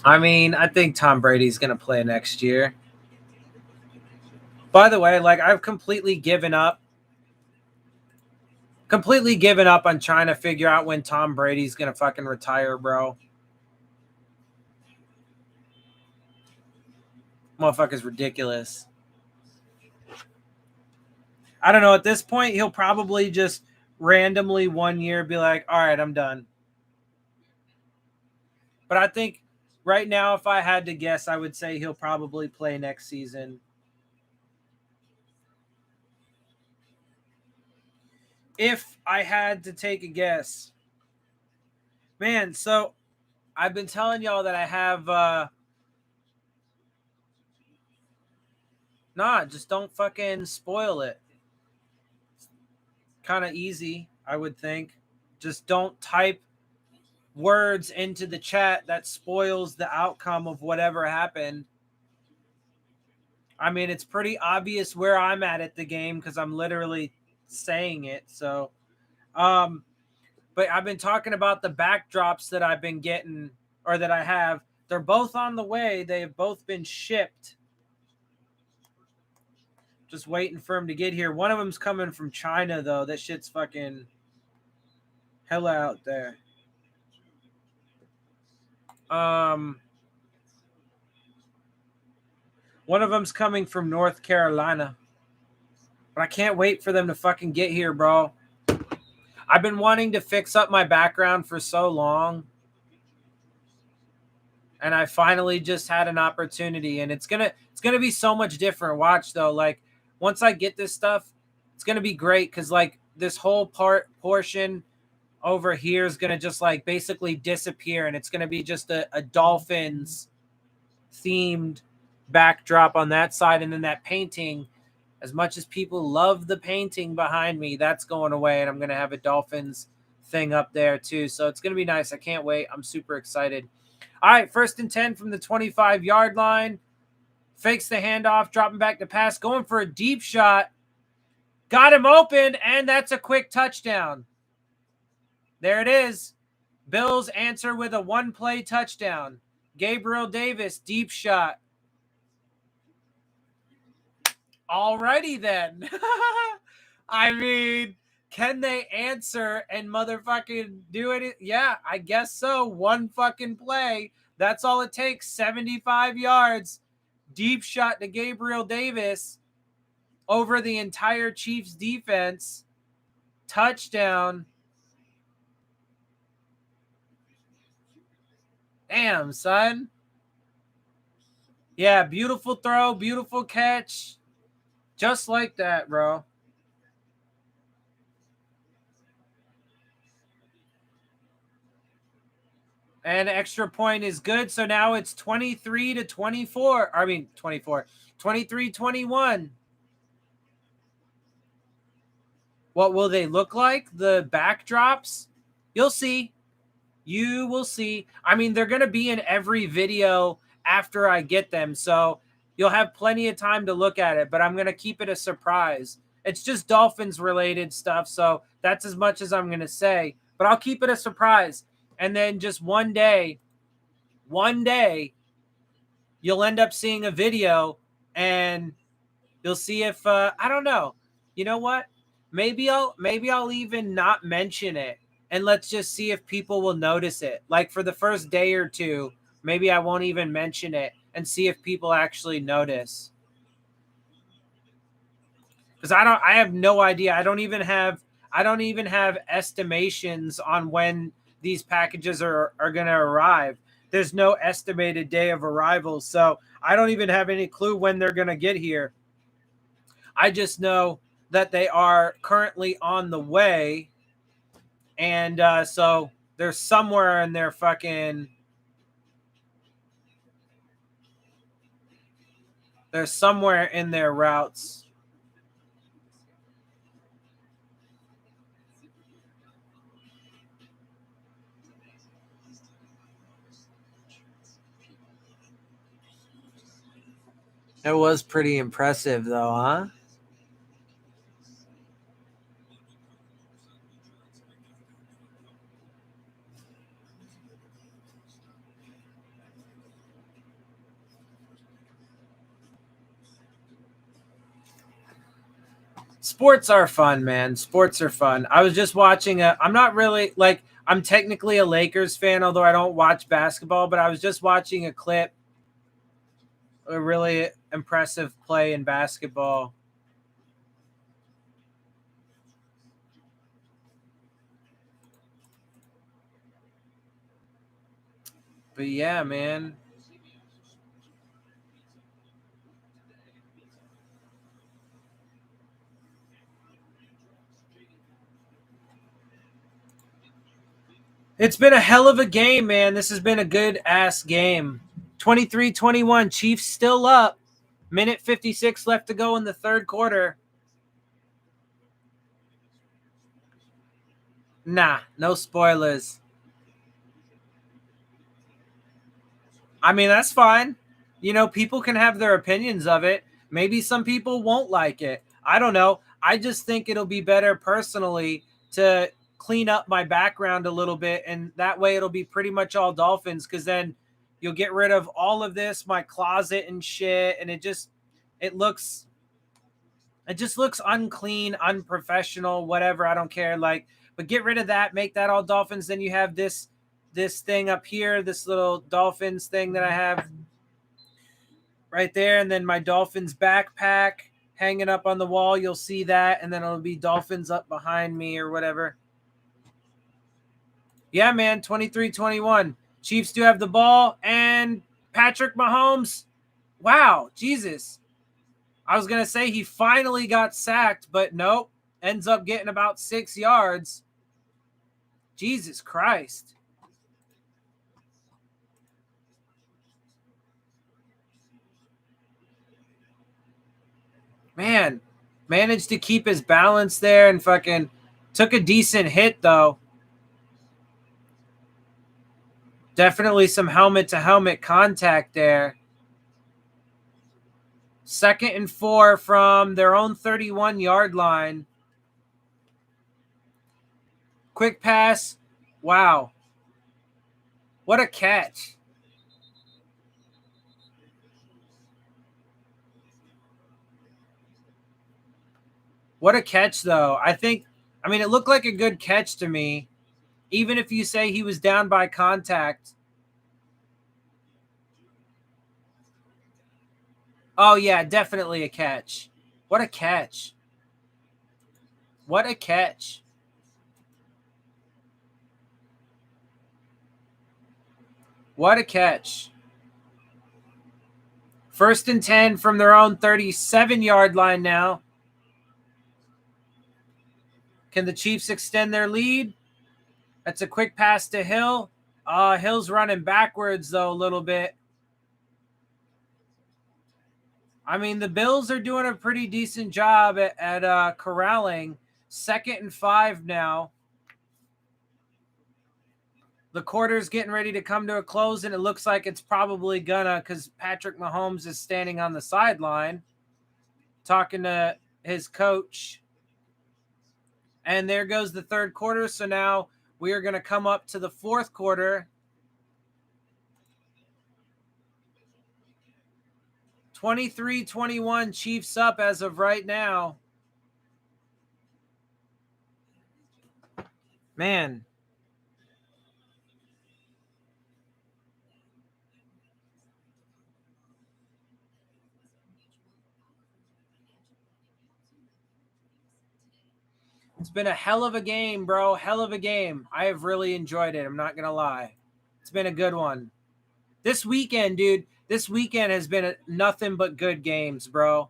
I mean, I think Tom Brady's going to play next year. By the way, like, I've completely given up on trying to figure out when Tom Brady's going to fucking retire, bro. Motherfucker's ridiculous. I don't know. At this point, he'll probably just randomly one year be like, all right, I'm done. But I think right now, if I had to guess, I would say he'll probably play next season. If I had to take a guess. Man, so I've been telling y'all that I have just don't fucking spoil it. Kind of easy, I would think. Just don't type words into the chat that spoils the outcome of whatever happened. I mean, it's pretty obvious where I'm at the game because I'm literally saying it. So, but I've been talking about the backdrops that I've been getting or that I have. They're both on the way. They have both been shipped. Just waiting for them to get here. One of them's coming from China, though. That shit's fucking hella out there. One of them's coming from North Carolina. But I can't wait for them to fucking get here, bro. I've been wanting to fix up my background for so long. And I finally just had an opportunity, and it's gonna be so much different. Watch though, like once I get this stuff, it's gonna be great because like this whole portion over here is gonna just like basically disappear, and it's gonna be just a Dolphins themed backdrop on that side, and then that painting. As much as people love the painting behind me, that's going away, and I'm gonna have a Dolphins thing up there too. So it's gonna be nice. I can't wait. I'm super excited. All right, 1st and 10 from the 25-yard line. Fakes the handoff, dropping back to pass, going for a deep shot. Got him open, and that's a quick touchdown. There it is. Bills answer with a one-play touchdown. Gabriel Davis, deep shot. Alrighty then. I mean, can they answer and motherfucking do it? Yeah, I guess so. One fucking play. That's all it takes. 75 yards. Deep shot to Gabriel Davis over the entire Chiefs defense. Touchdown. Damn, son. Yeah, beautiful throw, beautiful catch. Just like that, bro. And extra point is good. So now it's 23 to 24. I mean, 24. 23-21. What will they look like? The backdrops? You'll see. You will see. I mean, they're going to be in every video after I get them. So you'll have plenty of time to look at it, but I'm going to keep it a surprise. It's just Dolphins related stuff. So that's as much as I'm going to say, but I'll keep it a surprise. And then just one day, you'll end up seeing a video and you'll see if, I don't know, you know what? Maybe I'll even not mention it. And let's just see if people will notice it. Like for the first day or two, maybe I won't even mention it and see if people actually notice. Because I have no idea. I don't even have estimations on when these packages are going to arrive. There's no estimated day of arrival. So I don't even have any clue when they're going to get here. I just know that they are currently on the way. And so they're somewhere in their fucking... They're somewhere in their routes. It was pretty impressive, though, huh? Sports are fun, man. Sports are fun. I was just watching I'm not really like, I'm technically a Lakers fan, although I don't watch basketball, but I was just watching a clip, a really impressive play in basketball. But yeah, man. It's been a hell of a game, man. This has been a good ass game. 23-21. Chiefs still up. Minute 56 left to go in the third quarter. Nah, no spoilers. I mean, that's fine. You know, people can have their opinions of it. Maybe some people won't like it. I don't know. I just think it'll be better personally to clean up my background a little bit, and that way it'll be pretty much all Dolphins, because then you'll get rid of all of this, my closet and shit, and it just looks unclean, unprofessional, whatever. I don't care. Like, but get rid of that, make that all Dolphins. Then you have this thing up here, this little Dolphins thing that I have right there, and then my Dolphins backpack hanging up on the wall. You'll see that, and then it'll be Dolphins up behind me or whatever. Yeah, man, 23-21. Chiefs do have the ball, and Patrick Mahomes, wow, Jesus. I was going to say he finally got sacked, but nope, ends up getting about 6 yards. Jesus Christ. Man, managed to keep his balance there and fucking took a decent hit, though. Definitely some helmet-to-helmet contact there. 2nd and 4 from their own 31-yard line. Quick pass. Wow. What a catch. What a catch, though. I mean, it looked like a good catch to me, even if you say he was down by contact. Oh, yeah, definitely a catch. What a catch. What a catch. What a catch. 1st and 10 from their own 37-yard line now. Can the Chiefs extend their lead? That's a quick pass to Hill. Hill's running backwards, though, a little bit. I mean, the Bills are doing a pretty decent job at corralling. 2nd and 5 now. The quarter's getting ready to come to a close, and it looks like it's probably gonna, because Patrick Mahomes is standing on the sideline talking to his coach. And there goes the 3rd quarter. So now we are going to come up to the 4th quarter. 23-21, Chiefs up as of right now. Man. It's been a hell of a game, bro. Hell of a game. I have really enjoyed it. I'm not going to lie. It's been a good one. This weekend, dude, this weekend has been nothing but good games, bro.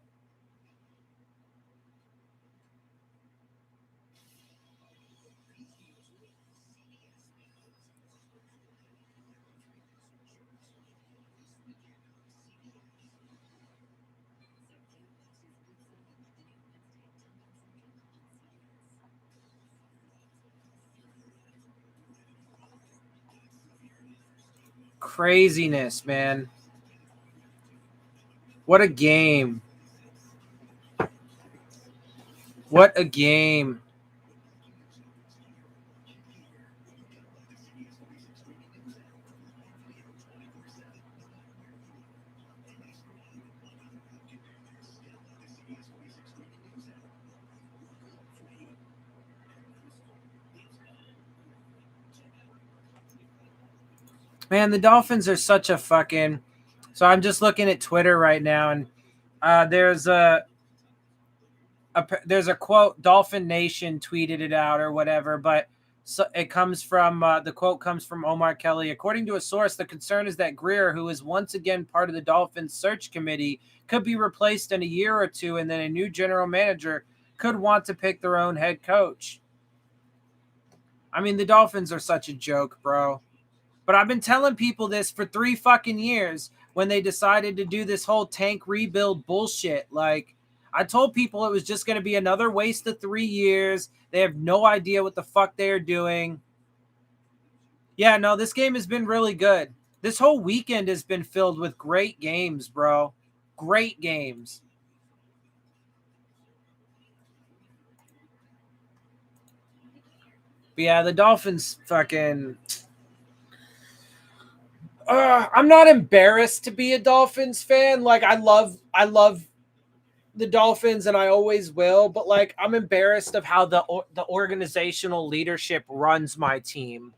Craziness, man. What a game. What a game. Man, the Dolphins are such a fucking... So I'm just looking at Twitter right now, and there's a quote. Dolphin Nation tweeted it out or whatever, but so it comes from the quote comes from Omar Kelly. According to a source, the concern is that Greer, who is once again part of the Dolphins search committee, could be replaced in a year or two, and then a new general manager could want to pick their own head coach. I mean, the Dolphins are such a joke, bro. But I've been telling people this for 3 fucking years when they decided to do this whole tank rebuild bullshit. Like, I told people it was just going to be another waste of 3 years. They have no idea what the fuck they are doing. Yeah, no, this game has been really good. This whole weekend has been filled with great games, bro. Great games. But yeah, the Dolphins fucking... I'm not embarrassed to be a Dolphins fan. Like, I love the Dolphins, and I always will. But like, I'm embarrassed of how the organizational leadership runs my team.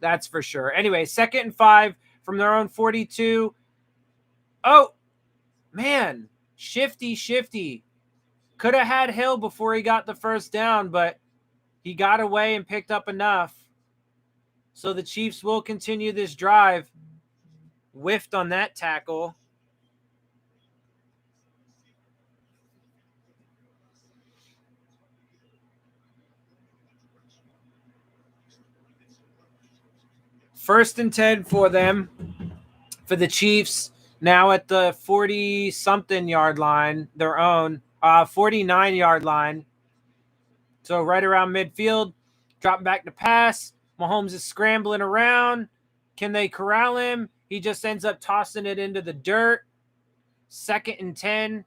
That's for sure. Anyway, 2nd and 5 from their own 42. Oh, man, shifty. Could have had Hill before he got the 1st down, but he got away and picked up enough. So the Chiefs will continue this drive. Whiffed on that tackle. First and 10 for them, for the Chiefs, now at the 40-something yard line, their own 49-yard line. So right around midfield, dropping back to pass. Mahomes is scrambling around. Can they corral him? He just ends up tossing it into the dirt. 2nd and 10.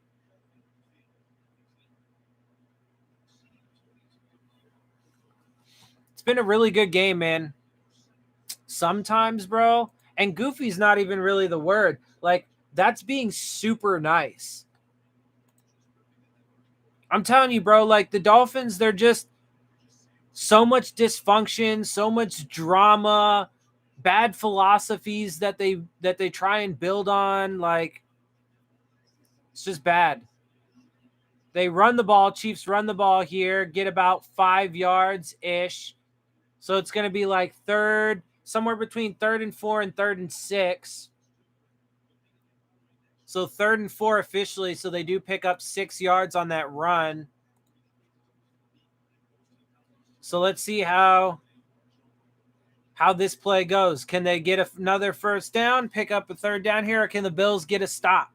It's been a really good game, man. Sometimes, bro, and goofy's not even really the word. Like, that's being super nice. I'm telling you, bro, like the Dolphins, they're just so much dysfunction, so much drama, bad philosophies that they try and build on. Like, it's just bad. They run the ball. Chiefs run the ball here, get about 5 yards ish. So it's going to be like somewhere between 3rd and 4 and 3rd and 6. So 3rd and 4 officially. So they do pick up 6 yards on that run. So let's see how this play goes. Can they get another first down, pick up a 3rd down here, or can the Bills get a stop?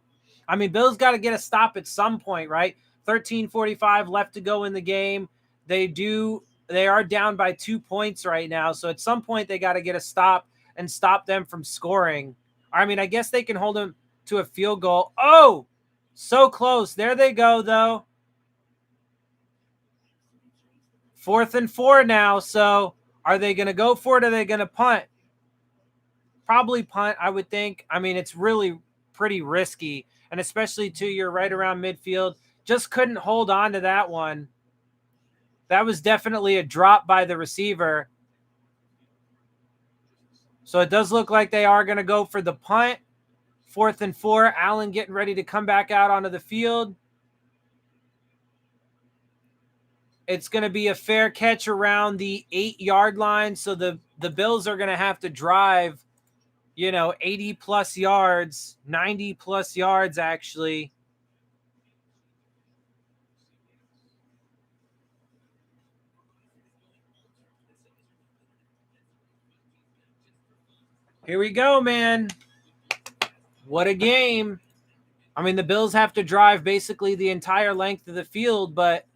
I mean, Bills got to get a stop at some point, right? 13:45 left to go in the game. They are down by 2 points right now. So at some point they got to get a stop and stop them from scoring. I mean, I guess they can hold them to a field goal. Oh, so close. There they go, though. 4th and 4 now. So are they going to go for it? Or are they going to punt? Probably punt, I would think. I mean, it's really pretty risky. And especially to you're right around midfield. Just couldn't hold on to that one. That was definitely a drop by the receiver. So it does look like they are going to go for the punt. 4th and 4. Allen getting ready to come back out onto the field. It's going to be a fair catch around the 8-yard line. So the Bills are going to have to drive, 80 plus yards, 90 plus yards, actually. Here we go, man. What a game. I mean, the Bills have to drive basically the entire length of the field, but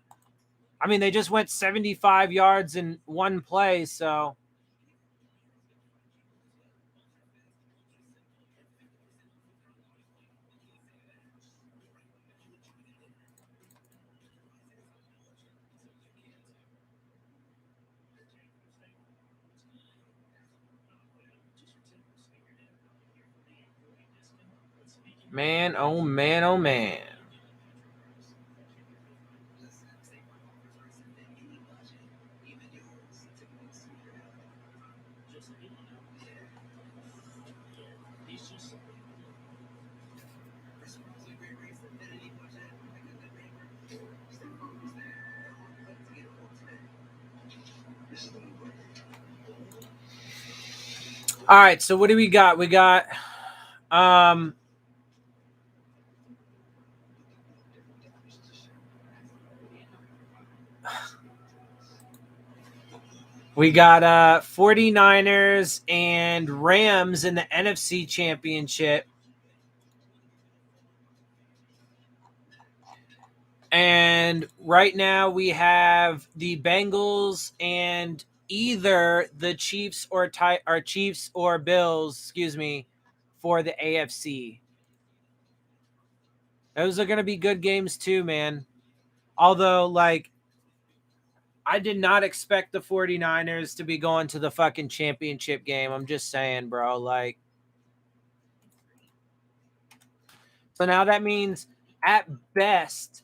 I mean, they just went 75 yards in one play, so. Man, oh man, oh man. All right, so what do we got? We got we got 49ers and Rams in the NFC Championship. And right now we have the Bengals and either the Chiefs or Bills, for the AFC. Those are going to be good games too, man. Although, like, I did not expect the 49ers to be going to the fucking championship game. I'm just saying, bro. Like, so now that means at best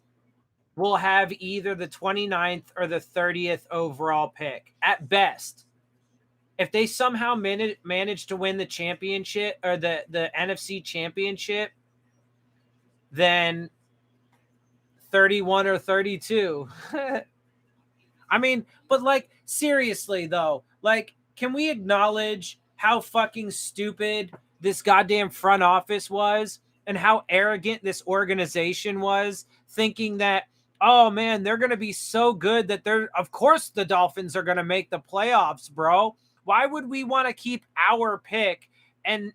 we'll have either the 29th or the 30th overall pick. At best. If they somehow manage to win the championship or the NFC championship, then 31 or 32. I mean, but like, seriously though, like, can we acknowledge how fucking stupid this goddamn front office was and how arrogant this organization was, thinking that, oh man, they're going to be so good that of course the Dolphins are going to make the playoffs, bro. Why would we want to keep our pick and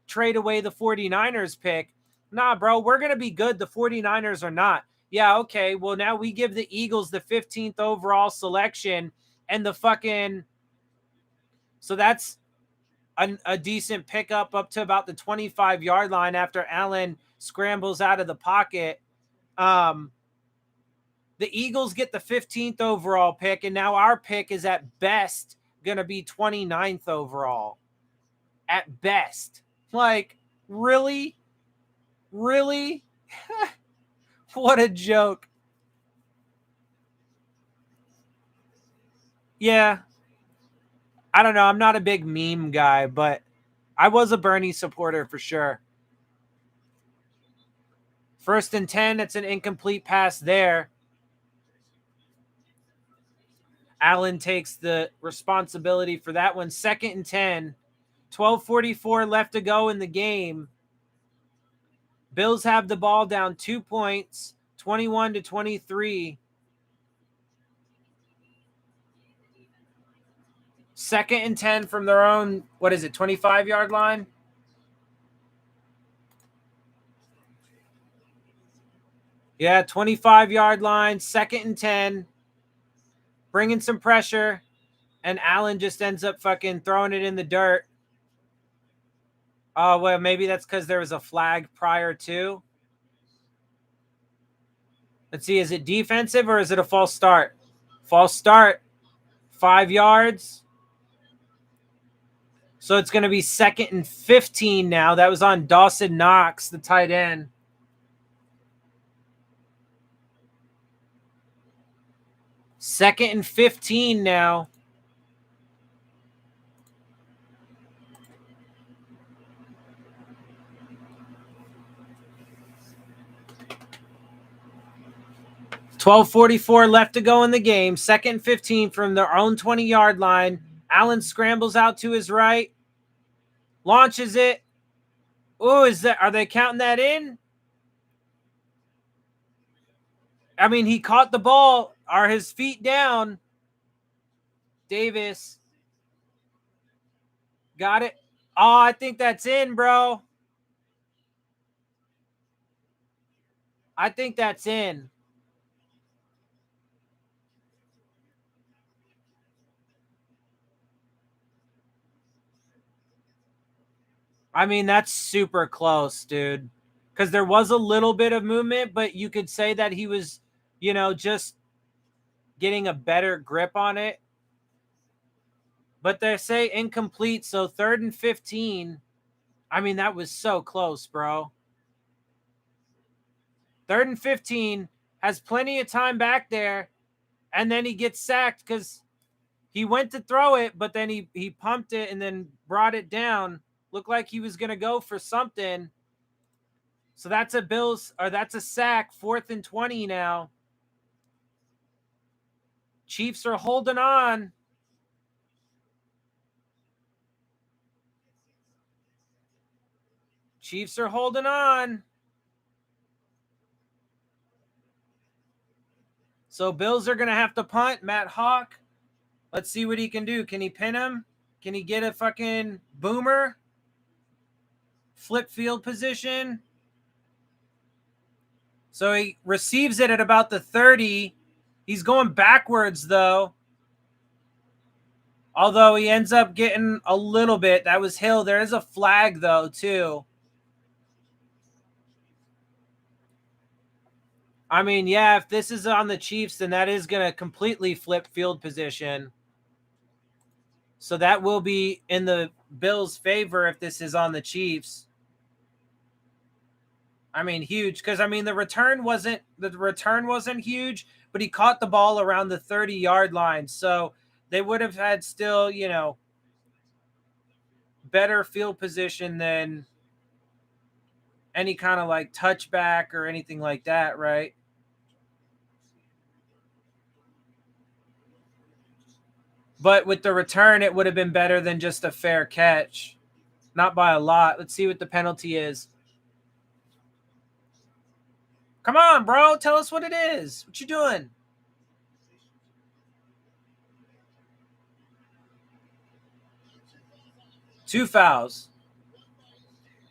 trade away the 49ers pick? Nah, bro, we're going to be good. The 49ers are not. Yeah, okay. Well, now we give the Eagles the 15th overall selection and the fucking, so that's a decent pickup up to about the 25-yard line after Allen scrambles out of the pocket. The Eagles get the 15th overall pick, and now our pick is at best going to be 29th overall. At best. Like, really? Really? What a joke. Yeah. I don't know. I'm not a big meme guy, but I was a Bernie supporter for sure. 1st and 10, it's an incomplete pass there. Allen takes the responsibility for that one. 2nd and 10. 12:44 left to go in the game. Bills have the ball down 2 points, 21-23. 2nd and 10 from their own, 25-yard line? Yeah, 25-yard line, 2nd and 10. Bringing some pressure, and Allen just ends up fucking throwing it in the dirt. Oh, well, maybe that's because there was a flag prior to. Let's see, is it defensive or is it a false start? False start. 5 yards. So it's going to be 2nd and 15 now. That was on Dawson Knox, the tight end. Second and 15 now. $12:44 left to go in the game. 2nd and 15 from their own 20-yard line. Allen scrambles out to his right. Launches it. Ooh, are they counting that in? I mean, he caught the ball. Are his feet down? Davis. Got it. Oh, I think that's in, bro. I think that's in. I mean, that's super close, dude. Because there was a little bit of movement, but you could say that he was, just getting a better grip on it. But they say incomplete, so 3rd and 15. I mean, that was so close, bro. 3rd and 15, has plenty of time back there, and then he gets sacked because he went to throw it, but then he pumped it and then brought it down. Looked like he was going to go for something. So that's a sack. 4th and 20 now. Chiefs are holding on. Chiefs are holding on. So Bills are going to have to punt. Matt Hawk. Let's see what he can do. Can he pin him? Can he get a fucking boomer? Flip field position. So he receives it at about the 30. He's going backwards, though. Although he ends up getting a little bit. That was Hill. There is a flag, though, too. I mean, yeah, if this is on the Chiefs, then that is going to completely flip field position. So that will be in the Bills' favor if this is on the Chiefs. I mean, huge, because I mean the return wasn't huge, but he caught the ball around the 30-yard line. So they would have had still, better field position than any kind of like touchback or anything like that, right? But with the return, it would have been better than just a fair catch. Not by a lot. Let's see what the penalty is. Come on, bro. Tell us what it is. What you doing? Two fouls.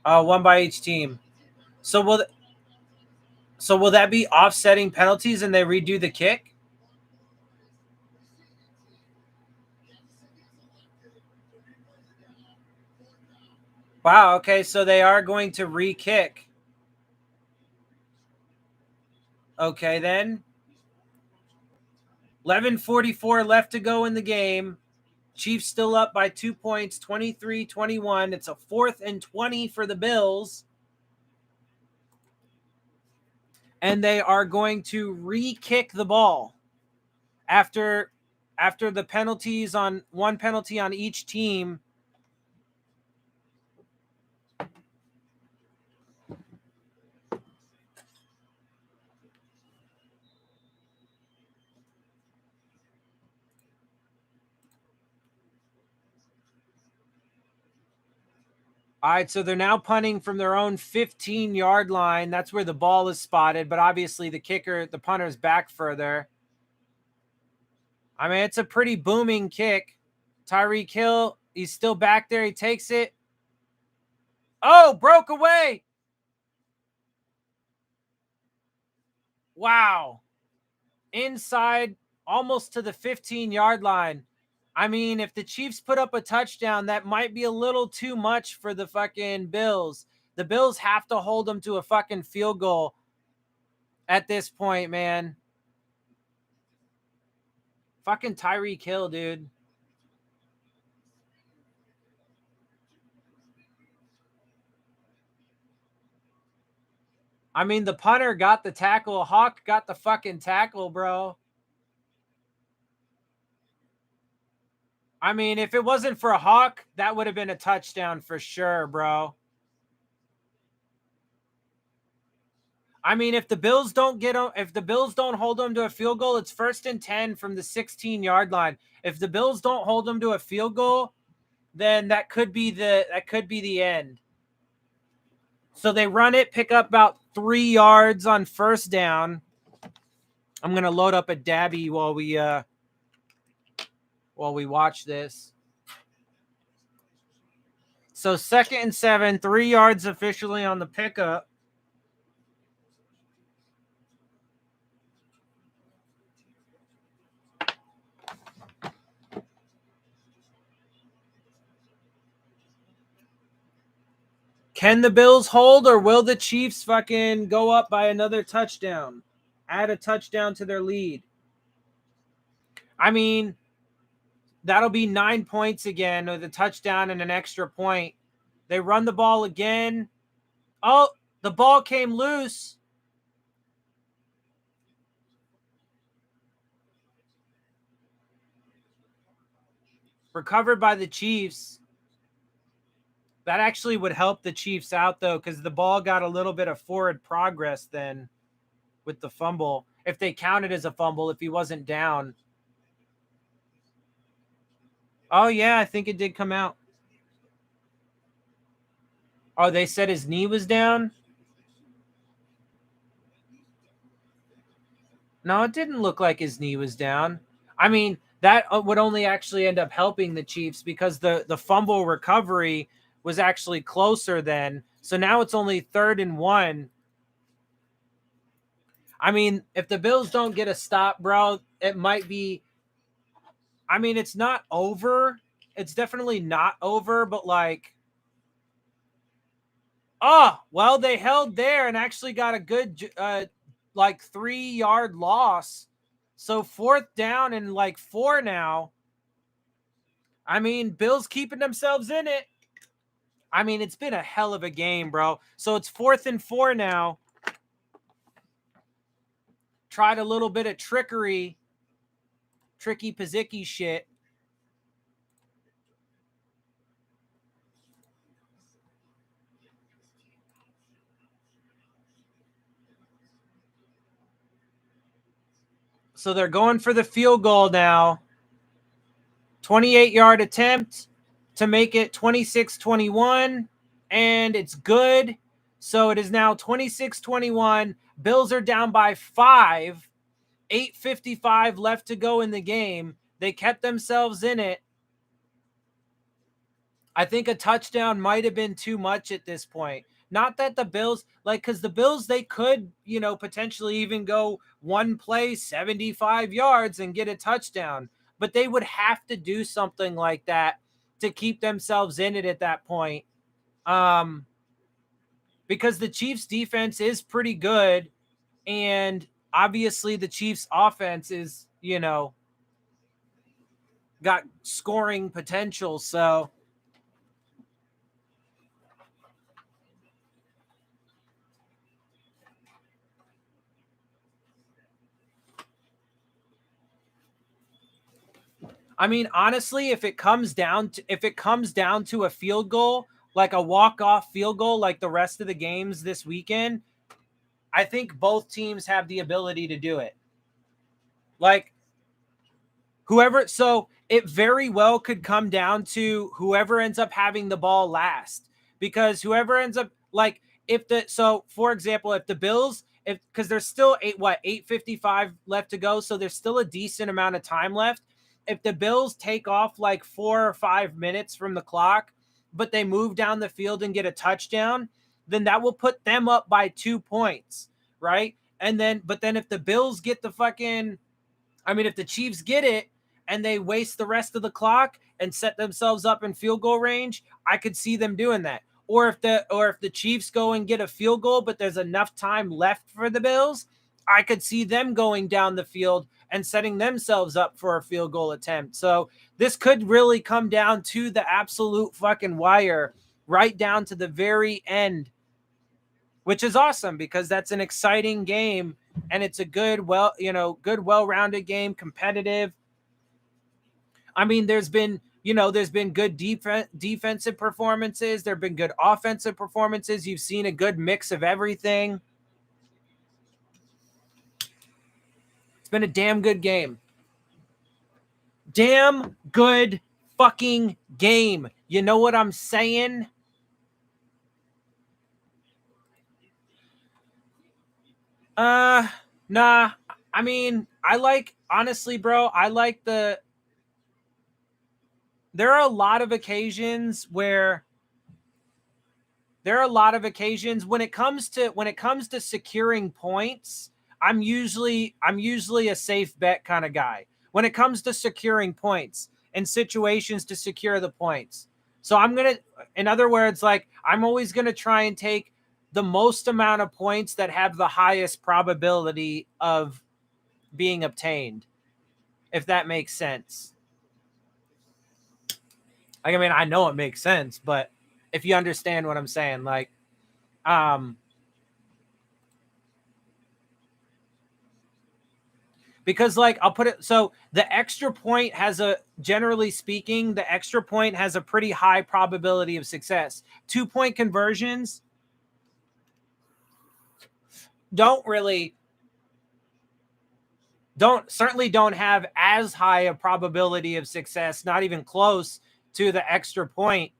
One by each team. So will that be offsetting penalties and they redo the kick? Wow, okay, so they are going to re-kick. Okay, then. 11:44 left to go in the game. Chiefs still up by 2 points, 23-21. It's a 4th and 20 for the Bills. And they are going to re-kick the ball after the penalties on one penalty on each team. All right, so they're now punting from their own 15-yard line. That's where the ball is spotted, but obviously the punter's back further. I mean, it's a pretty booming kick. Tyreek Hill, he's still back there. He takes it. Oh, broke away. Wow. Inside, almost to the 15-yard line. I mean, if the Chiefs put up a touchdown, that might be a little too much for the fucking Bills. The Bills have to hold them to a fucking field goal at this point, man. Fucking Tyreek Hill, dude. I mean, the punter got the tackle. Hawk got the fucking tackle, bro. I mean, if it wasn't for a Hawk, that would have been a touchdown for sure, bro. I mean, if the Bills don't hold them to a field goal, it's 1st and 10 from the 16-yard line. If the Bills don't hold them to a field goal, then that could be the end. So they run it, pick up about 3 yards on 1st down. I'm gonna load up a dabby while we watch this. So 2nd and 7, 3 yards officially on the pickup. Can the Bills hold, or will the Chiefs fucking go up by another touchdown? Add a touchdown to their lead. I mean, that'll be 9 points again with a touchdown and an extra point. They run the ball again. Oh, the ball came loose. Recovered by the Chiefs. That actually would help the Chiefs out, though, because the ball got a little bit of forward progress then with the fumble. If they count it as a fumble, if he wasn't down. Oh, yeah, I think it did come out. Oh, they said his knee was down? No, it didn't look like his knee was down. I mean, that would only actually end up helping the Chiefs because the fumble recovery was actually closer then. So now it's only 3rd and 1. I mean, if the Bills don't get a stop, bro, it might be. I mean, it's not over. It's definitely not over, but like, oh, well, they held there and actually got a good, 3-yard loss. So 4th down and like 4 now. I mean, Bills keeping themselves in it. I mean, it's been a hell of a game, bro. So it's 4th and 4 now. Tried a little bit of tricky Pizzicky shit. So they're going for the field goal now. 28-yard attempt to make it 26-21, and it's good. So it is now 26-21. Bills are down by 5. 8:55 left to go in the game. They kept themselves in it. I think a touchdown might have been too much at this point. Not that the Bills, because the Bills, they could, potentially even go one play, 75 yards and get a touchdown. But they would have to do something like that to keep themselves in it at that point. Because the Chiefs' defense is pretty good. And obviously the Chiefs' offense is, got scoring potential. So I mean, honestly, if it comes down to a field goal, like a walk-off field goal, like the rest of the games this weekend, I think both teams have the ability to do it. So it very well could come down to whoever ends up having the ball last, because whoever ends up for example, if the Bills, because there's still 8:55 left to go, so there's still a decent amount of time left. If the Bills take off like 4 or 5 minutes from the clock, but they move down the field and get a touchdown, then that will put them up by 2 points, right? But then if the Bills get if the Chiefs get it and they waste the rest of the clock and set themselves up in field goal range, I could see them doing that. Or if the Chiefs go and get a field goal, but there's enough time left for the Bills, I could see them going down the field and setting themselves up for a field goal attempt. So this could really come down to the absolute fucking wire, right down to the very end, which is awesome because that's an exciting game and it's a good, well-rounded game, competitive. I mean, there's been good defensive performances. There have been good offensive performances. You've seen a good mix of everything. It's been a damn good game. Damn good fucking game. You know what I'm saying? Nah. I mean, honestly, bro, there are a lot of occasions when it comes to securing points, I'm usually a safe bet kind of guy when it comes to securing points and situations to secure the points. So in other words, I'm always going to try and take the most amount of points that have the highest probability of being obtained, if that makes sense. I mean, I know it makes sense, but if you understand what I'm saying, because I'll put it, so the extra point generally speaking, the extra point has a pretty high probability of success. 2-point conversions certainly don't have as high a probability of success, not even close to the extra point.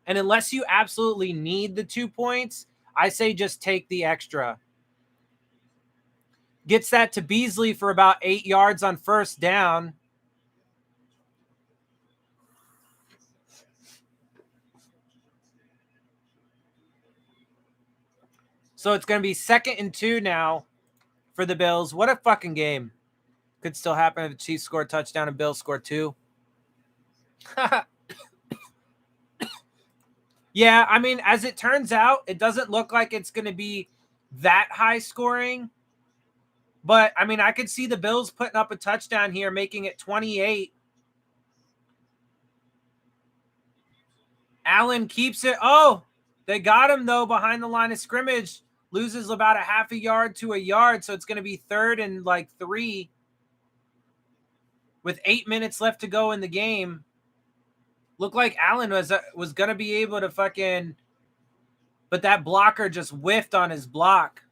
And unless you absolutely need the 2 points, I say just take the extra. Gets that to Beasley for about 8 yards on first down. So it's going to be 2nd and 2 now for the Bills. What a fucking game. Could still happen if the Chiefs score a touchdown and Bills score 2. Yeah, I mean, as it turns out, it doesn't look like it's going to be that high scoring. But, I mean, I could see the Bills putting up a touchdown here, making it 28. Allen keeps it. Oh, they got him, though, behind the line of scrimmage. Loses about a half a yard to a yard, so it's going to be 3rd and 3 with 8 minutes left to go in the game. Looked like Allen was going to be able to fucking, but that blocker just whiffed on his block.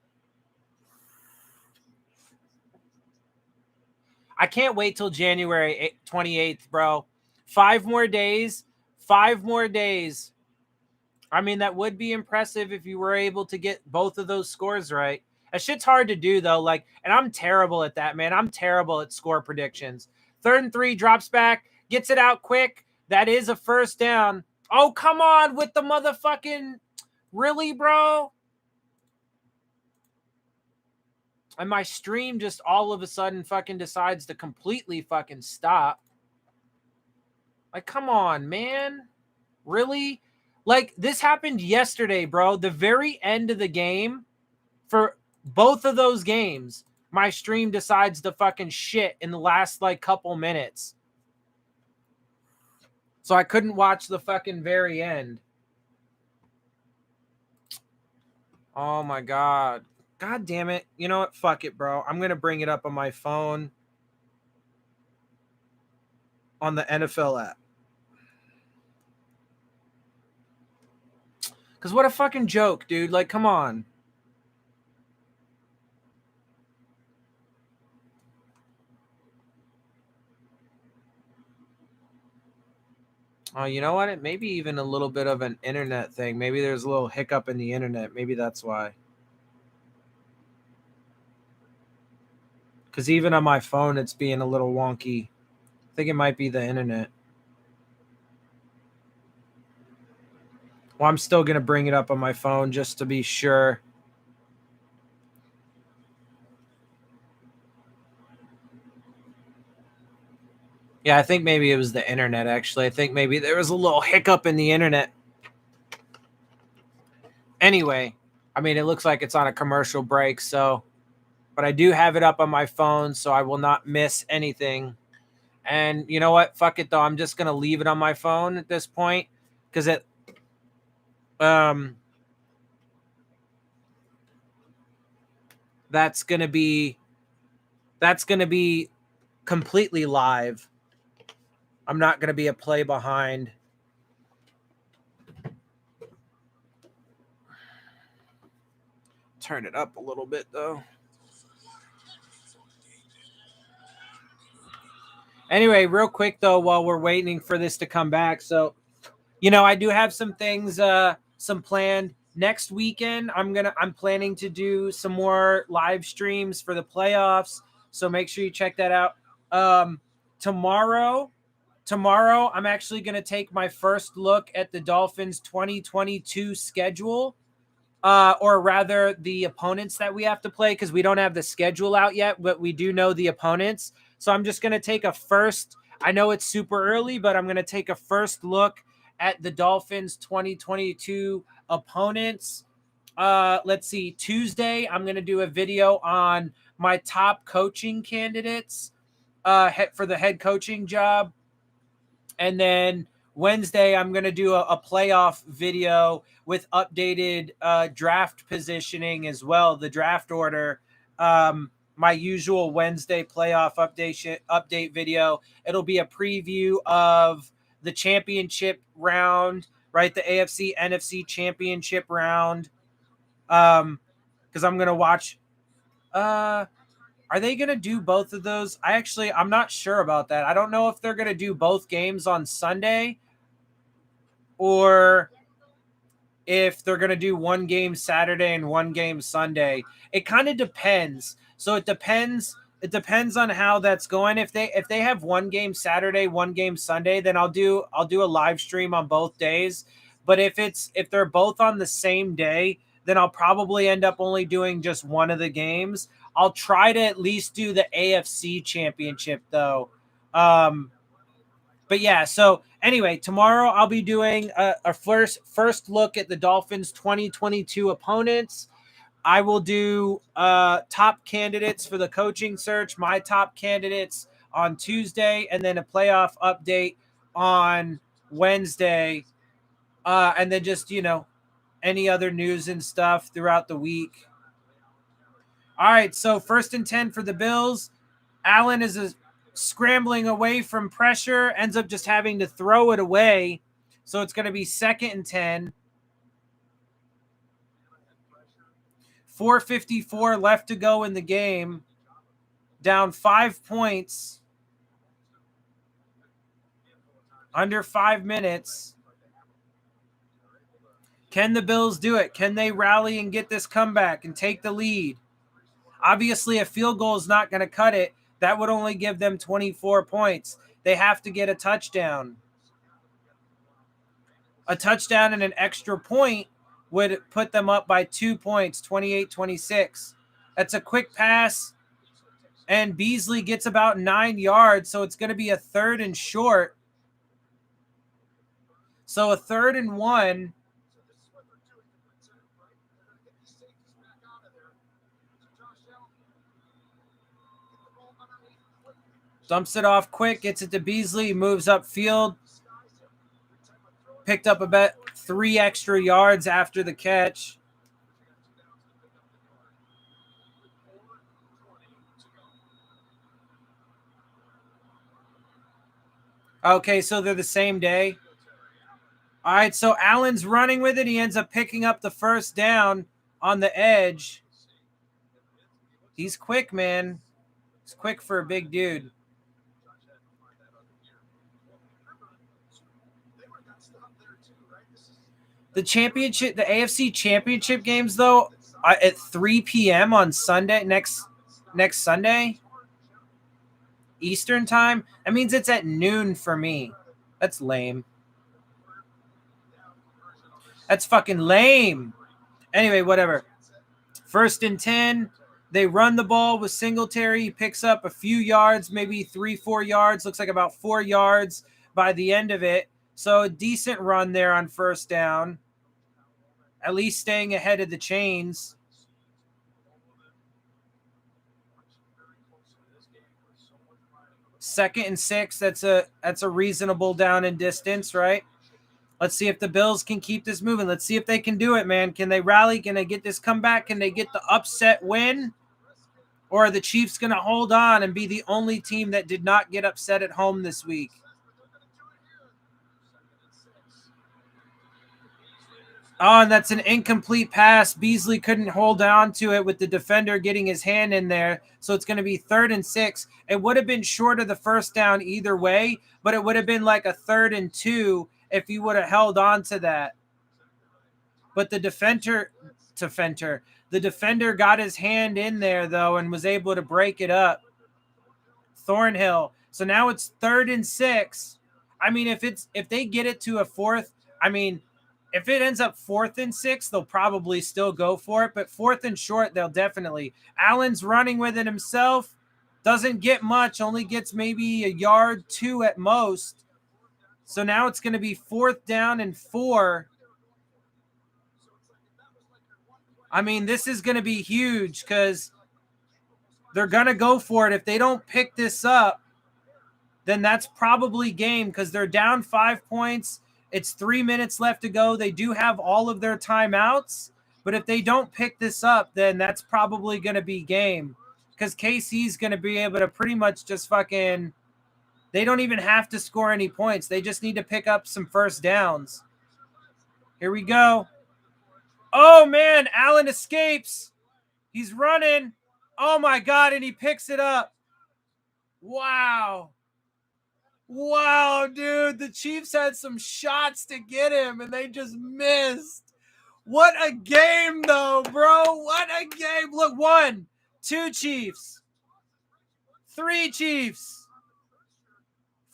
I can't wait till January 28th, bro. 5 more days. 5 more days. I mean, that would be impressive if you were able to get both of those scores right. That shit's hard to do, though. Like, and I'm terrible at that, man. I'm terrible at score predictions. 3rd and 3, drops back, gets it out quick. That is a first down. Oh, come on with the motherfucking... Really, bro? And my stream just all of a sudden fucking decides to completely fucking stop. Like, come on, man. Really? Like, this happened yesterday, bro. The very end of the game, for both of those games, my stream decides to fucking shit in the last, like, couple minutes. So I couldn't watch the fucking very end. Oh, my God. God damn it. You know what? Fuck it, bro. I'm going to bring it up on my phone on the NFL app. Because what a fucking joke, dude. Like, come on. Oh, you know what? It may be even a little bit of an internet thing. Maybe there's a little hiccup in the internet. Maybe that's why. Because even on my phone, it's being a little wonky. I think it might be the internet. Well, I'm still going to bring it up on my phone just to be sure. Yeah, I think maybe it was the internet, actually. I think maybe there was a little hiccup in the internet. Anyway, I mean, it looks like it's on a commercial break, so... But I do have it up on my phone, so I will not miss anything. And you know what? Fuck it, though. I'm just going to leave it on my phone at this point. Because it... That's going to be completely live. I'm not going to be a play behind. Turn it up a little bit, though. Anyway, real quick, though, while we're waiting for this to come back. So, you know, I do have some things, some planned next weekend. I'm planning to do some more live streams for the playoffs. So make sure you check that out. Tomorrow, I'm actually going to take my first look at the Dolphins 2022 schedule, or rather the opponents that we have to play, because we don't have the schedule out yet, but we do know the opponents. So I'm just going to take a first. I know it's super early, but I'm going to take a first look at the Dolphins 2022 opponents. Let's see. Tuesday, I'm going to do a video on my top coaching candidates for the head coaching job. And then Wednesday, I'm going to do a playoff video with updated draft positioning as well, the draft order. My usual Wednesday playoff update video. It'll be a preview of the championship round, right? The AFC, NFC championship round. Because I'm going to watch... Are they going to do both of those? I'm not sure about that. I don't know if they're going to do both games on Sunday or if they're going to do one game Saturday and one game Sunday. It kind of depends. So it depends on how that's going. If they have one game Saturday, one game Sunday, then I'll do a live stream on both days. But if they're both on the same day, then I'll probably end up only doing just one of the games. I'll try to at least do the AFC championship, though. But yeah, so anyway, tomorrow I'll be doing a first look at the Dolphins 2022 opponents. I will do top candidates for the coaching search, my top candidates on Tuesday, and then a playoff update on Wednesday. And then just, any other news and stuff throughout the week. All right, so 1st and 10 for the Bills. Allen is scrambling away from pressure, ends up just having to throw it away. So it's going to be 2nd and 10. 4:54 left to go in the game. Down 5 points. Under 5 minutes. Can the Bills do it? Can they rally and get this comeback and take the lead? Obviously, a field goal is not going to cut it. That would only give them 24 points. They have to get a touchdown. A touchdown and an extra point would put them up by 2 points, 28-26. That's a quick pass, and Beasley gets about 9 yards, so it's going to be a 3rd and short. So a 3rd and 1. Dumps it off quick, gets it to Beasley, moves upfield. Picked up about 3 extra yards after the catch. Okay, so they're the same day. All right, so Allen's running with it. He ends up picking up the first down on the edge. He's quick, man. He's quick for a big dude. The championship, the AFC championship games, though, at 3 p.m. on Sunday, next Sunday, Eastern time. That means it's at noon for me. That's lame. That's fucking lame. Anyway, whatever. 1st and 10. They run the ball with Singletary. He picks up a few yards, maybe 3-4 yards. Looks like about 4 yards by the end of it. So a decent run there on 1st down. At least staying ahead of the chains. 2nd and 6. That's a reasonable down and distance, right? Let's see if the Bills can keep this moving. Let's see if they can do it, man. Can they rally? Can they get this comeback? Can they get the upset win? Or are the Chiefs going to hold on and be the only team that did not get upset at home this week? Oh, and that's an incomplete pass. Beasley couldn't hold on to it with the defender getting his hand in there. So it's going to be 3rd and 6. It would have been short of the 1st down either way, but it would have been like a 3rd and 2 if you would have held on to that. But the defender got his hand in there, though, and was able to break it up. Thornhill. So now it's 3rd and 6. I mean, if they get it to a 4th, I mean, if it ends up 4th and 6, they'll probably still go for it. But 4th and short, they'll definitely. Allen's running with it himself. Doesn't get much. Only gets maybe a yard, 2 at most. So now it's going to be 4th down and 4. I mean, this is going to be huge because they're going to go for it. If they don't pick this up, then that's probably game because they're down 5 points. It's 3 minutes left to go. They do have all of their timeouts, but if they don't pick this up, then that's probably going to be game because KC's going to be able to pretty much just fucking – they don't even have to score any points. They just need to pick up some 1st downs. Here we go. Oh, man, Allen escapes. He's running. Oh, my God, and he picks it up. Wow. Wow, dude, the Chiefs had some shots to get him, and they just missed. What a game, though, bro. What a game. Look, 1, 2 Chiefs. 3 Chiefs.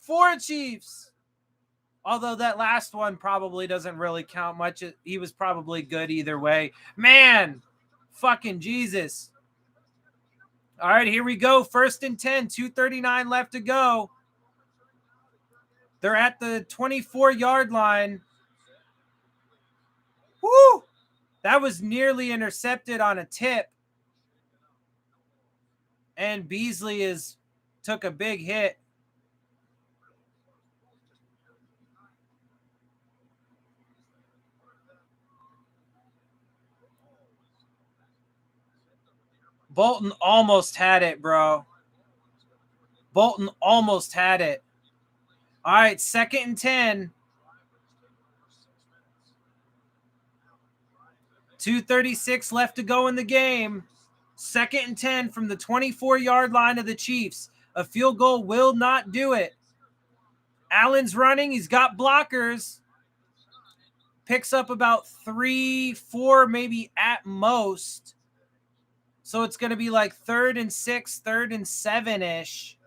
4 Chiefs. Although that last one probably doesn't really count much. He was probably good either way. Man, fucking Jesus. All right, here we go. 1st and 10, 2:39 left to go. They're at the 24-yard line. Woo! That was nearly intercepted on a tip. And Beasley took a big hit. Bolton almost had it, bro. Bolton almost had it. All right, 2nd and 10. 2:36 left to go in the game. 2nd and 10 from the 24-yard line of the Chiefs. A field goal will not do it. Allen's running. He's got blockers. Picks up about 3, 4, maybe at most. So it's going to be like 3rd and 6, 3rd and 7-ish.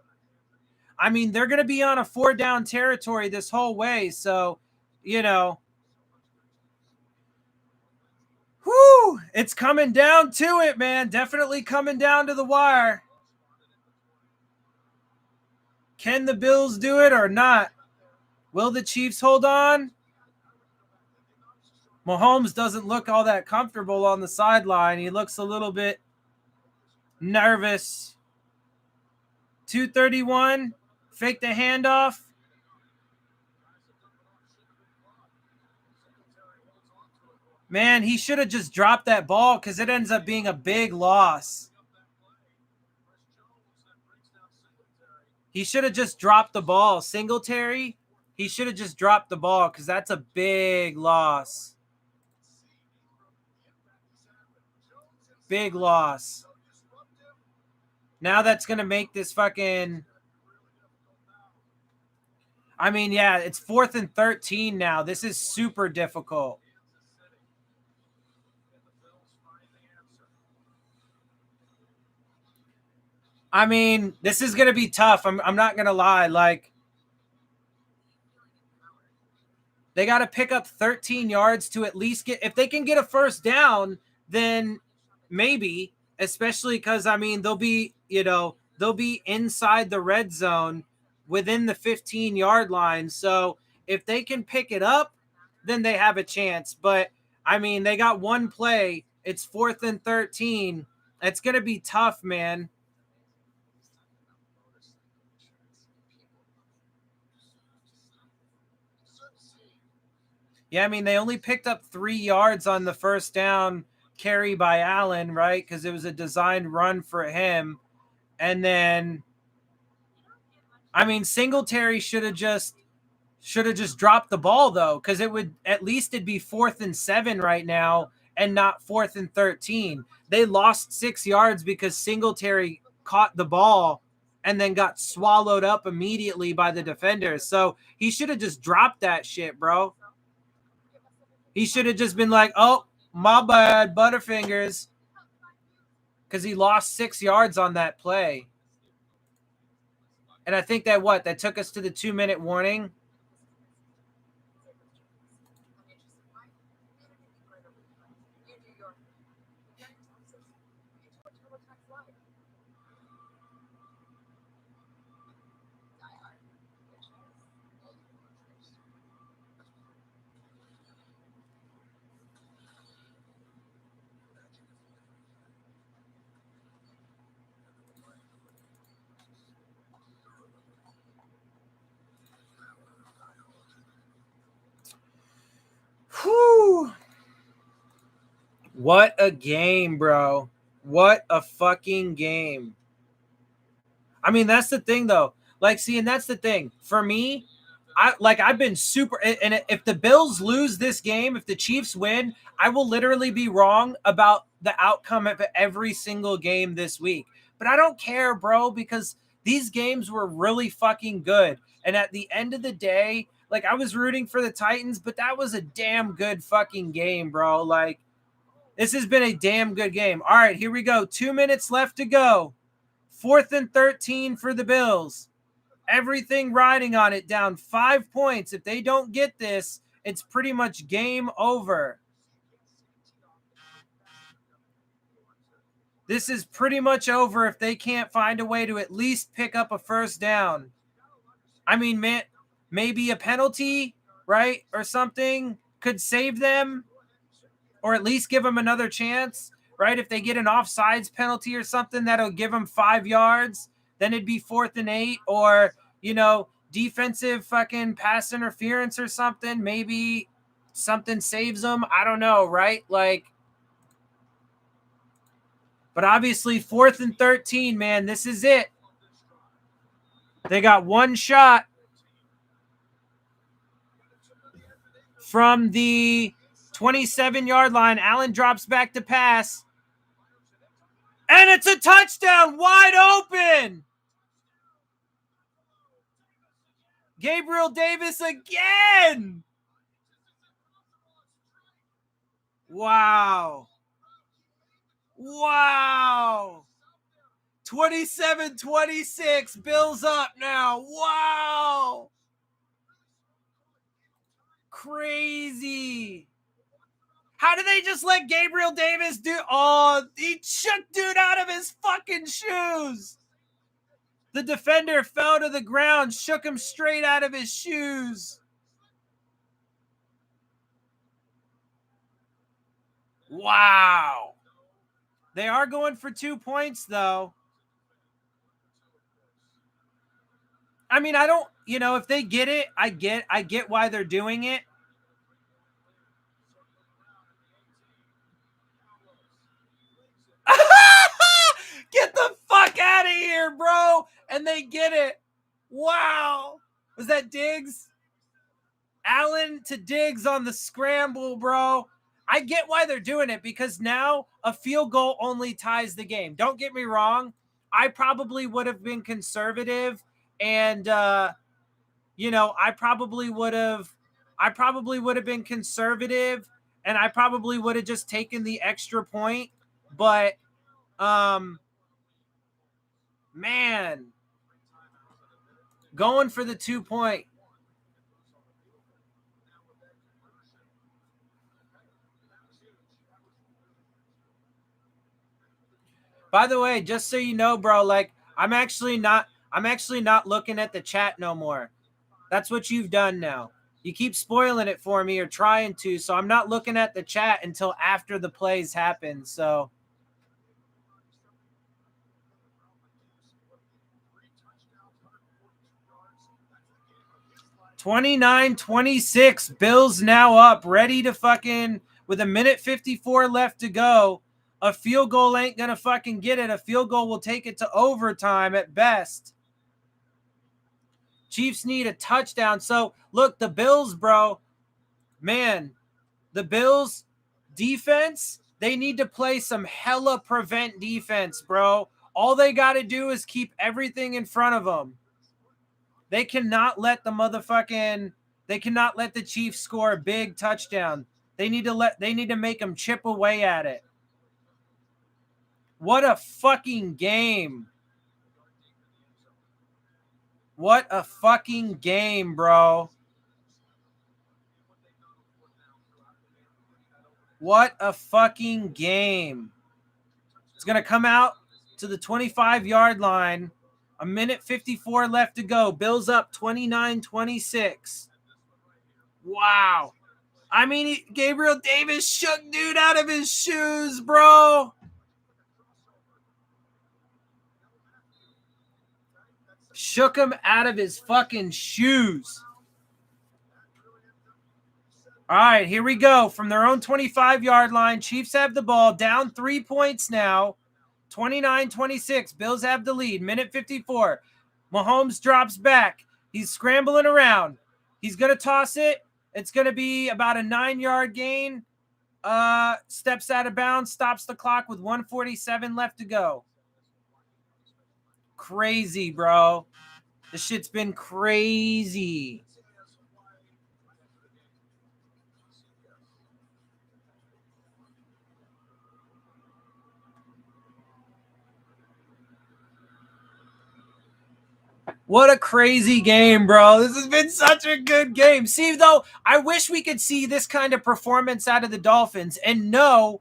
I mean, they're going to be on a 4-down territory this whole way. So, you know, whew, it's coming down to it, man. Definitely coming down to the wire. Can the Bills do it or not? Will the Chiefs hold on? Mahomes doesn't look all that comfortable on the sideline. He looks a little bit nervous. 231. Fake the handoff. Man, he should have just dropped that ball because it ends up being a big loss. He should have just dropped the ball. Singletary, he should have just dropped the ball because that's a big loss. Big loss. Now that's going to make this fucking... I mean, yeah, it's 4th and 13 now. This is super difficult. I mean, this is going to be tough. I'm not going to lie. Like, they got to pick up 13 yards to at least get... If they can get a first down, then maybe, especially because, I mean, they'll be, you know, they'll be inside the red zone within the 15-yard line. So if they can pick it up, then they have a chance. But, I mean, they got one play. It's 4th and 13. It's going to be tough, man. Yeah, I mean, they only picked up 3 yards on the first down carry by Allen, right? Because it was a designed run for him. And then, I mean, Singletary should have just dropped the ball, though, because it would at least it'd be 4th and 7 right now and not 4th and 13. They lost 6 yards because Singletary caught the ball and then got swallowed up immediately by the defenders. So he should have just dropped that shit, bro. He should have just been like, oh, my bad, Butterfingers. Because he lost 6 yards on that play. And I think that took us to the 2-minute warning. Whew. What a game, bro. What a fucking game. I mean, that's the thing, though. Like, see, and that's the thing. For me, I've been super... And if the Bills lose this game, if the Chiefs win, I will literally be wrong about the outcome of every single game this week. But I don't care, bro, because these games were really fucking good. And at the end of the day, like, I was rooting for the Titans, but that was a damn good fucking game, bro. Like, this has been a damn good game. All right, here we go. 2 minutes left to go. 4th and 13 for the Bills. Everything riding on it, down 5 points. If they don't get this, it's pretty much game over. This is pretty much over if they can't find a way to at least pick up a first down. I mean, man, maybe a penalty, right, or something could save them, or at least give them another chance, right? If they get an offsides penalty or something, that'll give them 5 yards. Then it'd be 4th and 8, or, you know, defensive fucking pass interference or something. Maybe something saves them. I don't know, right? Like, but obviously 4th and 13, man, this is it. They got one shot from the 27-yard line. Allen drops back to pass. And it's a touchdown, wide open. Gabriel Davis again. Wow. Wow. 27-26. Bills up now. Wow. Crazy. How did they just let Gabriel Davis do? Oh, he shook dude out of his fucking shoes. The defender fell to the ground, shook him straight out of his shoes. Wow. They are going for 2 points, though. I mean, I don't, if they get it, I get why they're doing it. Get the fuck out of here, bro. And they get it. Wow. Was that Diggs? Allen to Diggs on the scramble, bro. I get why they're doing it because now a field goal only ties the game. Don't get me wrong. I probably would have been conservative and I probably would have been conservative and I probably would have just taken the extra point, but man, going for the 2 point. By the way, just so you know, bro, like I'm actually not looking at the chat no more. That's what you've done now. You keep spoiling it for me or trying to, so I'm not looking at the chat until after the plays happen. So 29-26. Bills now up, ready to fucking with 1:54 left to go. A field goal ain't gonna fucking get it. A field goal will take it to overtime at best. Chiefs need a touchdown. So look, the Bills, bro, man, the Bills defense, they need to play some hella prevent defense, bro. All they got to do is keep everything in front of them. They cannot let the Chiefs score a big touchdown. They need to make them chip away at it. What a fucking game. What a fucking game, bro. What a fucking game. It's going to come out to the 25-yard line. 1:54 left to go. Bills up 29-26. Wow. I mean, Gabriel Davis shook dude out of his shoes, bro. Shook him out of his fucking shoes. All right, here we go. From their own 25-yard line, Chiefs have the ball, down 3 points now. 29-26. Bills have the lead. 1:54. Mahomes drops back. He's scrambling around. He's going to toss it. It's going to be about a 9-yard gain. Steps out of bounds, stops the clock with 1:47 left to go. Crazy, bro. This shit's been crazy. What a crazy game, bro. This has been such a good game. See, though, I wish we could see this kind of performance out of the Dolphins. And no,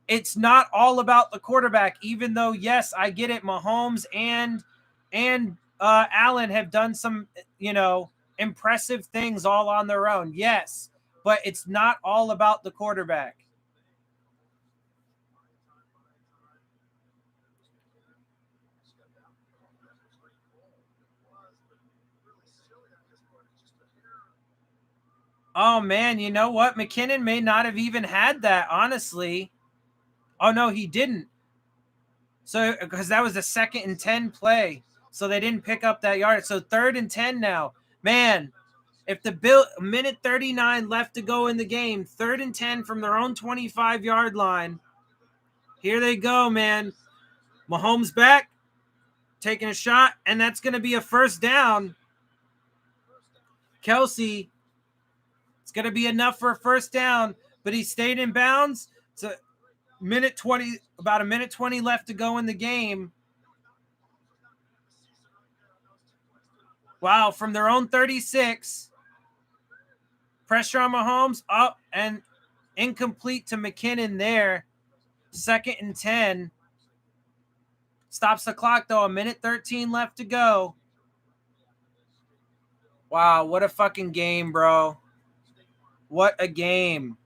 it's not all about the quarterback, even though, yes, I get it. Mahomes and Allen have done some, impressive things all on their own. Yes, but it's not all about the quarterback. Oh, man, you know what? McKinnon may not have even had that, honestly. Oh, no, he didn't. So, because that was a 2nd and 10 play. So they didn't pick up that yard. So 3rd and 10 now. Man, if the Bill, 1:39 left to go in the game, 3rd and 10 from their own 25-yard line. Here they go, man. Mahomes back, taking a shot, and that's going to be a 1st down. Kelsey, it's going to be enough for a first down, but he stayed in bounds. It's about a minute 20 left to go in the game. Wow, from their own 36. Pressure on Mahomes, up and incomplete to McKinnon there. 2nd and 10. Stops the clock, though. A minute 13 left to go. Wow, what a fucking game, bro. What a game.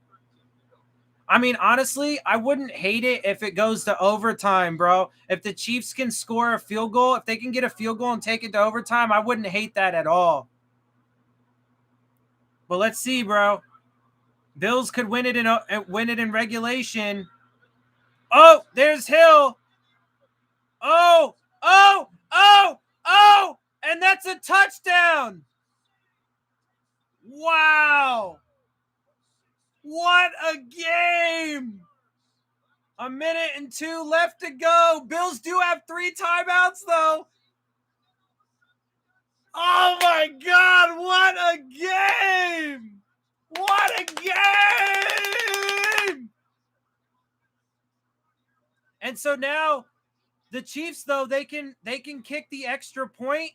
I mean, honestly, I wouldn't hate it if it goes to overtime, bro. If the Chiefs can score a field goal, if they can get a field goal and take it to overtime, I wouldn't hate that at all. But let's see, bro. Bills could win it in regulation. Oh, there's Hill. Oh, and that's a touchdown. Wow. What a game. A minute and 2 left to go. Bills do have 3 timeouts, though. Oh, my God. What a game. What a game. And so now the Chiefs, though, they can kick the extra point.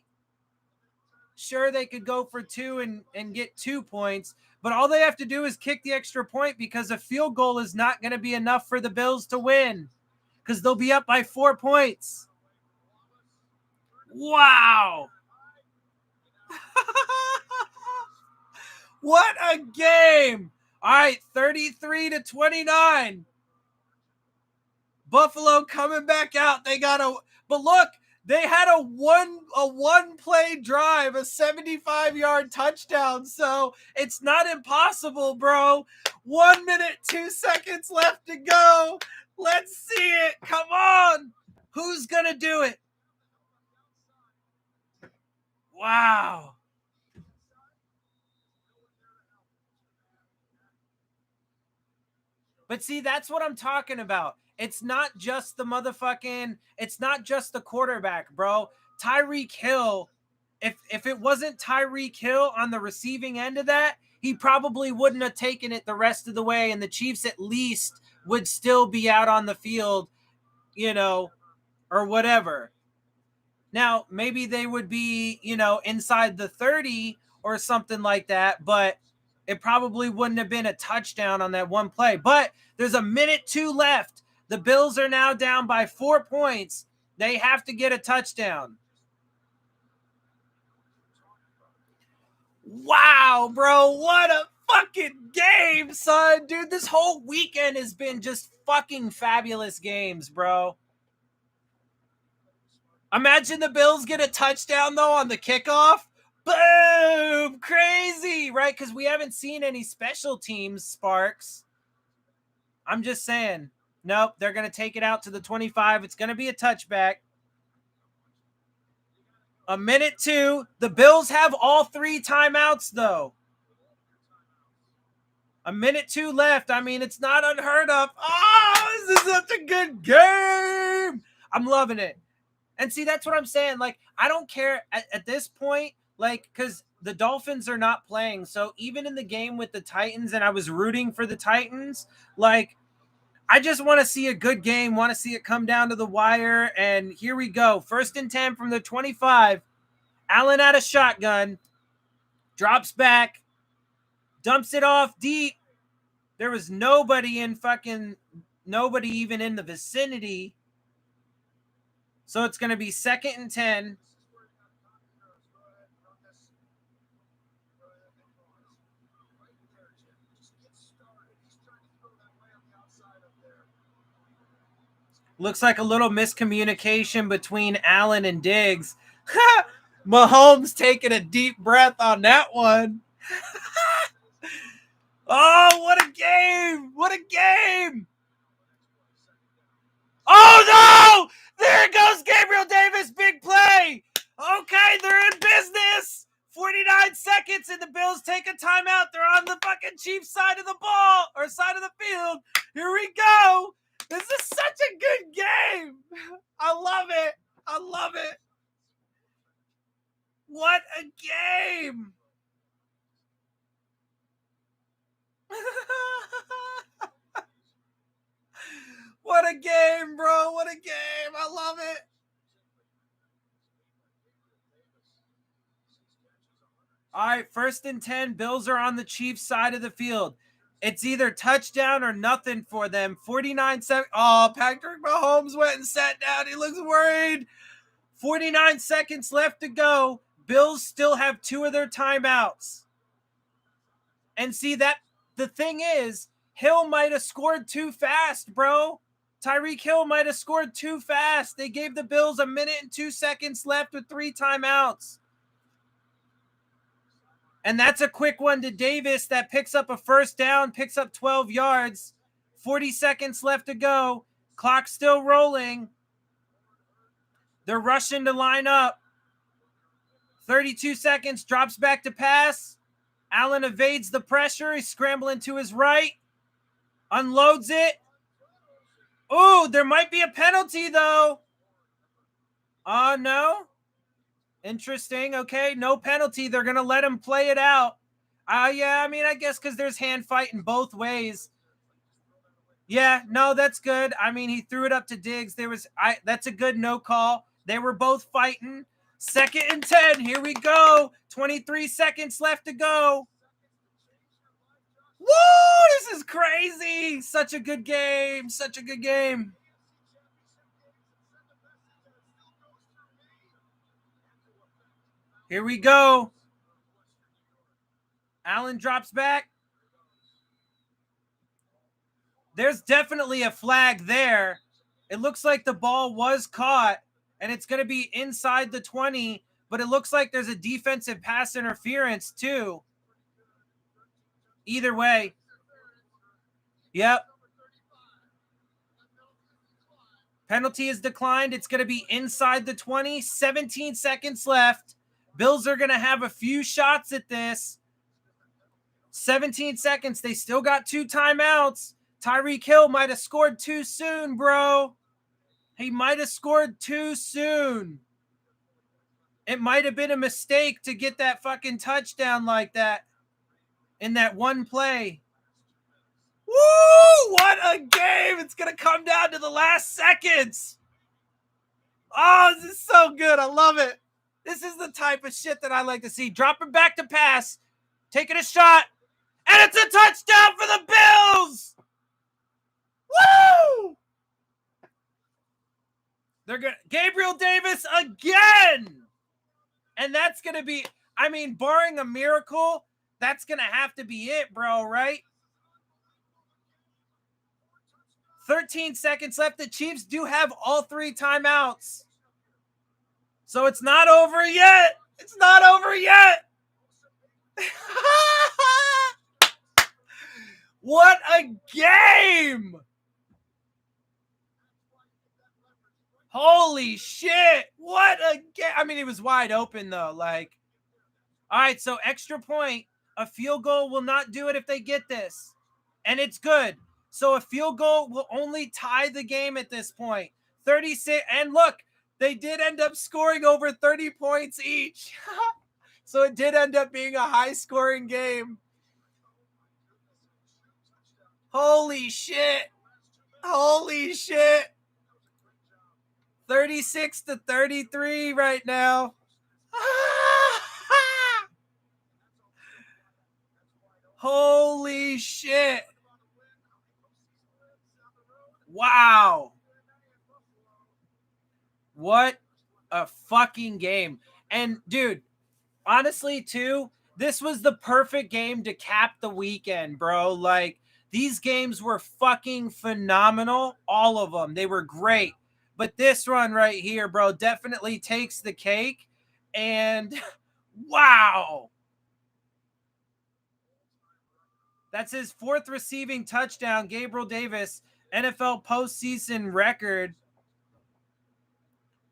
Sure, they could go for 2 and get 2 points, but all they have to do is kick the extra point because a field goal is not going to be enough for the Bills to win because they'll be up by 4 points. Wow. What a game. All right, 33-29. Buffalo coming back out. But look, they had a one play drive, a 75-yard touchdown. So it's not impossible, bro. 1 minute, 2 seconds left to go. Let's see it. Come on. Who's going to do it? Wow. But see, that's what I'm talking about. It's not just it's not just the quarterback, bro. Tyreek Hill, if it wasn't Tyreek Hill on the receiving end of that, he probably wouldn't have taken it the rest of the way, and the Chiefs at least would still be out on the field, or whatever. Now, maybe they would be, inside the 30 or something like that, but it probably wouldn't have been a touchdown on that one play. But there's a minute 2 left. The Bills are now down by 4 points. They have to get a touchdown. Wow, bro. What a fucking game, son. Dude, this whole weekend has been just fucking fabulous games, bro. Imagine the Bills get a touchdown, though, on the kickoff. Boom! Crazy, right? Because we haven't seen any special teams, Sparks. I'm just saying. Nope, they're going to take it out to the 25. It's going to be a touchback. A minute 2. The Bills have all 3 timeouts, though. A minute 2 left. I mean, it's not unheard of. Oh, this is such a good game. I'm loving it. And see, that's what I'm saying. Like, I don't care at this point, like, because the Dolphins are not playing. So even in the game with the Titans, and I was rooting for the Titans, like, I just want to see a good game, want to see it come down to the wire. And here we go. 1st and 10 from the 25. Allen out of shotgun. Drops back. Dumps it off deep. There was nobody even in the vicinity. So it's going to be 2nd and 10. Looks like a little miscommunication between Allen and Diggs. Mahomes taking a deep breath on that one. Oh, what a game! What a game! Oh, no! There goes Gabriel Davis. Big play. Okay, they're in business. 49 seconds, and the Bills take a timeout. They're on the fucking Chiefs side of the ball, or side of the field. Here we go. This is such a good game. I love it. I love it. What a game. What a game, bro. What a game. I love it. All right, 1st and 10. Bills are on the Chiefs side of the field. It's either touchdown or nothing for them. 49-7. Oh, Patrick Mahomes went and sat down. He looks worried. 49 seconds left to go. Bills still have 2 of their timeouts. And see that the thing is, Hill might have scored too fast, bro. Tyreek Hill might have scored too fast. They gave the Bills 1 minute and 2 seconds left with 3 timeouts. And that's a quick one to Davis that picks up a 1st down, picks up 12 yards. 40 seconds left to go. Clock still rolling. They're rushing to line up. 32 seconds, drops back to pass. Allen evades the pressure. He's scrambling to his right. Unloads it. Oh, there might be a penalty, though. Oh, no. Interesting. Okay, no penalty. They're going to let him play it out. Yeah, I mean, I guess because there's hand fighting both ways. Yeah, no, that's good. I mean, he threw it up to Diggs. That's a good no call. They were both fighting. 2nd and 10. Here we go. 23 seconds left to go. Woo! This is crazy. Such a good game. Such a good game. Here we go. Allen drops back. There's definitely a flag there. It looks like the ball was caught, and it's going to be inside the 20, but it looks like there's a defensive pass interference too. Either way. Yep. Penalty is declined. It's going to be inside the 20. 17 seconds left. Bills are going to have a few shots at this. 17 seconds. They still got 2 timeouts. Tyreek Hill might have scored too soon, bro. He might have scored too soon. It might have been a mistake to get that fucking touchdown like that in that one play. Woo! What a game! It's going to come down to the last seconds. Oh, this is so good. I love it. This is the type of shit that I like to see. Dropping back to pass. Taking a shot. And it's a touchdown for the Bills! Woo! They're going to Gabriel Davis again. And that's going to be, I mean, barring a miracle, that's going to have to be it, bro, right? 13 seconds left. The Chiefs do have all 3 timeouts. So it's not over yet. It's not over yet. What a game. Holy shit. What a game. I mean, it was wide open, though. Like, all right, so extra point. A field goal will not do it if they get this. And it's good. So a field goal will only tie the game at this point. 36. And look, they did end up scoring over 30 points each. So it did end up being a high-scoring game. Holy shit. Holy shit. 36-33 right now. Holy shit. Wow. What a fucking game. And dude, honestly too, this was the perfect game to cap the weekend, bro. Like, these games were fucking phenomenal. All of them. They were great. But this run right here, bro, definitely takes the cake. And wow. That's his 4th receiving touchdown. Gabriel Davis, NFL postseason record.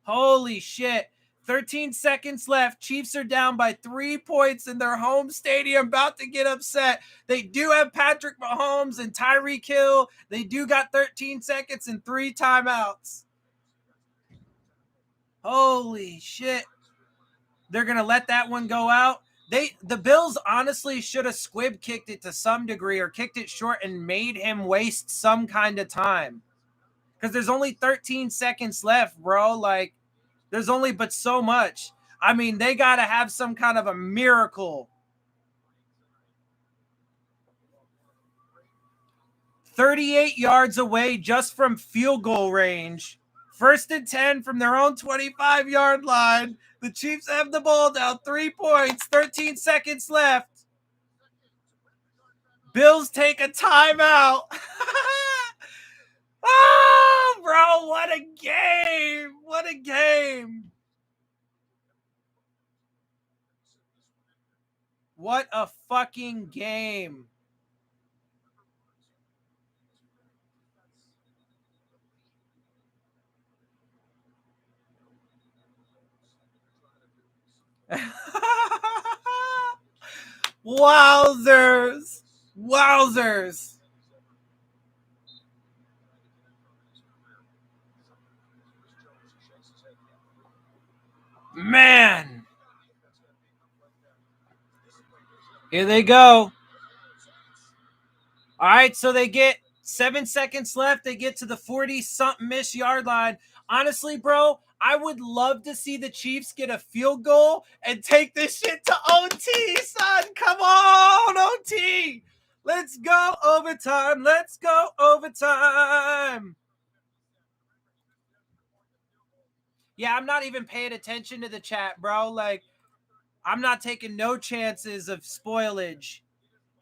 Holy shit. 13 seconds left. Chiefs are down by 3 points in their home stadium, about to get upset. They do have Patrick Mahomes and Tyreek Hill. They do got 13 seconds and 3 timeouts. Holy shit. They're going to let that one go out. The Bills honestly should have squib kicked it to some degree or kicked it short and made him waste some kind of time. Because there's only 13 seconds left, bro. Like, there's only but so much. I mean, they got to have some kind of a miracle. 38 yards away just from field goal range. 1st and 10 from their own 25-yard line. The Chiefs have the ball down 3 points. 13 seconds left. Bills take a timeout. Oh, bro, what a game. What a game. What a fucking game. Wowzers. Wowzers. Man. Here they go. All right, so they get 7 seconds left. They get to the 40-something-ish yard line. Honestly, bro, I would love to see the Chiefs get a field goal and take this shit to OT, son. Come on, OT. Let's go overtime. Let's go overtime. Yeah, I'm not even paying attention to the chat, bro. Like, I'm not taking no chances of spoilage.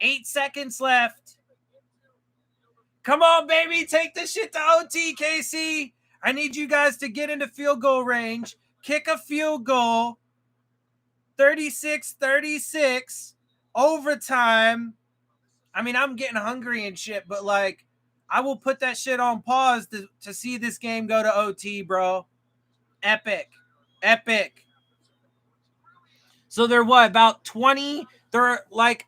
8 seconds left. Come on, baby. Take this shit to OT, KC. I need you guys to get into field goal range. Kick a field goal. 36-36. Overtime. I mean, I'm getting hungry and shit, but, like, I will put that shit on pause to see this game go to OT, bro. Epic. Epic. So they're what, about 20? They're, like,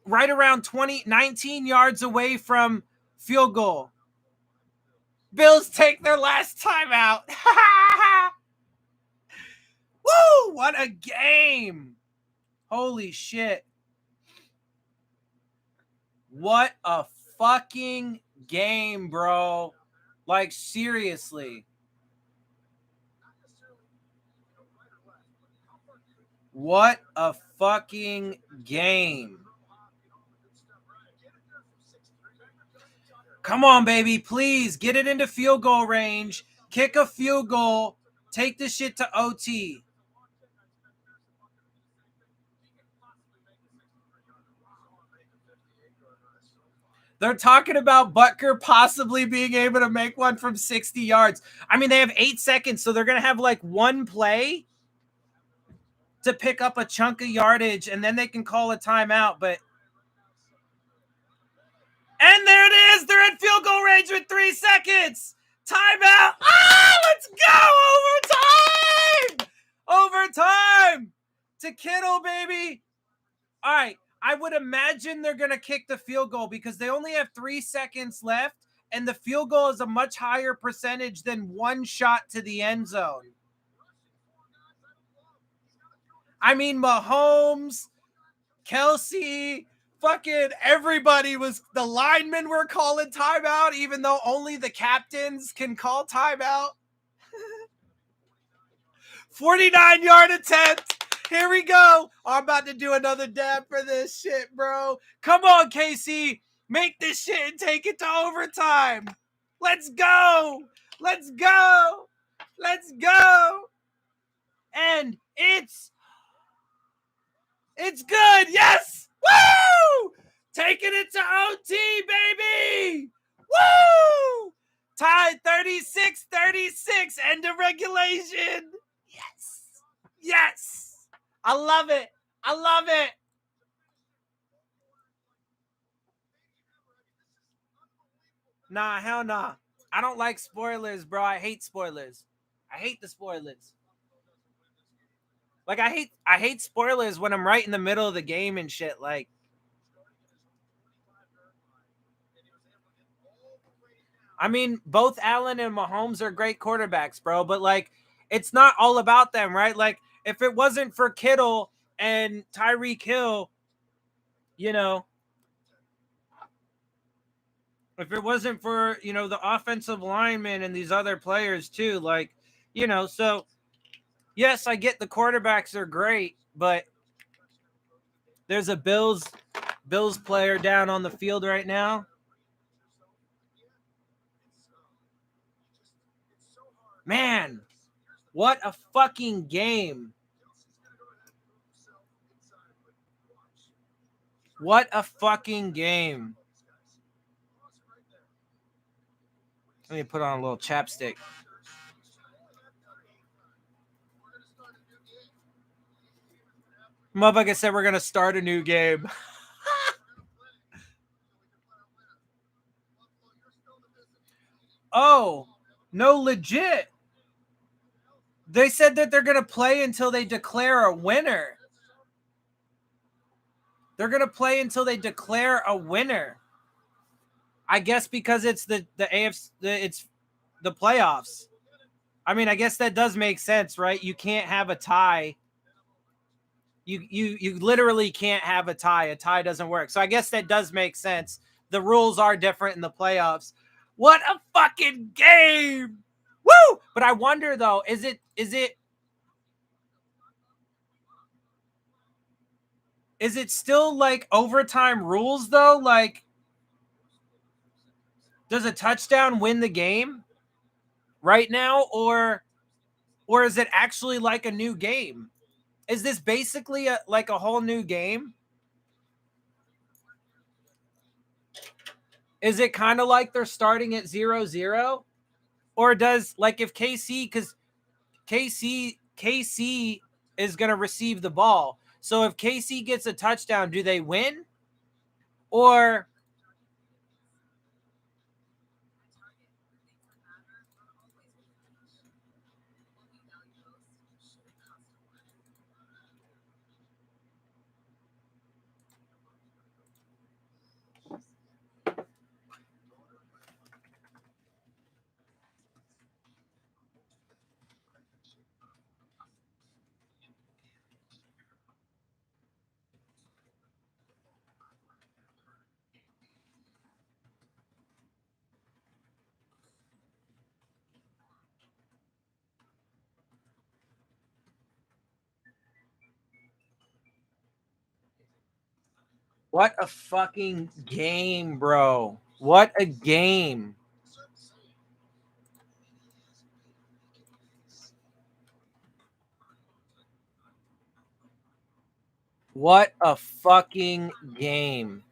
right around 19 yards away from field goal. Bills take their last timeout. Woo! What a game. Holy shit. What a fucking game, bro. Like, seriously. What a fucking game. Come on, baby. Please get it into field goal range. Kick a field goal. Take this shit to OT. They're talking about Butker possibly being able to make one from 60 yards. I mean, they have 8 seconds, so they're going to have like one play to pick up a chunk of yardage, and then they can call a timeout. But and there it is. They're in field goal range with 3 seconds. Timeout. Ah, let's go. Overtime. To Kittle, baby. All right. I would imagine they're going to kick the field goal because they only have 3 seconds left, and the field goal is a much higher percentage than one shot to the end zone. I mean, Mahomes, Kelsey, fucking everybody the linemen were calling timeout, even though only the captains can call timeout. 49-yard attempt. Here we go. I'm about to do another dab for this shit, bro. Come on, KC. Make this shit and take it to overtime. Let's go. Let's go. Let's go. And it's good. Yes. Woo! Taking it to OT, baby. Woo! Tied 36-36. End of regulation. Yes. Yes. I love it. I love it. Nah, hell nah. I don't like spoilers, bro. I hate spoilers. I hate the spoilers. Like, I hate spoilers when I'm right in the middle of the game and shit. Like, I mean, both Allen and Mahomes are great quarterbacks, bro. But, like, it's not all about them, right? Like, if it wasn't for Kittle, And Tyreek Hill, you know, if it wasn't for, you know, the offensive linemen and these other players too, like, you know, so yes, I get the quarterbacks are great, but there's a Bills player down on the field right now. Man, what a fucking game. What a fucking game. Let me put on a little chapstick. Motherfucker said we're going to start a new game. Oh, no, legit. They said that they're going to play until they declare a winner. They're going to play until they declare a winner. I guess because it's the AFC, it's the playoffs. I mean, I guess that does make sense, right? You can't have a tie. You literally can't have a tie. A tie doesn't work. So I guess that does make sense. The rules are different in the playoffs. What a fucking game. Woo! But I wonder though, is it still like overtime rules though? Like, does a touchdown win the game right now, or is it actually like a new game? Is this basically like a whole new game? Is it kind of like they're starting at 0-0? Or does, like, if KC, because KC is going to receive the ball. So if KC gets a touchdown, do they win? Or what a fucking game, bro. What a game. What a fucking game.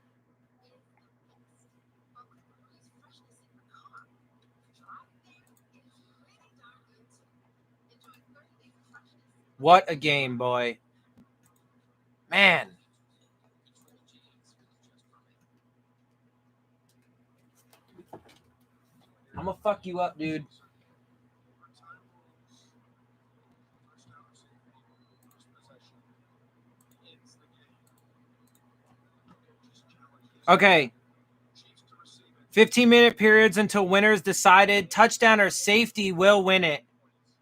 What a game, boy. Man. I'm gonna fuck you up, dude. Okay. 15-minute periods until winners decided. Touchdown or safety will win it.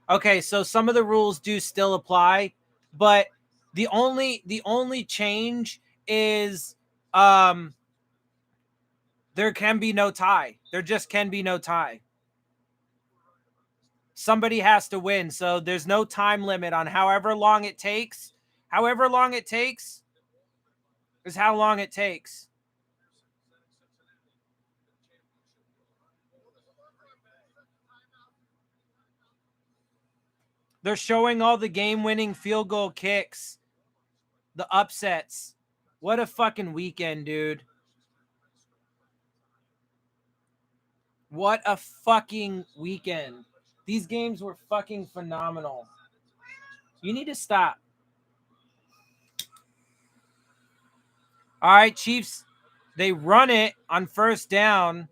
Okay, so some of the rules do still apply, but the only change is there can be no tie. There just can be no tie. Somebody has to win, so there's no time limit on however long it takes. However long it takes is how long it takes. They're showing all the game-winning field goal kicks, the upsets. What a fucking weekend, dude. What a fucking weekend. These games were fucking phenomenal. You need to stop. All right, Chiefs, they run it on first down.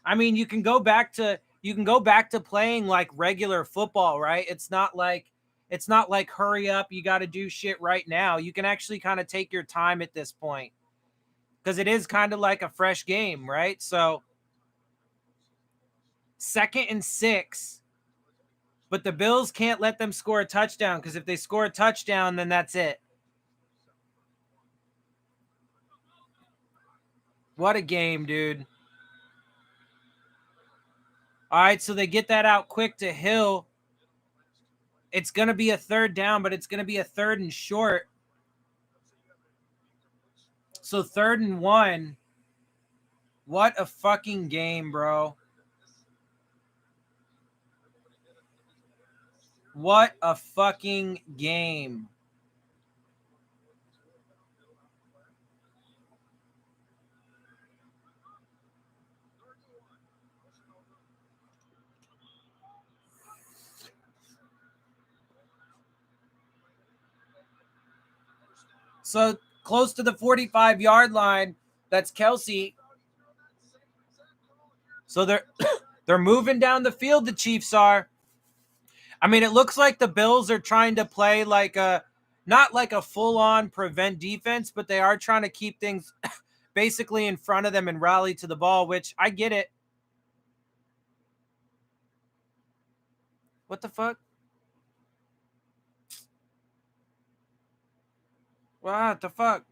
I mean, you can go back to playing like regular football, right? It's not like hurry up, you got to do shit right now. You can actually kind of take your time at this point because it is kind of like a fresh game, right? So 2nd and 6, but the Bills can't let them score a touchdown because if they score a touchdown, then that's it. What a game, dude. All right, so they get that out quick to Hill. It's going to be a third down, but it's going to be a third and short. So 3rd and 1. What a fucking game, bro. What a fucking game. So close to the 45-yard line. That's Kelsey. So they're moving down the field, the Chiefs are. I mean, it looks like the Bills are trying to play like not like a full-on prevent defense, but they are trying to keep things basically in front of them and rally to the ball, which I get it. What the fuck? What the fuck?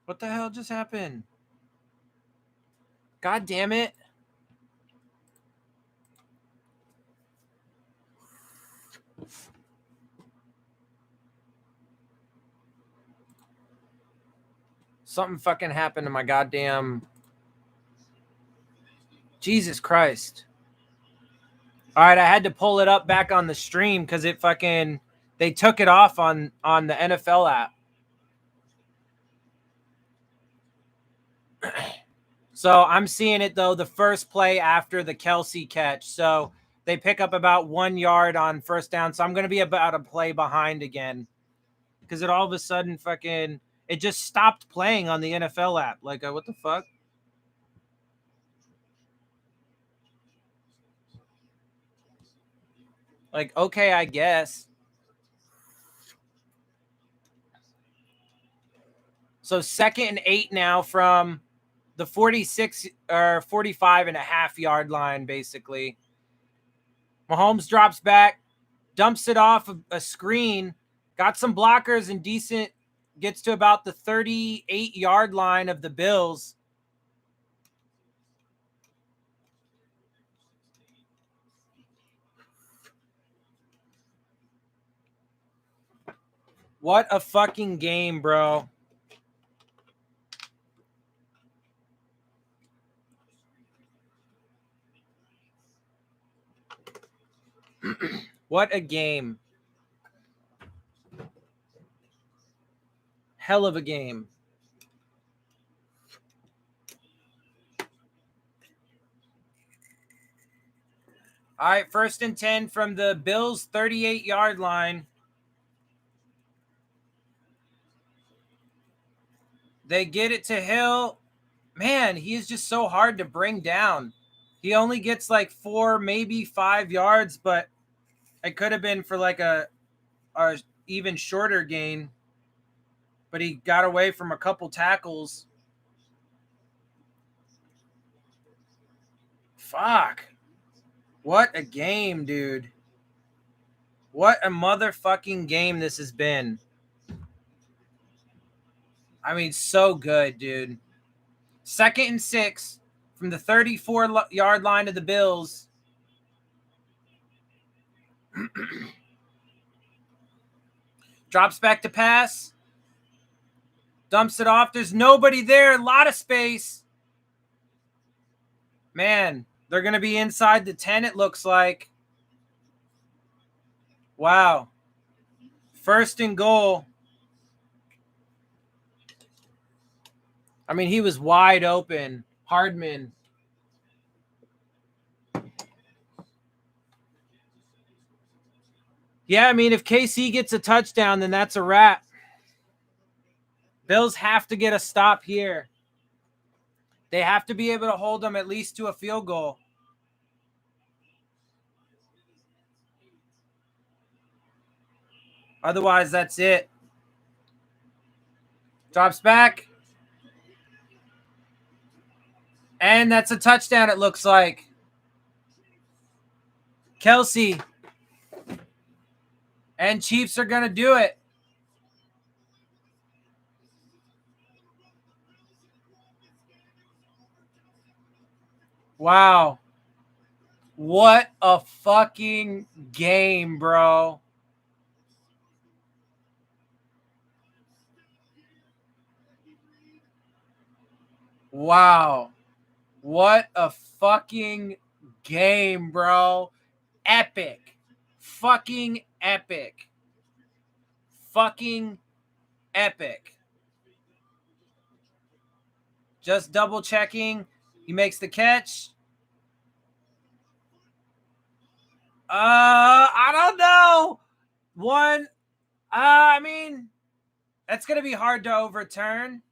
What the hell just happened? God damn it. Something fucking happened to my goddamn... Jesus Christ. All right, I had to pull it up back on the stream because it fucking... They took it off on the NFL app. So I'm seeing it, though, the first play after the Kelsey catch. So they pick up about 1 yard on first down. So I'm going to be about a play behind again. Because it all of a sudden fucking... It just stopped playing on the NFL app. Like, what the fuck? Like, okay, I guess. So 2nd and 8 now from the 46 or 45.5-yard line, basically. Mahomes drops back, dumps it off a screen, got some blockers and decent, gets to about the 38-yard line of the Bills. What a fucking game, bro. What a game. Hell of a game. All right, 1st and 10 from the Bills' 38-yard line. They get it to Hill. Man, he is just so hard to bring down. He only gets like 4, maybe 5 yards, but it could have been for like a even shorter gain. But he got away from a couple tackles. Fuck. What a game, dude. What a motherfucking game this has been. I mean, so good, dude. 2nd and 6 from the 34-yard line of the Bills. Drops back to pass. Dumps it off. There's nobody there. A lot of space. Man, they're going to be inside the 10, it looks like. Wow. 1st and goal. I mean, he was wide open. Hardman. Yeah, I mean, if KC gets a touchdown, then that's a wrap. Bills have to get a stop here. They have to be able to hold them at least to a field goal. Otherwise, that's it. Drops back. And that's a touchdown, it looks like. Kelsey. And Chiefs are going to do it. Wow. What a fucking game, bro. Wow. What a fucking game, bro. Epic. Fucking epic. Fucking epic. Just double checking. He makes the catch. I don't know. One. I mean, that's going to be hard to overturn.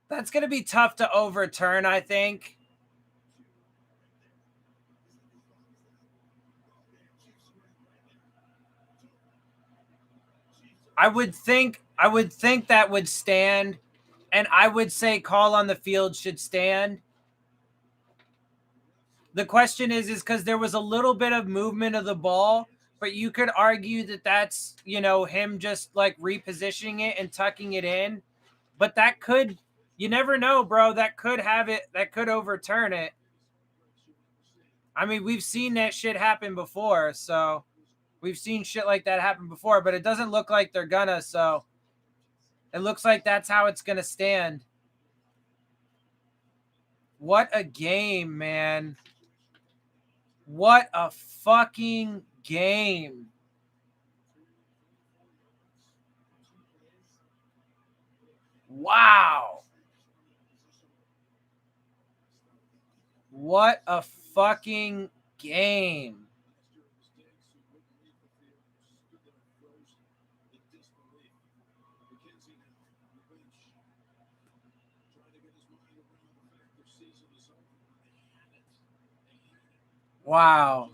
That's going to be tough to overturn, I think. I would think that would stand, and I would say call on the field should stand. The question is because there was a little bit of movement of the ball, but you could argue that that's, him just like repositioning it and tucking it in. But that could, you never know, bro. That could overturn it. I mean, we've seen that shit happen before, so we've seen shit like that happen before, but it doesn't look like they're gonna, so it looks like that's how it's gonna stand. What a game, man. What a fucking game. Wow. What a fucking game. Wow.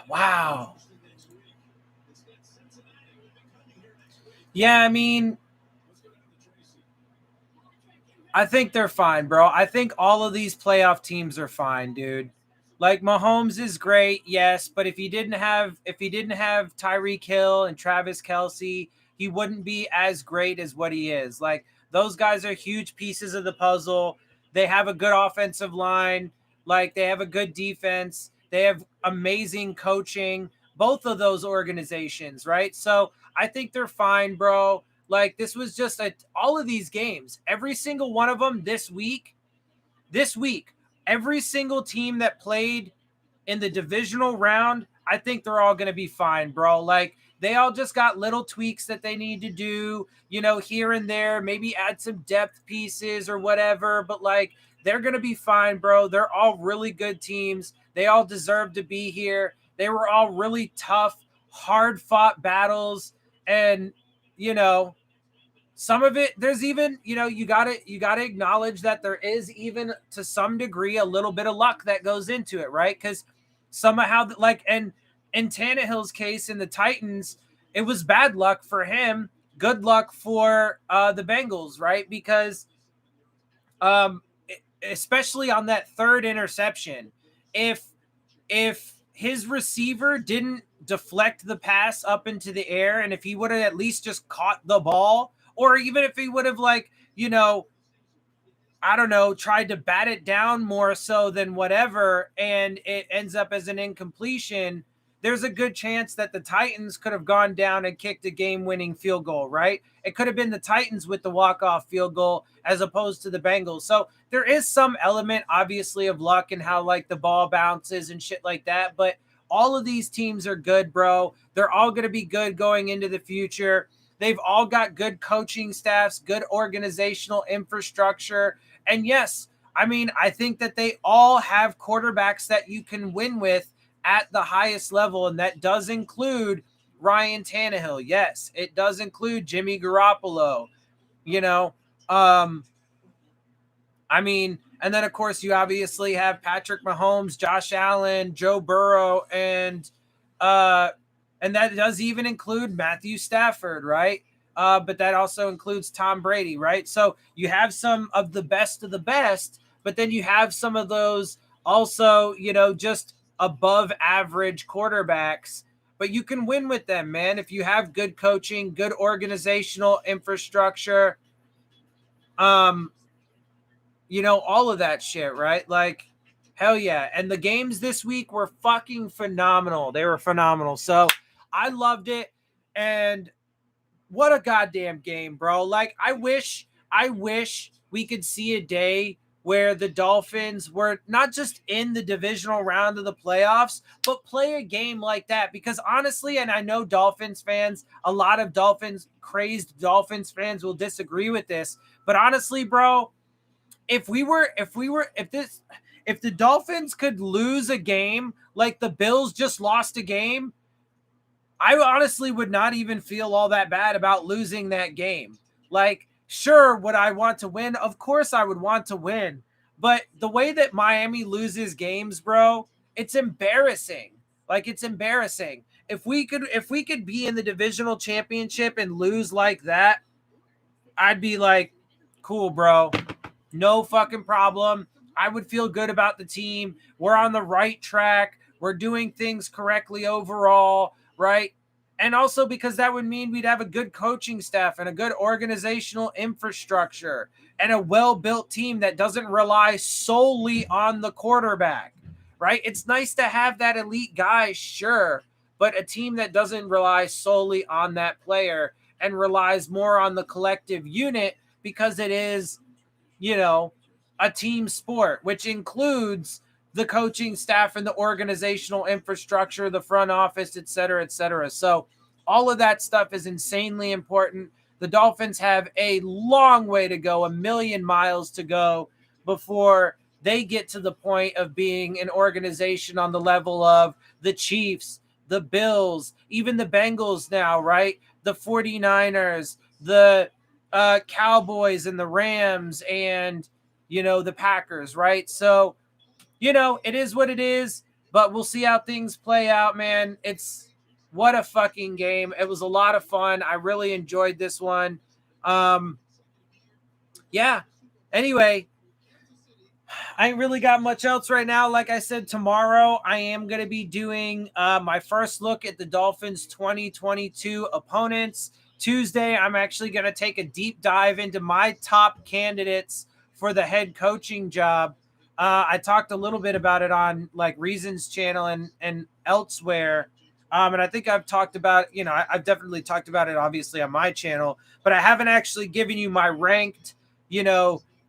Wow. Yeah, I mean, I think they're fine, bro. I think all of these playoff teams are fine, dude. Like Mahomes is great, yes, but if he didn't have Tyreek Hill and Travis Kelce, he wouldn't be as great as what he is. Like those guys are huge pieces of the puzzle. They have a good offensive line, like they have a good defense. They have amazing coaching, both of those organizations, right? So I think they're fine, bro. Like this was just all of these games, every single one of them this week, every single team that played in the divisional round, I think they're all going to be fine, bro. Like they all just got little tweaks that they need to do, here and there, maybe add some depth pieces or whatever, but like they're going to be fine, bro. They're all really good teams. They all deserve to be here. They were all really tough, hard-fought battles, and you know, some of it there's even, you got to acknowledge that there is even to some degree a little bit of luck that goes into it, right? Because somehow, like, and in Tannehill's case in the Titans, it was bad luck for him, good luck for the Bengals, right? Because um especially on that third interception, if his receiver didn't deflect the pass up into the air, and if he would have at least just caught the ball, or even if he would have, like, I don't know, tried to bat it down more so than whatever, and it ends up as an incompletion, there's a good chance that the Titans could have gone down and kicked a game-winning field goal, right? It could have been the Titans with the walk-off field goal as opposed to the Bengals. So there is some element, obviously, of luck and how, like, the ball bounces and shit like that, but all of these teams are good, bro. They're all going to be good going into the future. They've all got good coaching staffs, good organizational infrastructure. And yes, I mean, I think that they all have quarterbacks that you can win with at the highest level, and that does include Ryan Tannehill. Yes, it does include Jimmy Garoppolo. You know, um, I mean, and then of course you obviously have Patrick Mahomes, Josh Allen, Joe Burrow, uh, and that does even include Matthew Stafford, right? But that also includes Tom Brady, right? So you have some of the best, but then you have some of those also, just above average quarterbacks. but you can win with them, man, if you have good coaching, good organizational infrastructure, all of that shit, right? Like, hell yeah. And the games this week were fucking phenomenal. They were phenomenal. So I loved it. And what a goddamn game, bro. Like, I wish we could see a day where the Dolphins were not just in the divisional round of the playoffs, but play a game like that. Because honestly, and I know Dolphins fans, a lot of crazed Dolphins fans will disagree with this, but honestly, bro, if the Dolphins could lose a game like the Bills just lost a game, I honestly would not even feel all that bad about losing that game. Like, sure, would I want to win? Of course I would want to win. But the way that Miami loses games, bro, it's embarrassing. Like, it's embarrassing. If we could be in the divisional championship and lose like that, I'd be like, cool, bro. No fucking problem. I would feel good about the team. We're on the right track. We're doing things correctly overall, right? And also because that would mean we'd have a good coaching staff and a good organizational infrastructure and a well-built team that doesn't rely solely on the quarterback, right? It's nice to have that elite guy, sure, but a team that doesn't rely solely on that player and relies more on the collective unit because it is, a team sport, which includes the coaching staff and the organizational infrastructure, the front office, et cetera, et cetera. So all of that stuff is insanely important. The Dolphins have a long way to go, 1,000,000 miles to go before they get to the point of being an organization on the level of the Chiefs, the Bills, even the Bengals now, right? The 49ers, the Cowboys and the Rams and, the Packers, right? So, it is what it is, but we'll see how things play out, man. What a fucking game. It was a lot of fun. I really enjoyed this one. Yeah. Anyway, I ain't really got much else right now. Like I said, tomorrow I am going to be doing my first look at the Dolphins 2022 opponents. Tuesday, I'm actually going to take a deep dive into my top candidates for the head coaching job. I talked a little bit about it on like Reasons channel and elsewhere. And I think I've talked about, I've definitely talked about it obviously on my channel, but I haven't actually given you my ranked,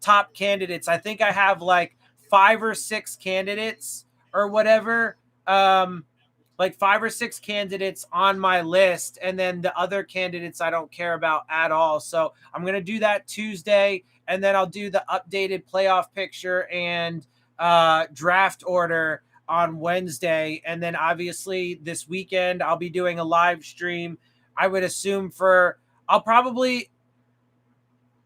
top candidates. I think I have like 5 or 6 candidates or whatever. Like 5 or 6 candidates on my list, and then the other candidates I don't care about at all. So I'm going to do that Tuesday, and then I'll do the updated playoff picture and draft order on Wednesday. And then obviously this weekend I'll be doing a live stream. I would assume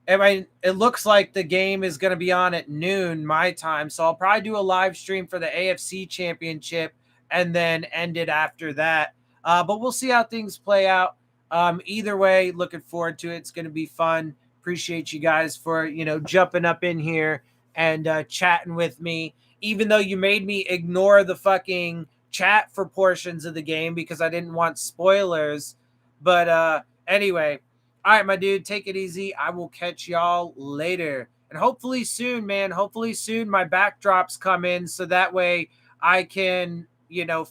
it looks like the game is going to be on at noon my time. So I'll probably do a live stream for the AFC Championship and then end it after that. But we'll see how things play out. Either way, looking forward to it. It's going to be fun. Appreciate you guys for, jumping up in here and chatting with me, even though you made me ignore the fucking chat for portions of the game because I didn't want spoilers. But anyway, all right, my dude, take it easy. I will catch y'all later. And hopefully soon, man, my backdrops come in so that way I can,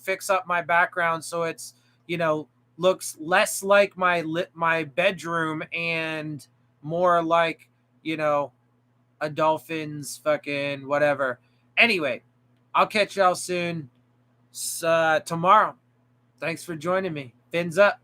fix up my background so it's, looks less like my bedroom and more like, a Dolphins fucking whatever. Anyway, I'll catch y'all soon tomorrow. Thanks for joining me. Fins up.